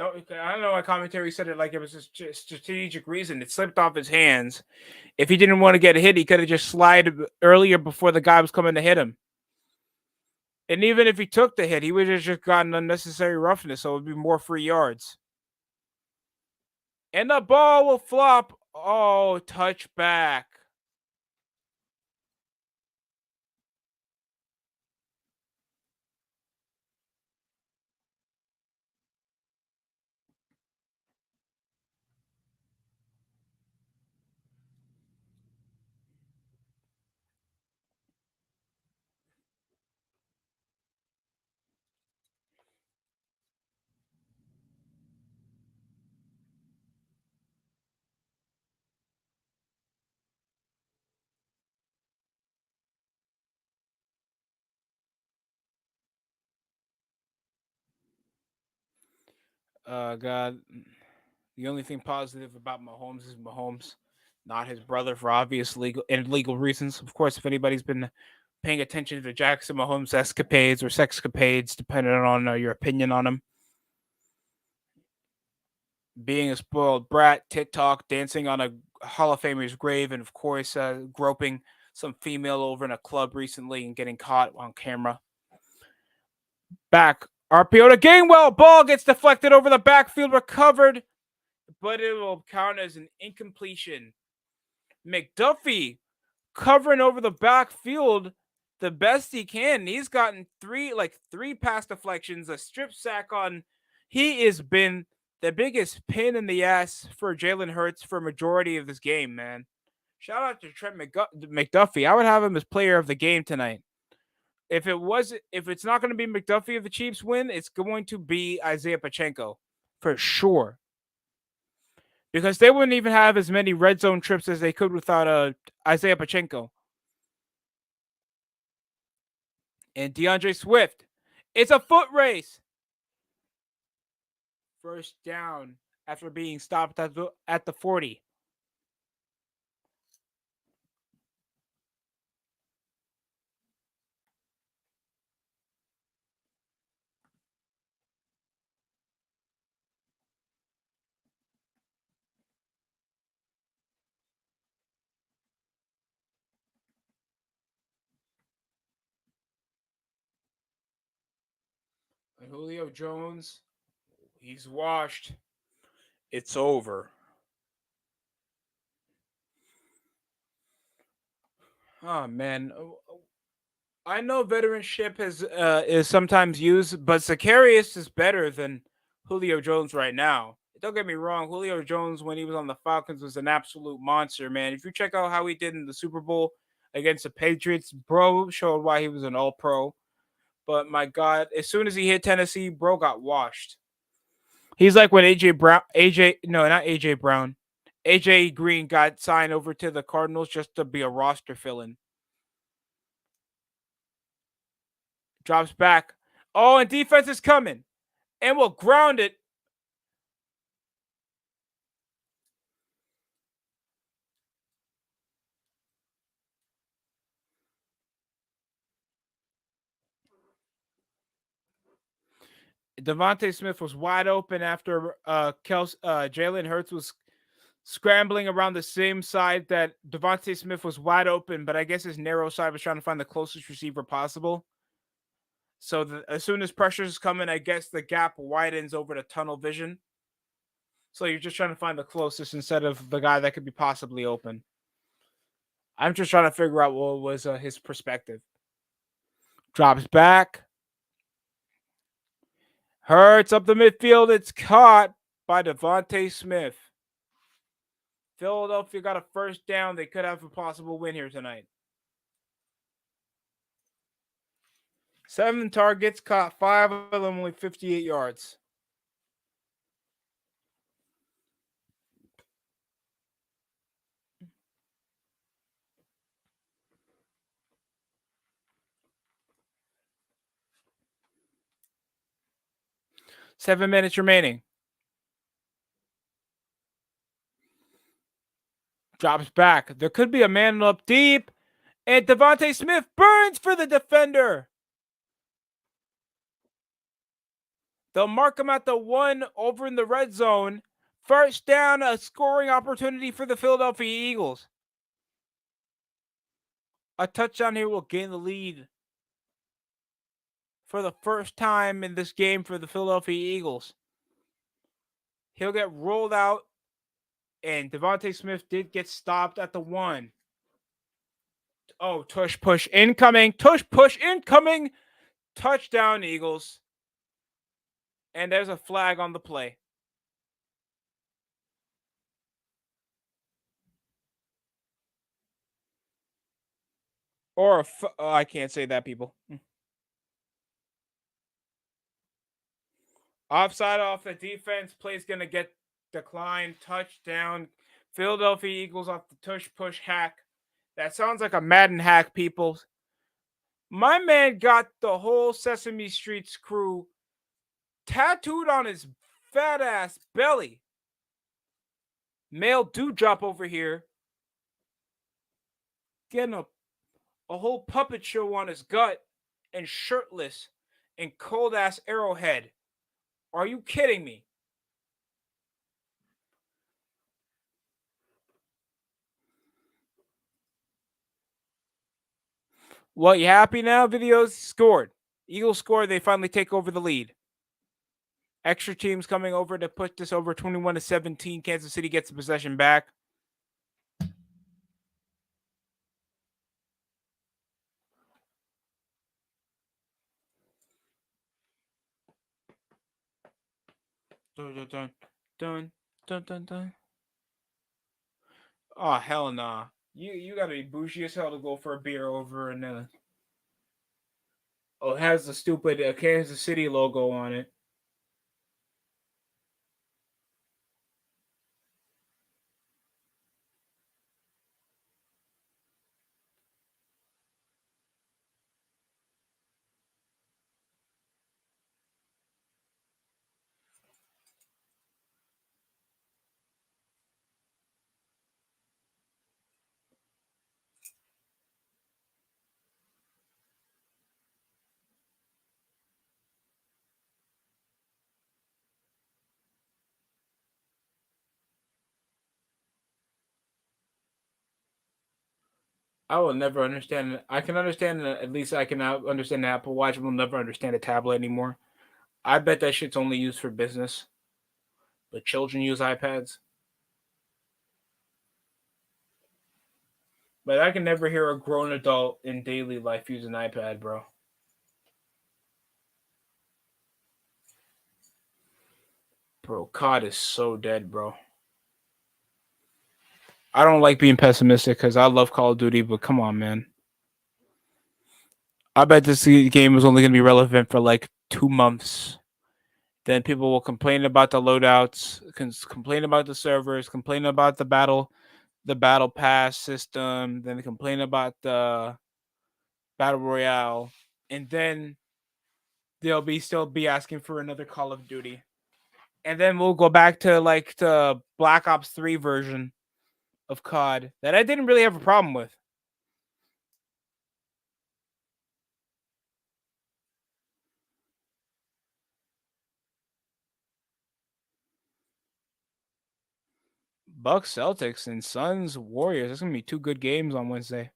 I don't know why commentary said it like it was a strategic reason. It slipped off his hands. If he didn't want to get hit, he could have just slid earlier before the guy was coming to hit him. And even if he took the hit, he would have just gotten unnecessary roughness, so it would be more free yards. And the ball will flop. Oh, touchback. God. The only thing positive about Mahomes is Mahomes, not his brother for obvious legal and legal reasons. Of course, if anybody's been paying attention to Jackson Mahomes' escapades or sexcapades, depending on your opinion on him. Being a spoiled brat, TikTok, dancing on a Hall of Famer's grave, and of course, groping some female over in a club recently and getting caught on camera. Back. RPO to Gainwell. Ball gets deflected over the backfield, recovered, but it will count as an incompletion. McDuffie covering over the backfield the best he can. He's gotten three pass deflections, a strip sack on. He has been the biggest pain in the ass for Jalen Hurts for a majority of this game, man. Shout out to Trent McDuffie. I would have him as player of the game tonight. If it's not going to be McDuffie if the Chiefs win, it's going to be Isaiah Pacheco for sure. Because they wouldn't even have as many red zone trips as they could without Isaiah Pacheco. And DeAndre Swift. It's a foot race. First down after being stopped at the 40. And Julio Jones, he's washed. It's over. Oh man, I know veteranship is sometimes used, but Zacharias is better than Julio Jones right now. Don't get me wrong, Julio Jones when he was on the Falcons was an absolute monster, man. If you check out how he did in the Super Bowl against the Patriots, bro showed why he was an All-Pro. But my God, as soon as he hit Tennessee, bro got washed. He's like when AJ Green got signed over to the Cardinals just to be a roster fill-in. Drops back. Oh, and defense is coming. And will ground it. Devontae Smith was wide open after Jalen Hurts was scrambling around the same side that Devontae Smith was wide open, but I guess his narrow side was trying to find the closest receiver possible. So as soon as pressure is coming, I guess the gap widens over to tunnel vision. So you're just trying to find the closest instead of the guy that could be possibly open. I'm just trying to figure out what was his perspective. Drops back. Hurts up the midfield. It's caught by Devontae Smith. Philadelphia got a first down. They could have a possible win here tonight. 7 targets, caught 5 of them, only 58 yards. Seven minutes remaining. Drops back. There could be a man up deep. And Devontae Smith burns for the defender. They'll mark him at the 1 over in the red zone. First down, a scoring opportunity for the Philadelphia Eagles. A touchdown here will gain the lead for the first time in this game for the Philadelphia Eagles. He'll get rolled out, and Devontae Smith did get stopped at the 1. Oh, tush push incoming. Tush push incoming. Touchdown, Eagles. And there's a flag on the play. Or I can't say that, people. Offside off the defense. Play's going to get declined. Touchdown. Philadelphia Eagles off the tush push hack. That sounds like a Madden hack, people. My man got the whole Sesame Street's crew tattooed on his fat ass belly. Male dewdrop over here. Getting a a whole puppet show on his gut and shirtless and cold ass Arrowhead. Are you kidding me? Well, you happy now? Videos scored. Eagles scored. They finally take over the lead. Extra teams coming over to put this over 21-17. Kansas City gets the possession back. Dun, dun, dun, dun, dun, dun, dun. Oh hell nah. You gotta be bougie as hell to go for a beer over and oh, it has the stupid Kansas City logo on it. I will never understand it. I can understand at least I can understand the Apple Watch. We'll never understand a tablet anymore. I bet that shit's only used for business. But children use iPads. But I can never hear a grown adult in daily life use an iPad, bro. Bro, COD is so dead, bro. I don't like being pessimistic because I love Call of Duty, but come on, man. I bet this game is only going to be relevant for like 2 months. Then people will complain about the loadouts, complain about the servers, complain about the battle pass system, then complain about the battle royale, and then they'll be still be asking for another Call of Duty. And then we'll go back to like the Black Ops 3 version of COD that I didn't really have a problem with. Bucks, Celtics, and Suns, Warriors. That's gonna be two good games on Wednesday.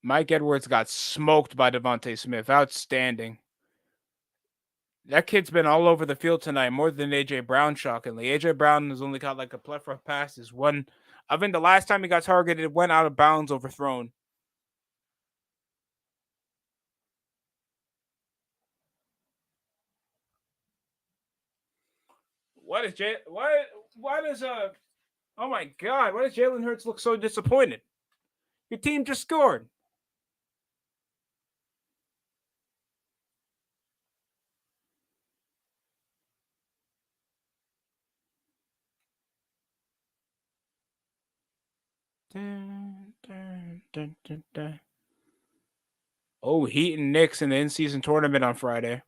Mike Edwards got smoked by Devontae Smith. Outstanding. That kid's been all over the field tonight, more than AJ Brown, shockingly. AJ Brown has only got like a plethora of passes. One, I think the last time he got targeted, it went out of bounds, overthrown. What is Jay? Why does Oh my God! Why does Jalen Hurts look so disappointed? Your team just scored. Dun, dun, dun, dun, dun. Oh, Heat and Knicks in the in-season tournament on Friday.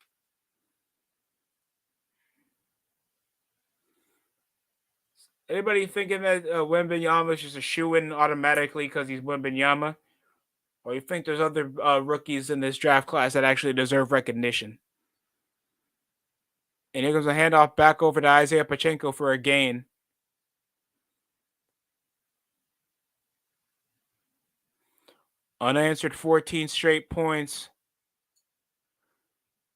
Anybody thinking that Wembanyama is just a shoe-in automatically because he's Wembanyama? Or you think there's other rookies in this draft class that actually deserve recognition? And here goes a handoff back over to Isaiah Pachenko for a gain. Unanswered 14 straight points.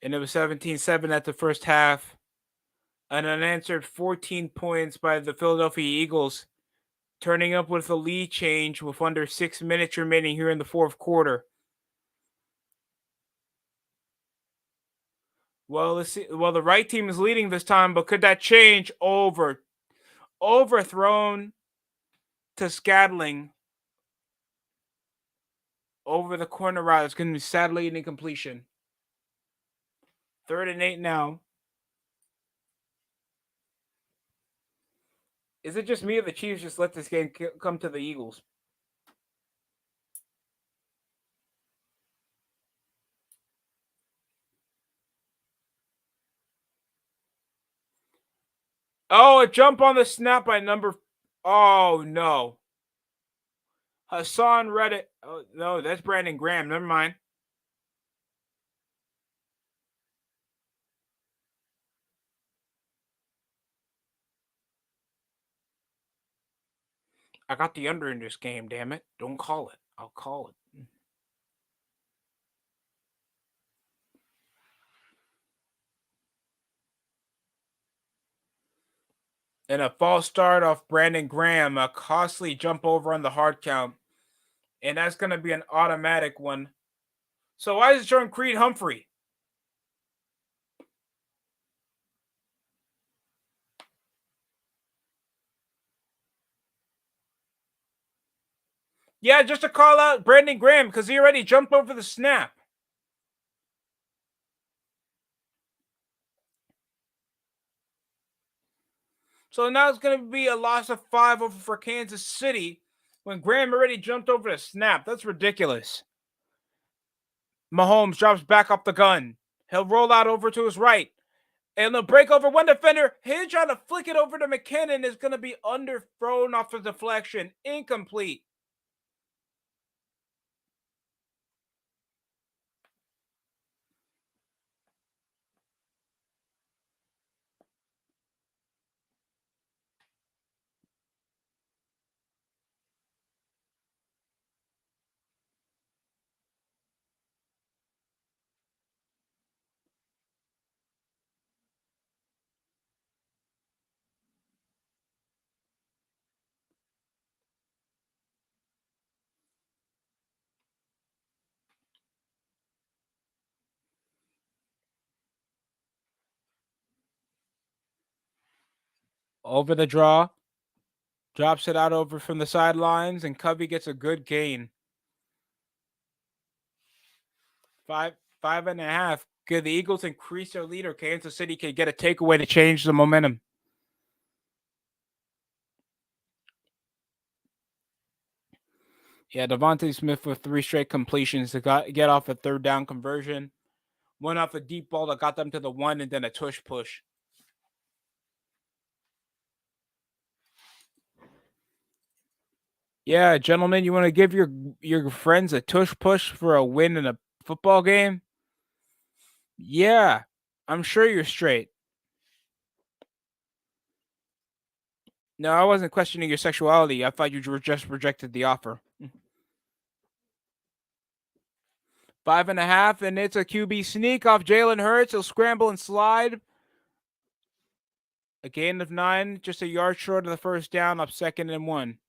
And it was 17-7 at the first half. An unanswered 14 points by the Philadelphia Eagles, turning up with a lead change with under 6 minutes remaining here in the fourth quarter. Well, the right team is leading this time, but could that change? Overthrown to Scadling over the corner route. It's going to be sadly an incompletion. 3rd and 8 now. Is it just me or the Chiefs just let this game come to the Eagles? Oh, a jump on the snap by number. Oh no, Hassan read it. Oh no, that's Brandon Graham. Never mind. I got the under in this game. Damn it! Don't call it. I'll call it. And a false start off Brandon Graham, a costly jump over on the hard count, and that's going to be an automatic one. So why is it showing Creed Humphrey? Yeah, just to call out Brandon Graham because he already jumped over the snap. So now it's going to be a loss of 5 over for Kansas City when Graham already jumped over the snap. That's ridiculous. Mahomes drops back up the gun. He'll roll out over to his right. And they'll break over one defender. He's trying to flick it over to McKinnon. Is going to be underthrown off the deflection. Incomplete. Over the draw. Drops it out over from the sidelines. And Covey gets a good gain. 5.5. Could the Eagles increase their lead or Kansas City can get a takeaway to change the momentum? Yeah, Devontae Smith with 3 straight completions to get off a third down conversion. One off a deep ball that got them to the 1 and then a tush push. Yeah, gentlemen, you want to give your friends a tush push for a win in a football game? Yeah, I'm sure you're straight. No, I wasn't questioning your sexuality. I thought you just rejected the offer. 5.5, and it's a QB sneak off Jalen Hurts. He'll scramble and slide. A gain of 9, just a yard short of the first down, up 2nd and 1.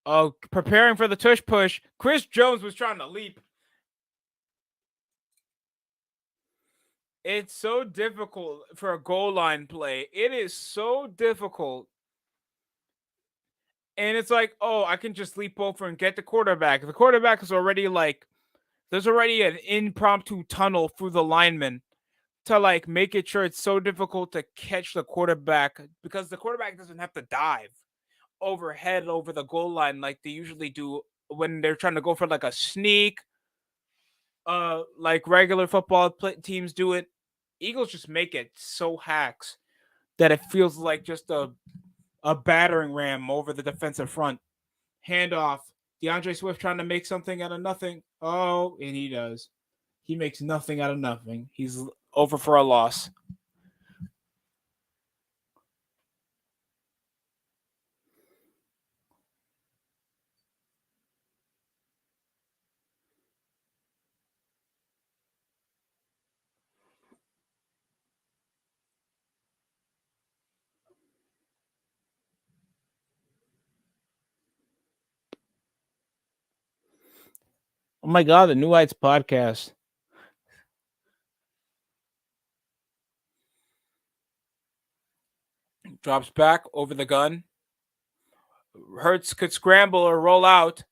Oh, preparing for the tush push. Chris Jones was trying to leap. It's so difficult for a goal line play. It is so difficult. And it's like, oh, I can just leap over and get the quarterback. The quarterback is already like, there's already an impromptu tunnel through the lineman to like make it sure it's so difficult to catch the quarterback because the quarterback doesn't have to dive overhead over the goal line like they usually do when they're trying to go for like a sneak, like regular football teams do it. Eagles just make it so hacks that it feels like just a battering ram over the defensive front. Handoff. DeAndre Swift trying to make something out of nothing. Oh, and he does. He makes nothing out of nothing. He's over for a loss. Oh my God, the New Heights podcast. Drops back over the gun. Hurts could scramble or roll out.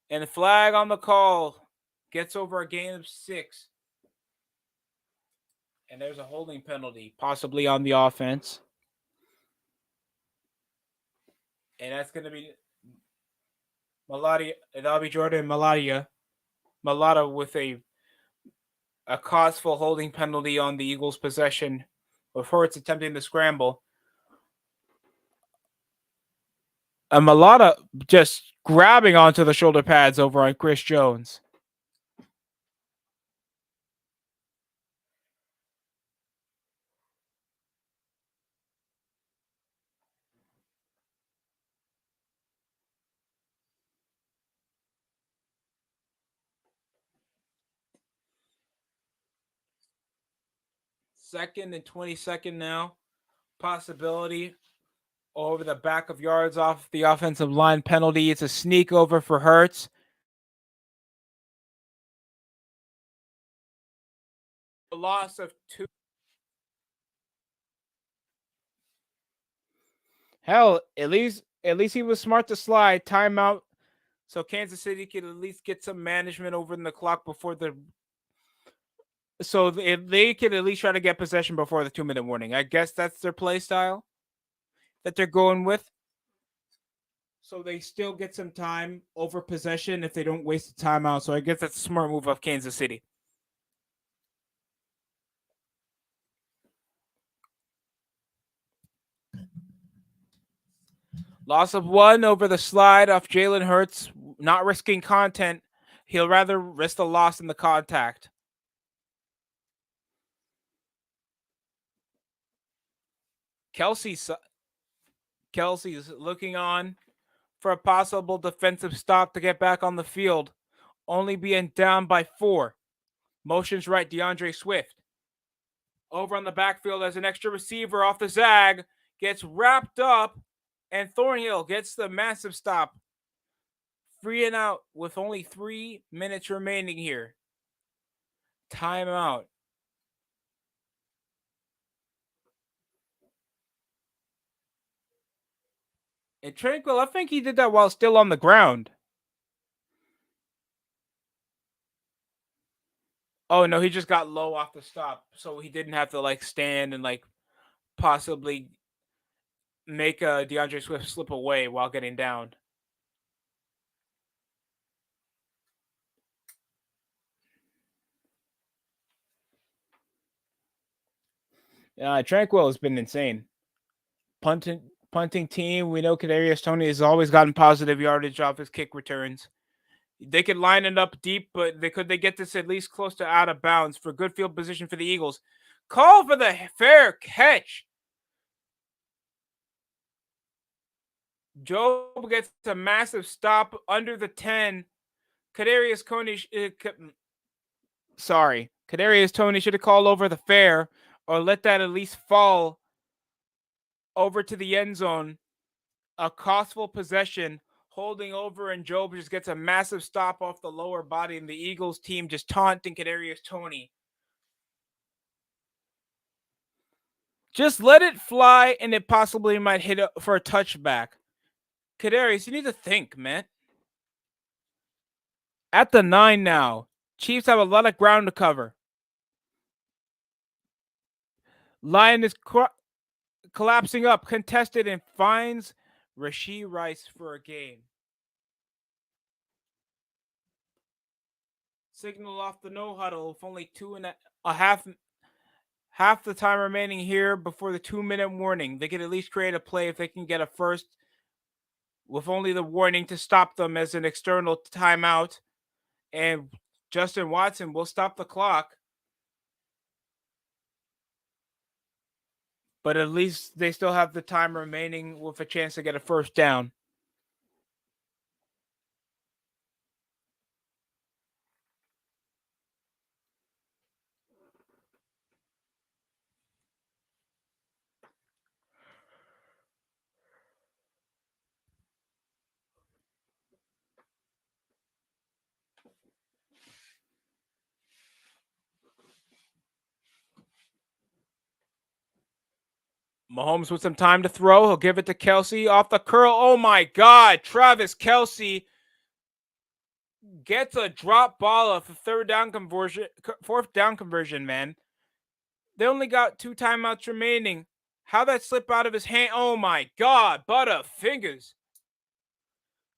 And the flag on the call gets over a gain of 6. And there's a holding penalty, possibly on the offense. And that's going to be Malatia. That'll be Jordan Malatia. Malata with a costful holding penalty on the Eagles' possession, with Hurts attempting to scramble. And Malata just grabbing onto the shoulder pads over on Chris Jones. Second and 22nd now. Possibility over the back of yards off the offensive line penalty. It's a sneak over for Hurts. A loss of 2. Hell, at least he was smart to slide timeout, so Kansas City could at least get some management over in the clock before so they could at least try to get possession before the 2-minute warning. I guess that's their play style that they're going with. So they still get some time over possession if they don't waste the timeout. So I guess that's a smart move of Kansas City. Loss of 1 over the slide off Jalen Hurts, not risking content. He'll rather risk the loss in the contact. Kelsey's looking on for a possible defensive stop to get back on the field, only being down by 4. Motions right, DeAndre Swift. Over on the backfield as an extra receiver off the zag, gets wrapped up, and Thornhill gets the massive stop. Free and out with only 3 minutes remaining here. Timeout. And Tranquil, I think he did that while still on the ground. Oh, no, he just got low off the stop, so he didn't have to, stand and, possibly make DeAndre Swift slip away while getting down. Tranquil has been insane. Punting team, we know Kadarius Toney has always gotten positive yardage off his kick returns. They could line it up deep, but they get this at least close to out of bounds for good field position for the Eagles. Call for the fair catch. Job gets a massive stop under the 10. Kadarius Toney should have called over the fair or let that at least fall over to the end zone. A costful possession, holding over, and Job just gets a massive stop off the lower body, and the Eagles team just taunting Kadarius Toney. Just let it fly, and it possibly might hit for a touchback. Kadarius, you need to think, man. At the 9 now, Chiefs have a lot of ground to cover. Lion is collapsing up, contested, and finds Rashee Rice for a gain. Signal off the no huddle with only 2.5 the time remaining here before the 2-minute warning. They can at least create a play if they can get a first with only the warning to stop them as an external timeout. And Justin Watson will stop the clock. But at least they still have the time remaining with a chance to get a first down. Mahomes with some time to throw. He'll give it to Kelsey off the curl. Oh my God. Travis Kelsey gets a drop ball off a fourth down conversion, man. They only got 2 timeouts remaining. How that slip out of his hand? Oh my God. Butterfingers.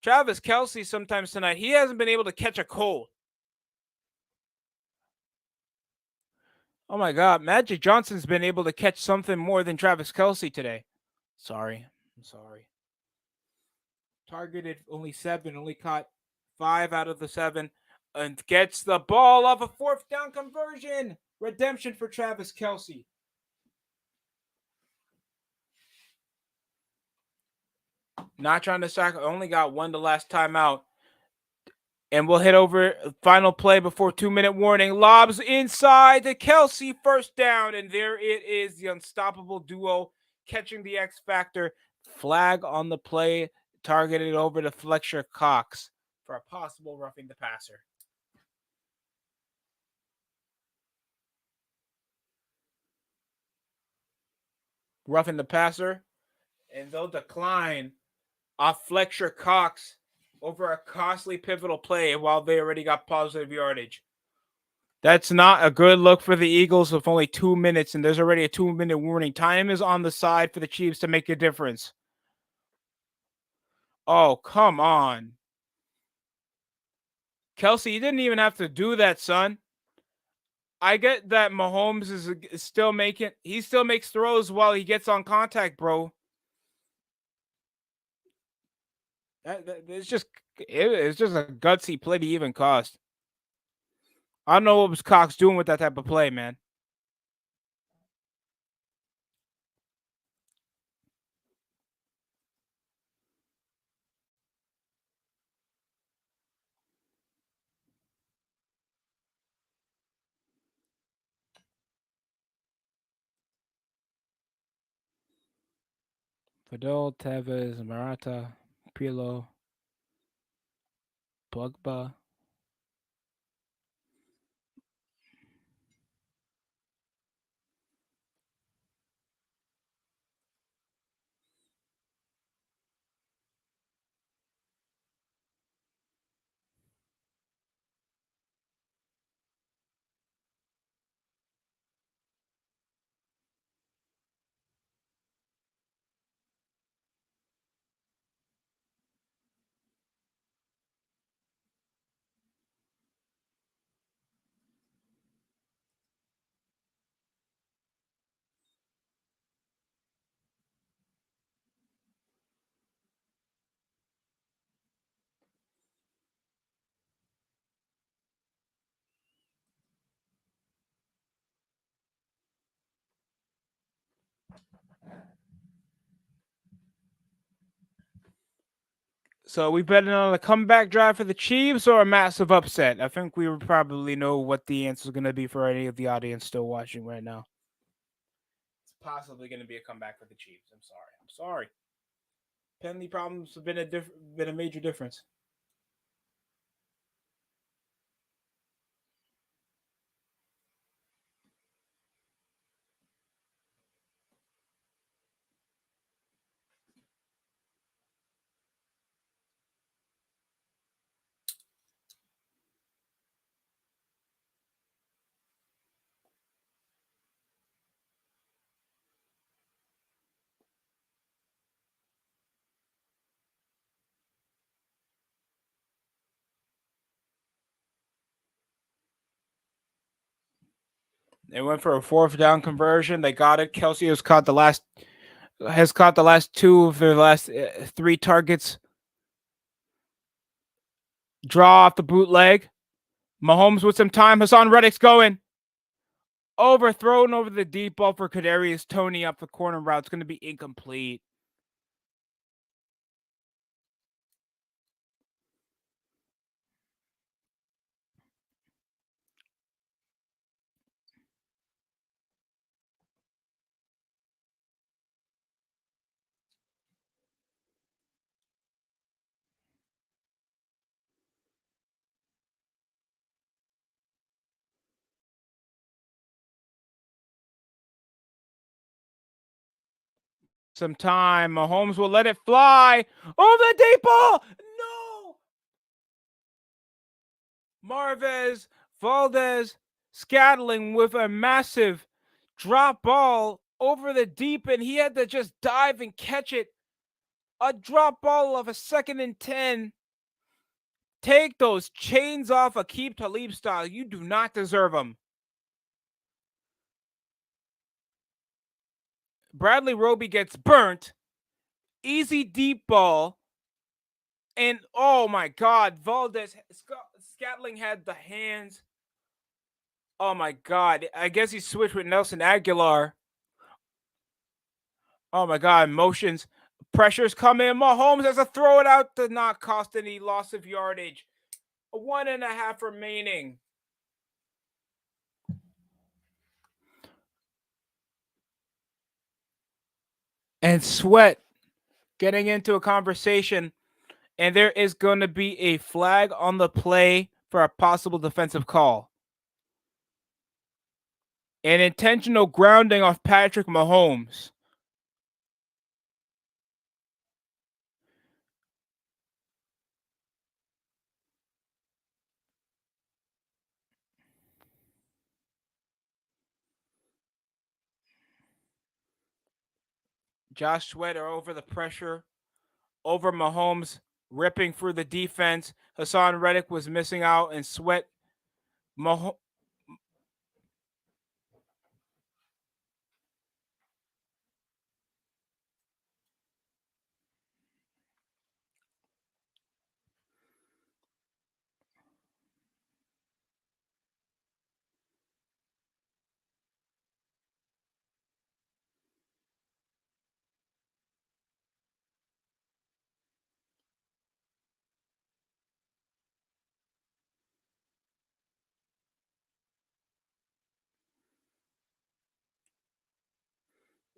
Travis Kelsey sometimes tonight, he hasn't been able to catch a cold. Oh my God. Magic Johnson's been able to catch something more than Travis Kelsey today. Sorry. I'm sorry. Targeted only 7, only caught 5 out of the 7, and gets the ball off a fourth down conversion. Redemption for Travis Kelsey. Not trying to sack, only got 1 the last time out. And we'll hit over final play before 2-minute warning. Lobs inside to Kelsey, first down. And there it is, the unstoppable duo catching the X Factor. Flag on the play, targeted over to Fletcher Cox for a possible roughing the passer. Roughing the passer, and they'll decline off Fletcher Cox over a costly pivotal play while they already got positive yardage. That's not a good look for the Eagles with only 2 minutes, and there's already a 2-minute warning. Time is on the side for the Chiefs to make a difference. Oh, come on. Kelsey, you didn't even have to do that, son. I get that Mahomes is still making, he still makes throws while he gets on contact, bro. It's just a gutsy play to even cost. I don't know what was Cox doing with that type of play, man. Fidel, Tevez, Marata, Pilo, Pogba. So we betting on a comeback drive for the Chiefs or a massive upset? I think we would probably know what the answer is going to be for any of the audience still watching right now. It's possibly going to be a comeback for the Chiefs. I'm sorry. I'm sorry. Penalty problems have been a major difference. They went for a fourth down conversion. They got it. Kelsey has caught the last 2 of their last 3 targets. Draw off the bootleg. Mahomes with some time. Hassan Reddick's going. Overthrown over the deep ball for Kadarius Toney up the corner route. It's going to be incomplete. some time. Mahomes will let it fly. Oh, the deep ball! No! Marvez Valdez Scantling with a massive drop ball over the deep, and he had to just dive and catch it. A drop ball of a 2nd and 10. Take those chains off Aqib Talib style. You do not deserve them. Bradley Roby gets burnt. Easy deep ball. And oh my God, Valdez Scantling had the hands. Oh my God. I guess he switched with Nelson Aguilar. Oh my God, motions. Pressures come in. Mahomes has to throw it out to not cost any loss of yardage. 1.5 remaining. And Sweat getting into a conversation. And there is going to be a flag on the play for a possible defensive call. An intentional grounding off Patrick Mahomes. Josh Sweat are over the pressure, over Mahomes, ripping through the defense. Hassan Reddick was missing out, and Sweat.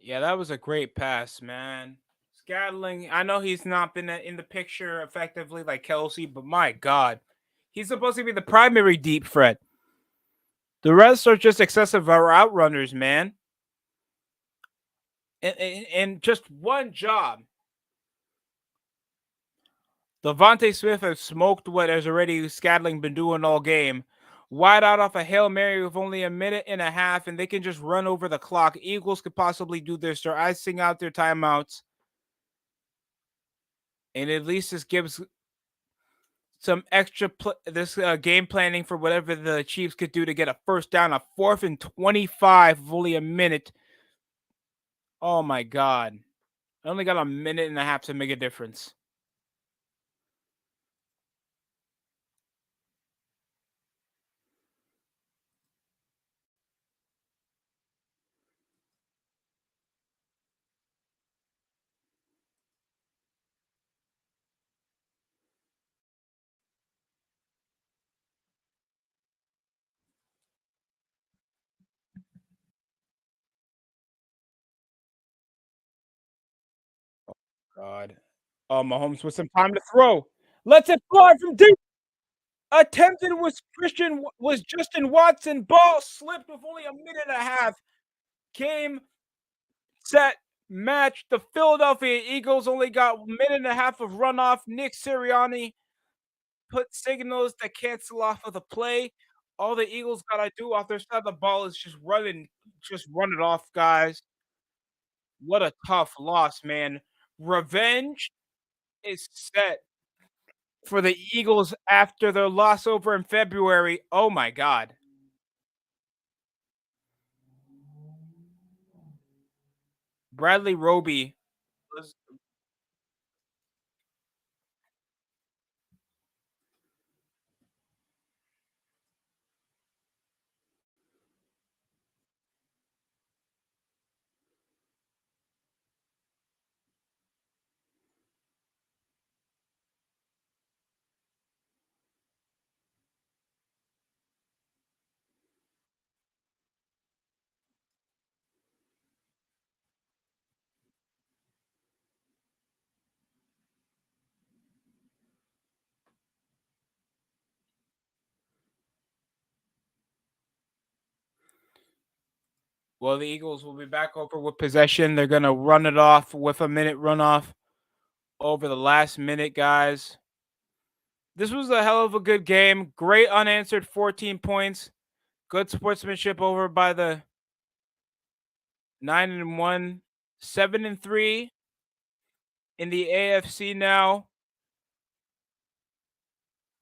Yeah, that was a great pass, man. Scantling, I know he's not been in the picture effectively like Kelsey, but my God, he's supposed to be the primary deep threat. The rest are just excessive route runners, man. And just one job. Devontae Smith has smoked what has already Scantling been doing all game. Wide out off a Hail Mary with only 1.5 minutes, and they can just run over the clock. Eagles could possibly do this. They're icing out their timeouts. And at least this gives some extra game planning for whatever the Chiefs could do to get a first down, a 4th and 25 with only a minute. Oh my God. I only got 1.5 minutes to make a difference. God. Oh, Mahomes with some time to throw. Lets it fly from deep. Attempted was Justin Watson. Ball slipped with only 1.5 minutes. Game, set, match. The Philadelphia Eagles only got 1.5 minutes of runoff. Nick Sirianni put signals that cancel off of the play. All the Eagles gotta do off their side of the ball is just run it off, guys. What a tough loss, man. Revenge is set for the Eagles after their loss over in February. Oh my God. Bradley Roby was Well, the Eagles will be back over with possession. They're gonna run it off with a minute runoff over the last minute, guys. This was a hell of a good game. Great unanswered 14 points. Good sportsmanship over by the 9-1, 7-3 in the AFC now.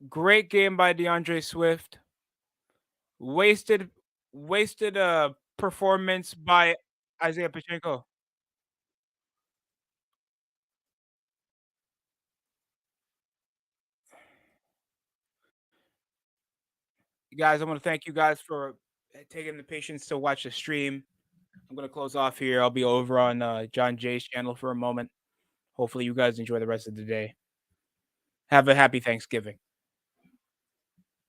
Great game by DeAndre Swift. Wasted performance by Isaiah Pacheco. Guys, I want to thank you guys for taking the patience to watch the stream. I'm gonna close off here. I'll be over on John Jay's channel for a moment. Hopefully, you guys enjoy the rest of the day. Have a happy Thanksgiving.